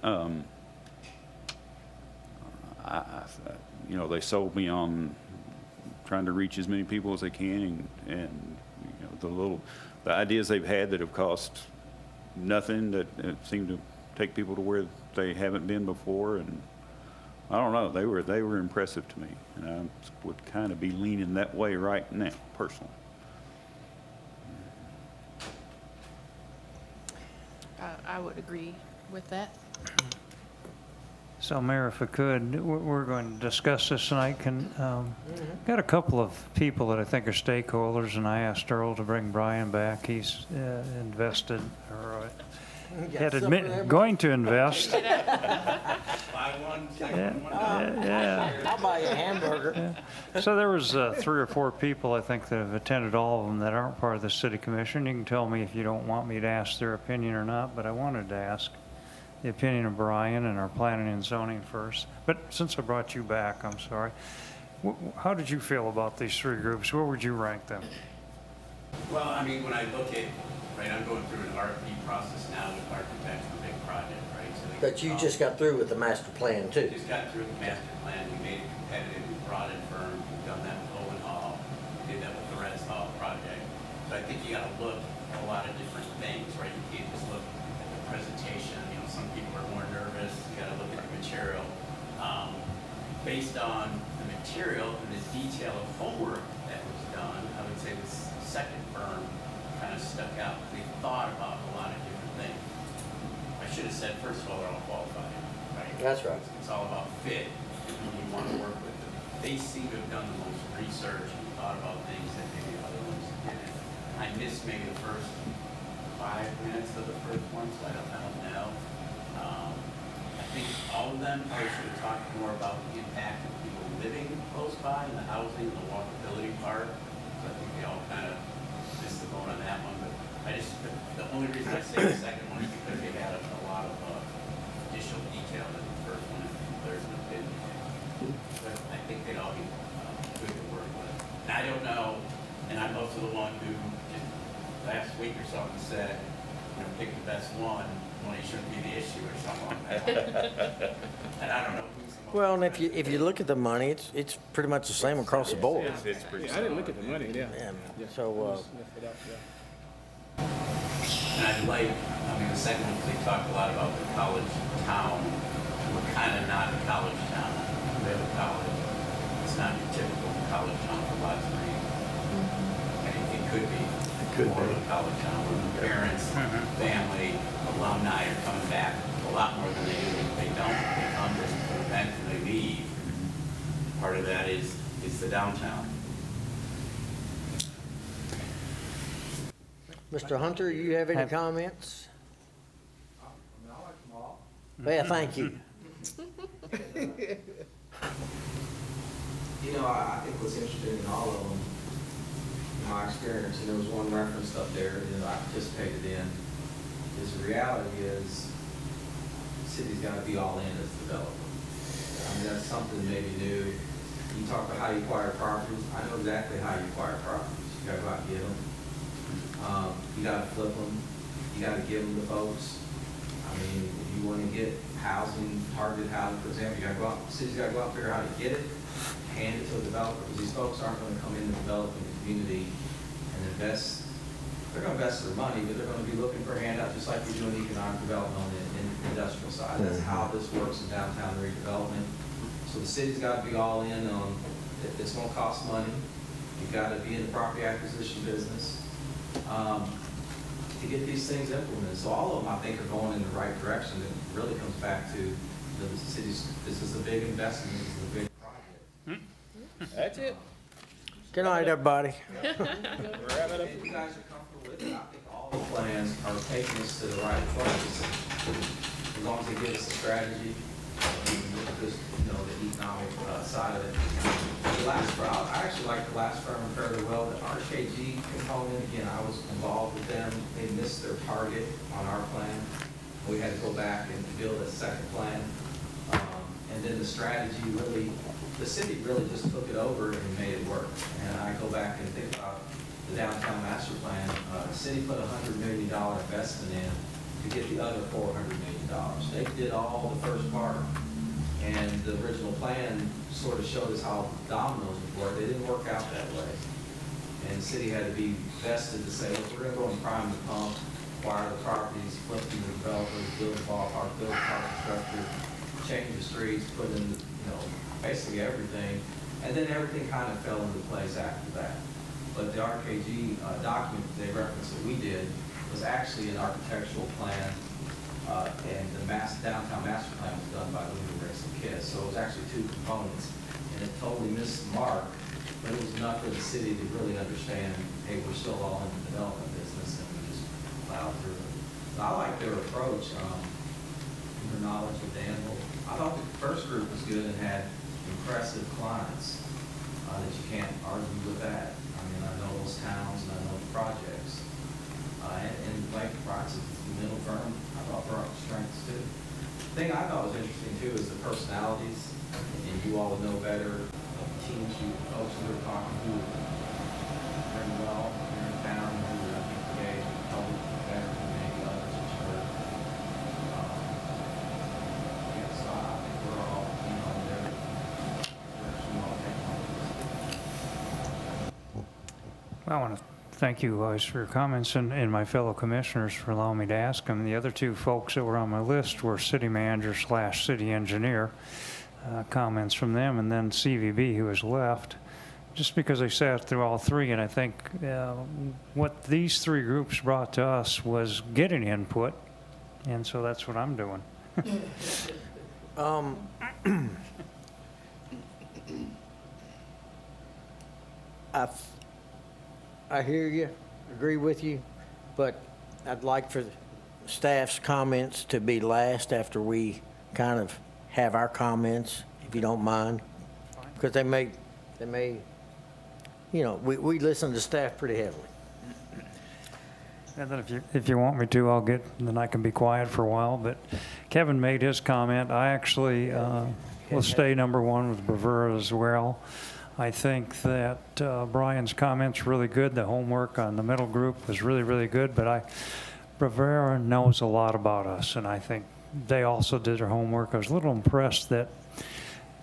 they sold me on trying to reach as many people as they can, and the ideas they've had that have cost nothing, that seem to take people to where they haven't been before, and I don't know, they were impressive to me, and I would kind of be leaning that way right now, personally. I would agree with that. so Mayor, if I could, we're going to discuss this tonight. Got a couple of people that I think are stakeholders, and I asked Earl to bring Brian back. He's invested, or going to invest. I'll buy you a hamburger. Yeah. So there was 3 or 4 people, I think, that have attended, all of them that aren't part of the city commission. You can tell me if you don't want me to ask their opinion or not, but I wanted to ask the opinion of Brian and our planning and zoning first. But since I brought you back, I'm sorry. How did you feel about these 3 groups? Where would you rank them? Well, I mean, when I look at, right, I'm going through an RFP process now with architects for a big project, right? So But you just got through with the master plan, too. Just got through the master plan, we made it competitive, we brought in firms, we've done that with Owen Hall, we did that with the Reds Hall project. So I think you gotta look at a lot of different things, right? You can't just look at the presentation, some people are more nervous, you gotta look at the material. Based on the material and the detail of homework that was done, I would say this second firm kind of stuck out. They thought about a lot of different things. I should have said, first of all, they're all qualified, right? That's right. It's all about fit and who you want to work with them. They seem to have done the most research and thought about things that maybe other ones didn't. I missed maybe the first 5 minutes of the first one, so I don't know. I think all of them probably should have talked more about the impact of people living close by and the housing and the walkability part. So I think they all kind of missed the boat on that one. But the only reason I say the second one is because they had a lot of additional detail in the first one, if there's an opinion. But I think they'd all be good to work with. And I don't know, and I'm also the one who just last week or something said, pick the best one, money shouldn't be the issue or something like that. And I don't know who's the most. Well, and if you look at the money, it's pretty much the same across the board. It's pretty Yeah, I didn't look at the money, yeah. Yeah, so, And I'd like, the second one, they talked a lot about the college town. We're kind of not a college town. We have a college. It's not your typical college town for lots of reasons. And it could be more of a college town where the parents, family, alumni are coming back a lot more than they do. They don't. They come just for an event and they leave. Part of that is the downtown. Mr. Hunter, you have any comments? Well, thank you. I think what's interesting in all of them, in my experience, there was one referenced up there that I participated in, is the reality is the city's got to be all in as a developer. That's something maybe new. You talk about how you acquire properties. I know exactly how you acquire properties. You got to go out and get them. You got to flip them. You got to give them to folks. If you want to get housing, targeted housing, for example, you got to go out, the city's got to go out and figure out how to get it, hand it to a developer, because these folks aren't going to come in and develop in the community and invest. They're going to invest their money, but they're going to be looking for handouts, just like we do in economic development on the industrial side. That's how this works in downtown redevelopment. So the city's got to be all in on, it's going to cost money. You've got to be in the property acquisition business to get these things implemented. So all of them, I think, are going in the right direction. It really comes back to the city's, this is a big investment, this is a big project. That's it. Good night, everybody. If you guys are comfortable with it, I think all the plans are taking us to the right place. As long as they give us a strategy, just, the economic side of it. The last firm, I actually like the last firm fairly well. The RKG component, again, I was involved with them. They missed their target on our plan. We had to go back and build a second plan. And then the strategy really, the city really just took it over and made it work. And I go back and think about the downtown master plan. The city put $100 million investment in to get the other $400 million. They did all the first part. And the original plan sort of showed us how dominoes would work. They didn't work out that way. And the city had to be vested to say, look, we're going to go and prime the pump, acquire the properties, flip them to developers, build the ballpark, build the parking structure, change the streets, put in, basically everything. And then everything kind of fell into place after that. But the RKG document that they referenced that we did was actually an architectural plan, and the downtown master plan was done by Louis and Kiss. So it was actually two components, and it totally missed the mark, but it was enough for the city to really understand, hey, we're still all in the development business, and we just plowed through it. So I like their approach, their knowledge of Danville. I thought the first group was good and had impressive clients, that you can't argue with that. I know those towns and I know the projects. And like Brian said, the middle firm, I thought brought strengths too. The thing I thought was interesting too is the personalities, and you all would know better, teams, folks who were talking to very well here in town, who I think engaged with the public better than maybe others have heard. So I think we're all, on their direction, all taking on this. I want to thank you guys for your comments and my fellow commissioners for allowing me to ask them. The other two folks that were on my list were city manager / city engineer, comments from them, and then CVB, who has left, just because they sat through all three. And I think what these three groups brought to us was getting input, and so that's what I'm doing. I hear you, agree with you, but I'd like for staff's comments to be last after we kind of have our comments, if you don't mind. Because they may, you know, we listen to staff pretty heavily. And then if you want me to, then I can be quiet for a while. But Kevin made his comment. I actually will stay number one with Bravura as well. I think that Brian's comment's really good. The homework on the middle group was really, really good. But Bravura knows a lot about us, and I think they also did their homework. I was a little impressed that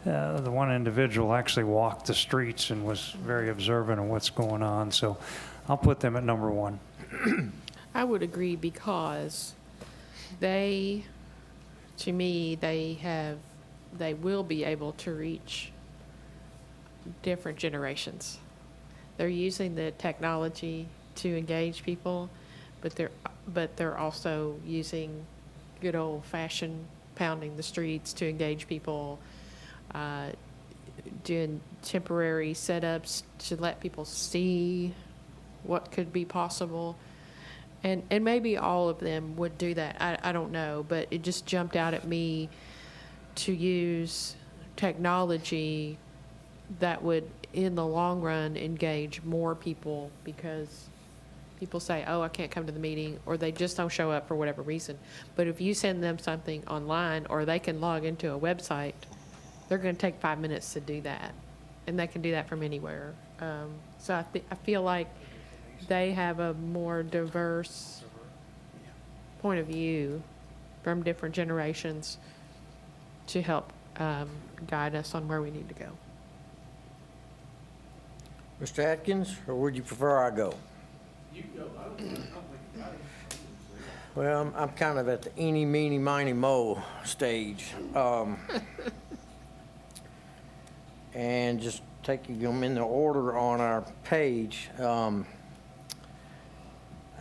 the one individual actually walked the streets and was very observant of what's going on. So I'll put them at number one. I would agree because to me, they will be able to reach different generations. They're using the technology to engage people, but they're also using good old fashioned pounding the streets to engage people, doing temporary setups to let people see what could be possible. And maybe all of them would do that. I don't know, but it just jumped out at me to use technology that would, in the long run, engage more people, because people say, oh, I can't come to the meeting, or they just don't show up for whatever reason. But if you send them something online, or they can log into a website, they're going to take 5 minutes to do that. And they can do that from anywhere. So I feel like they have a more diverse point of view from different generations to help guide us on where we need to go. Mr. Atkins, or would you prefer I go? You go. Well, I'm kind of at the eeny, meeny, miny, mo stage. And just taking them in the order on our page, I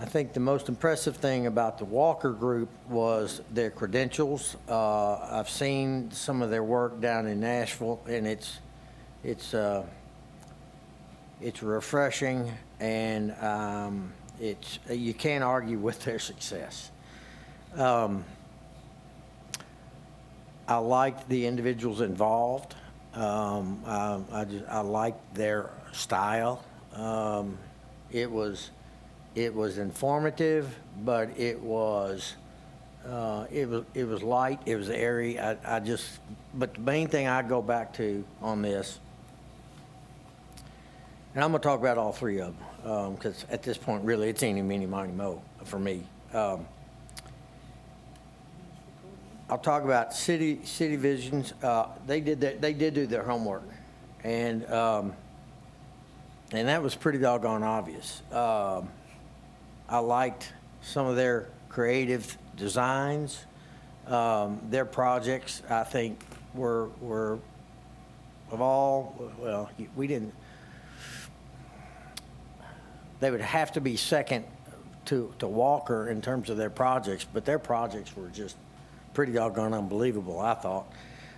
think the most impressive thing about the Walker Group was their credentials. I've seen some of their work down in Nashville, and it's refreshing, and you can't argue with their success. I liked the individuals involved. I liked their style. It was informative, but it was light. It was airy. But the main thing I go back to on this, and I'm going to talk about all three of them, because at this point, really, it's eeny, meeny, miny, mo for me. I'll talk about city visions. They did do their homework, and that was pretty doggone obvious. I liked some of their creative designs. Their projects, I think, were of all, well, we didn't, they would have to be second to Walker in terms of their projects, but their projects were just pretty doggone unbelievable, I thought.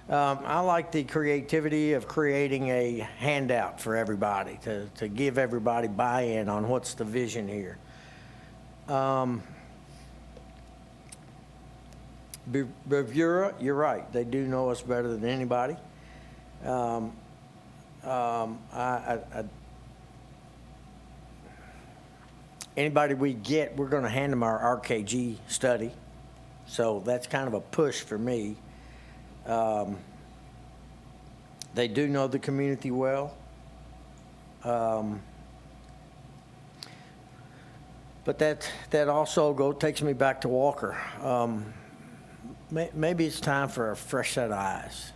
I like the creativity of creating a handout for everybody, to give everybody buy-in on what's the vision here. Bravura, you're right, they do know us better than anybody. Anybody we get, we're going to hand them our RKG study. So that's kind of a push for me. They do know the community well. But that also takes me back to Walker. Maybe it's time for a fresh set of eyes.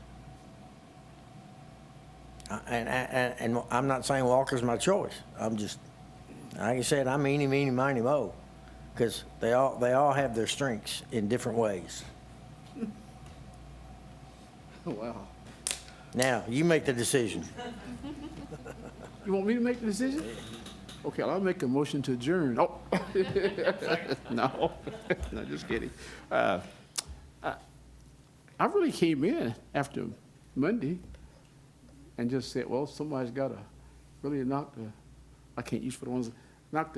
And I'm not saying Walker's my choice. I'm just, like I said, I'm eeny, meeny, miny, mo. Because they all have their strengths in different ways. Wow. Now, you make the decision. You want me to make the decision? Okay, I'll make a motion to adjourn. Oh. No, no, just kidding. I really came in after Monday and just said, well, somebody's got to really knock the I can't use for the ones that knocked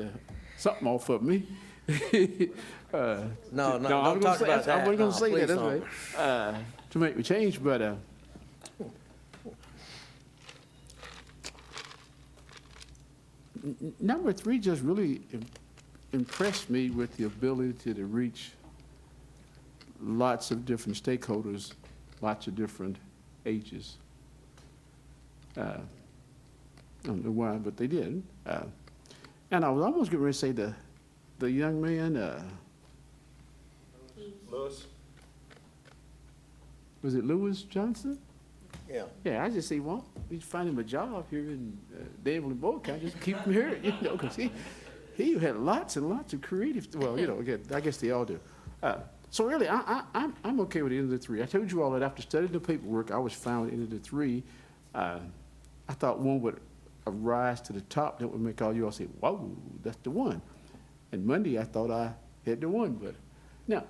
something off of me. No, I don't was gonna talk say- about that. I wasn't No, gonna say please that, don't. that's right, to make me change, but, number three just really impressed me with the ability to reach lots of different stakeholders, lots of different ages. I don't know why, but they did. And I was almost getting ready to say the young man, Lewis? was it Lewis Johnson? Yeah. Yeah, I just say, well, we find him a job here in Danville and Boca, just keep him here, you know, because he had lots and lots of creative, well, you know, again, I guess they all do. So really, I'm okay with the end of the three. I told you all that after studying the paperwork, I was found into the three. I thought one would rise to the top that would make all you all say, whoa, that's the one. And Monday, I thought I had the one, but now,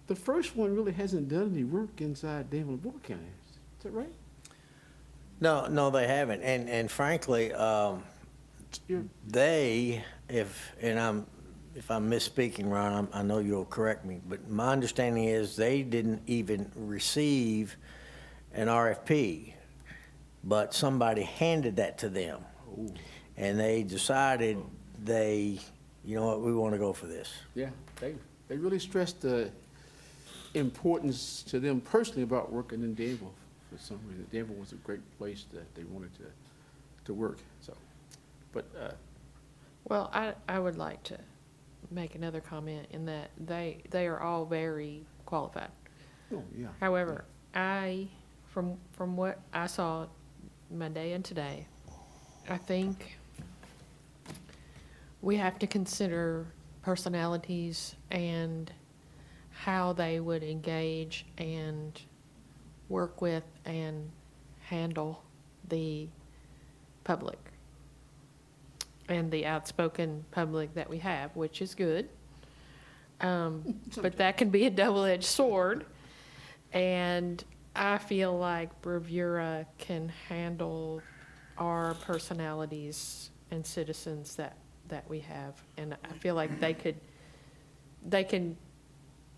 the first one really hasn't done any work inside Danville and Boca County. Is that right? No, they haven't. And frankly, they, if I'm misspeaking, Ron, I know you'll correct me, but my understanding is they didn't even receive an RFP, but somebody handed that to them. And they decided you know what, we want to go for this. Yeah, they really stressed the importance to them personally about working in Danville for some reason. Danville was a great place that they wanted to work, so. But, Well, I would like to make another comment in that they are all very qualified. oh, yeah. However, from what I saw Monday and today, I think we have to consider personalities and how they would engage and work with and handle the public and the outspoken public that we have, which is good. But that can be a double-edged sword. And I feel like Bravura can handle our personalities and citizens that we have. And I feel like they can,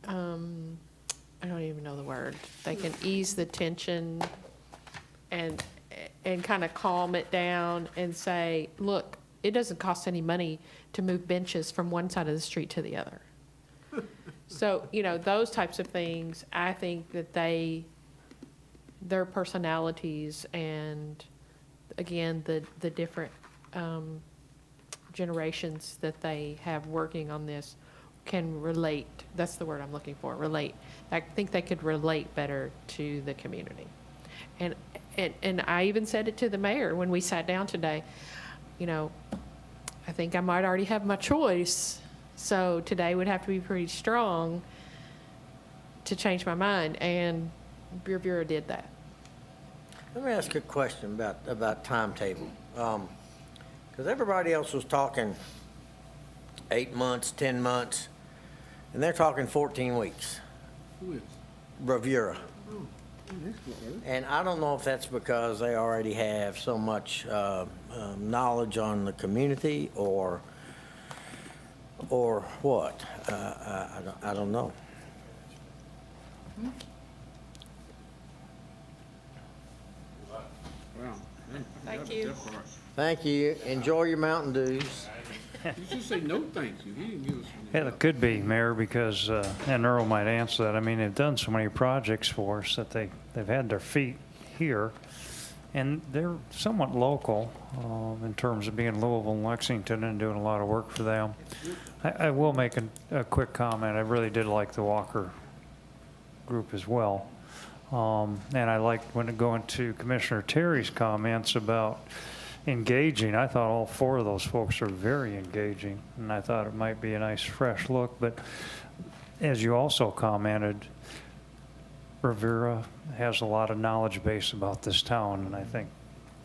I don't even know the word. They can ease the tension and kind of calm it down and say, look, it doesn't cost any money to move benches from one side of the street to the other. So, you know, those types of things, I think that their personalities and, again, the different generations that they have working on this can relate. That's the word I'm looking for, relate. I think they could relate better to the community. And I even said it to the mayor when we sat down today. You know, I think I might already have my choice, so today would have to be pretty strong to change my mind, and Bravura did that. Let me ask you a question about timetable. Because everybody else was talking 8 months, 10 months, and they're talking 14 weeks. Who is? Bravura. Oh, that's not right. And I don't know if that's because they already have so much knowledge on the community or what. I don't know. Wow. Thank you. Thank you. Enjoy your Mountain Dews. You just say no thank you. He didn't give us any. Yeah, it could be, Mayor, because, and Earl might answer that, I mean, they've done so many projects for us that they've had their feet here, and they're somewhat local in terms of being Louisville and Lexington and doing a lot of work for them. I will make a quick comment. I really did like the Walker group as well. And I liked when going to Commissioner Terry's comments about engaging. I thought all four of those folks are very engaging, and I thought it might be a nice fresh look. But as you also commented, Bravura has a lot of knowledge base about this town, and I think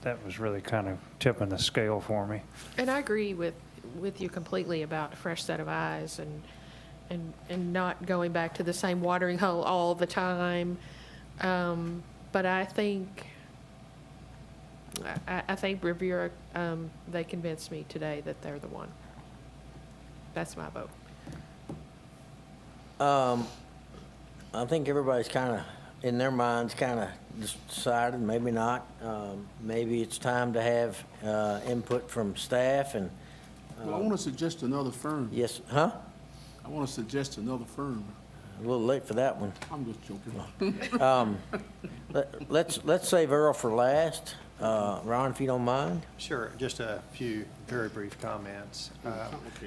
that was really kind of tipping the scale for me. And I agree with you completely about a fresh set of eyes and not going back to the same watering hole all the time. But I think I think Bravura, they convinced me today that they're the one. That's my vote. I think everybody's kind of, in their minds, kind of decided, maybe not. Maybe it's time to have input from staff and, Well, I want to suggest another firm. yes, huh? I want to suggest another firm. A little late for that one. I'm just joking. Let's save Earl for last. Ron, if you don't mind. Sure, just a few very brief comments.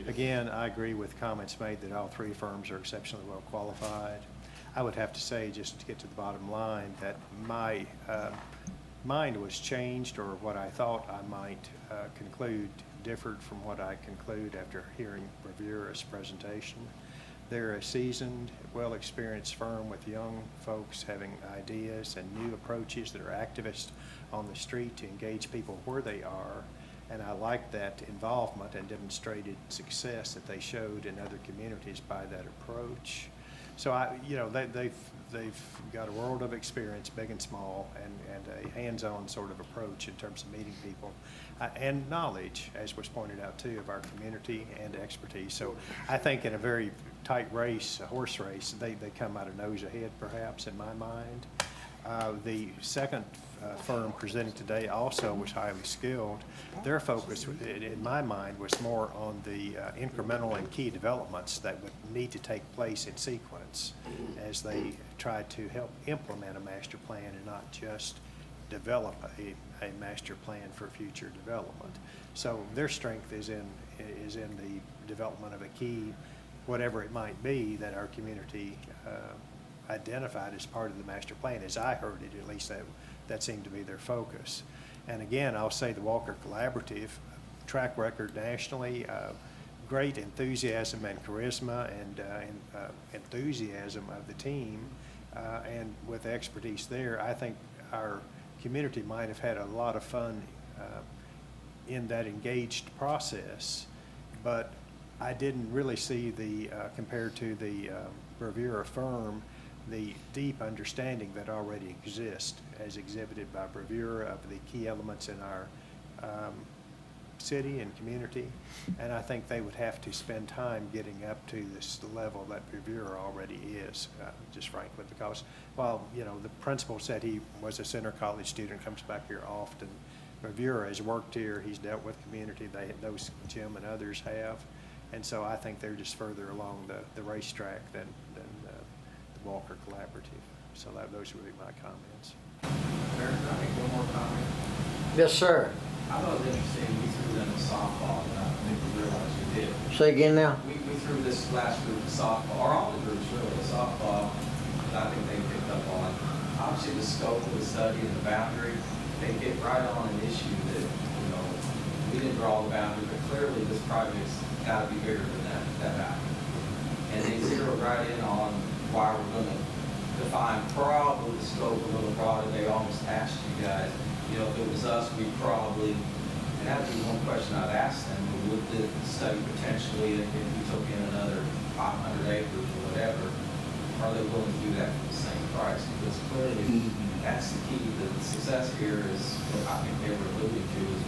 Again, I agree with comments made that all three firms are exceptionally well qualified. I would have to say, just to get to the bottom line, that my mind was changed, or what I thought I might conclude differed from what I conclude after hearing Bravura's presentation. They're a seasoned, well-experienced firm with young folks having ideas and new approaches that are activists on the street to engage people where they are. And I like that involvement and demonstrated success that they showed in other communities by that approach. So they've got a world of experience, big and small, and a hands-on sort of approach in terms of meeting people, and knowledge, as was pointed out too, of our community and expertise. So I think in a very tight race, a horse race, they come out a nose ahead, perhaps, in my mind. The second firm presenting today also was highly skilled. Their focus, in my mind, was more on the incremental and key developments that would need to take place in sequence as they tried to help implement a master plan and not just develop a master plan for future development. So their strength is in the development of a key, whatever it might be, that our community identified as part of the master plan. As I heard it, at least that seemed to be their focus. And again, I'll say the Walker Collaborative track record nationally, great enthusiasm and charisma and enthusiasm of the team, and with expertise there, I think our community might have had a lot of fun in that engaged process. But I didn't really see compared to the Bravura firm, the deep understanding that already exists as exhibited by Bravura of the key elements in our city and community. And I think they would have to spend time getting up to this level that Bravura already is, just frankly, because while, the principal said he was a Center College student, comes back here often, Bravura has worked here, he's dealt with community, those Jim and others have. And so I think they're just further along the racetrack than the Walker Collaborative. So those would be my comments. Mayor, can I make one more comment? Yes, sir. I thought it was interesting, we threw them a softball, and I think we realized we did. Say again now. We threw this last group a softball, or all the groups really, a softball that I think they picked up on. Obviously, the scope of the study and the boundary, they get right on an issue that, we didn't draw the boundary, but clearly this project's got to be bigger than that boundary. And they zeroed right in on why we're going to define probably the scope a little broader. They almost asked you guys, if it was us, we probably, and that would be one question I'd ask them, would the study potentially, if we took in another 500 acres or whatever, are they willing to do that for the same price? Because clearly, that's the key. The success here is what I think they were alluding to is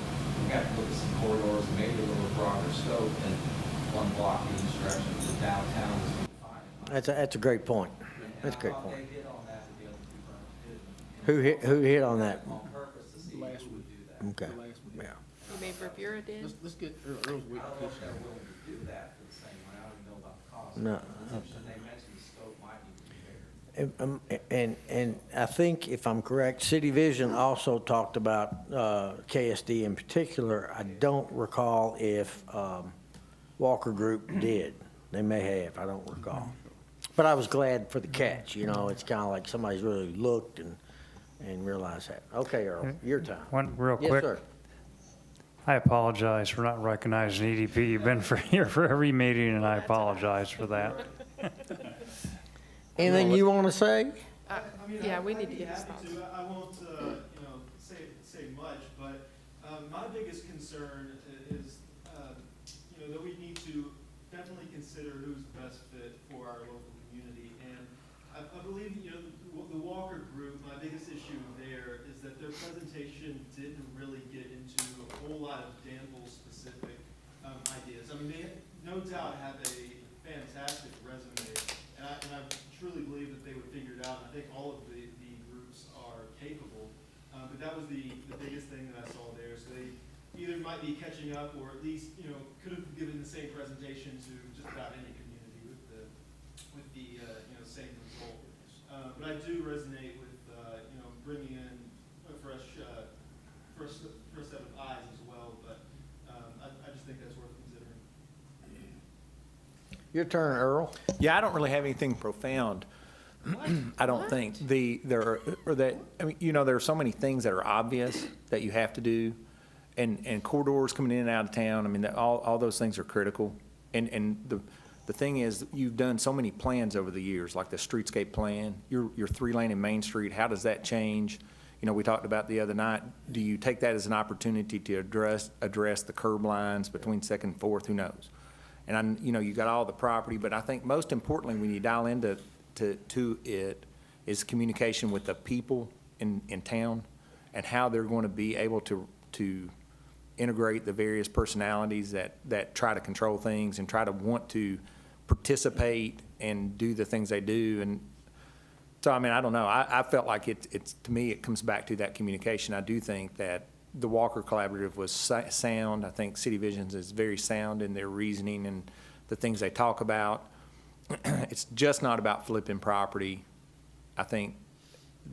we have to look at some corridors, maybe a little broader scope than one block in each direction to downtown is defined. That's a great point. That's a great point. They hit on that, the other two firms didn't. Who hit on that? On purpose to see Last who would do that. Okay. Yeah. You mean Bravura did? Let's get Earl's I wait. don't know if they're willing to do that for the same one. I don't even know about the cost. No. They mentioned the scope might need to be bigger. And I think, if I'm correct, City Vision also talked about KSD in particular. I don't recall if Walker Group did. They may have, I don't recall. But I was glad for the catch, it's kind of like somebody's really looked and realized that. Okay, Earl, your time. One real Yes, quick. sir. I apologize for not recognizing EDP. You've been here for every meeting, and I apologize for that. Anything you want to say? Yeah, we need to get his thoughts. I won't, say much, but my biggest concern is, that we need to definitely consider who's the best fit for our local community. And I believe, the Walker Group, my biggest issue there is that their presentation didn't really get into a whole lot of Danville-specific ideas. I mean, they no doubt have a fantastic resume, and I truly believe that they would figure it out. And I think all of the groups are capable, but that was the biggest thing that I saw there. So they either might be catching up, or at least could have given the same presentation to just about any community with the same result. But I do resonate with bringing in a fresh set of eyes as well. But I just think that's worth considering. Your turn, Earl. Yeah, I don't really have anything profound. I don't think there are so many things that are obvious that you have to do, and corridors coming in and out of town. I mean, all those things are critical. And the thing is, you've done so many plans over the years, like the streetscape plan, your 3-lane in Main Street. How does that change? We talked about the other night. Do you take that as an opportunity to address the curb lines between 2nd and 4th? Who knows? And you got all the property, but I think most importantly, when you dial into it, is communication with the people in town and how they're going to be able to integrate the various personalities that try to control things and try to want to participate and do the things they do. And so, I mean, I don't know. I felt like it's to me, it comes back to that communication. I do think that the Walker Collaborative was sound. I think City Visions is very sound in their reasoning and the things they talk about. It's just not about flipping property. I think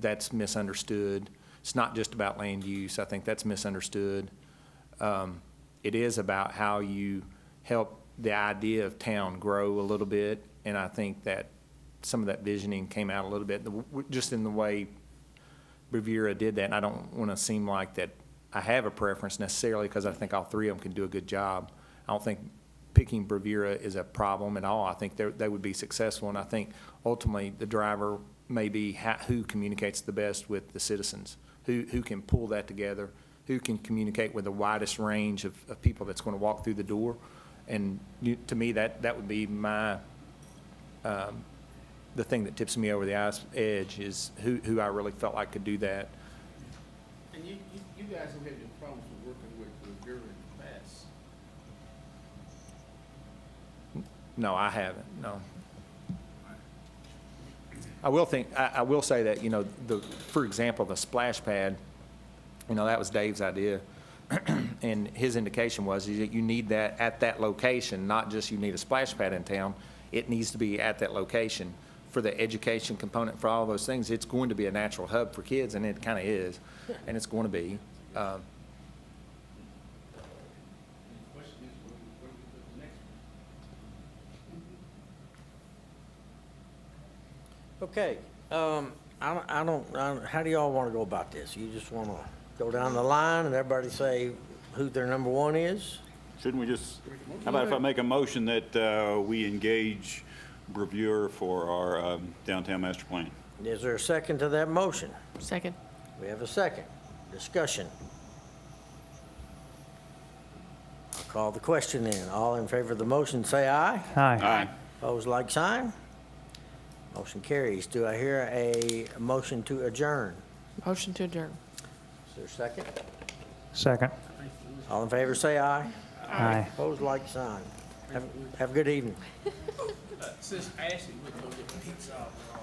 that's misunderstood. It's not just about land use. I think that's misunderstood. It is about how you help the idea of town grow a little bit, and I think that some of that visioning came out a little bit, just in the way Bravura did that. And I don't want to seem like that I have a preference necessarily, because I think all three of them can do a good job. I don't think picking Bravura is a problem at all. I think they would be successful, and I think ultimately the driver may be who communicates the best with the citizens, who can pull that together, who can communicate with the widest range of people that's going to walk through the door. And to me, that would be my the thing that tips me over the edge is who I really felt like could do that. And you guys have had no problems with working with Bravura in the past? No, I haven't, no. I will say that, for example, the splash pad, that was Dave's idea. And his indication was that you need that at that location, not just you need a splash pad in town. It needs to be at that location for the education component, for all those things. It's going to be a natural hub for kids, and it kind of is, and it's going to be. Okay, how do y'all want to go about this? You just want to go down the line and everybody say who their number one is? Shouldn't we just, how about if I make a motion that we engage Bravura for our downtown master plan? Is there a second to that motion? Second. We have a second. Discussion. I'll call the question in. All in favor of the motion, say aye. Aye. Aye. Opposed, like sign. Motion carries. Do I hear a motion to adjourn? Motion to adjourn. Is there a second? Second. All in favor, say aye. Aye. Opposed, like sign. Have a good evening. Since Ashley went to go get the pizza off. Oh,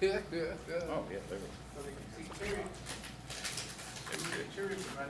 yeah, there we go. Terry, right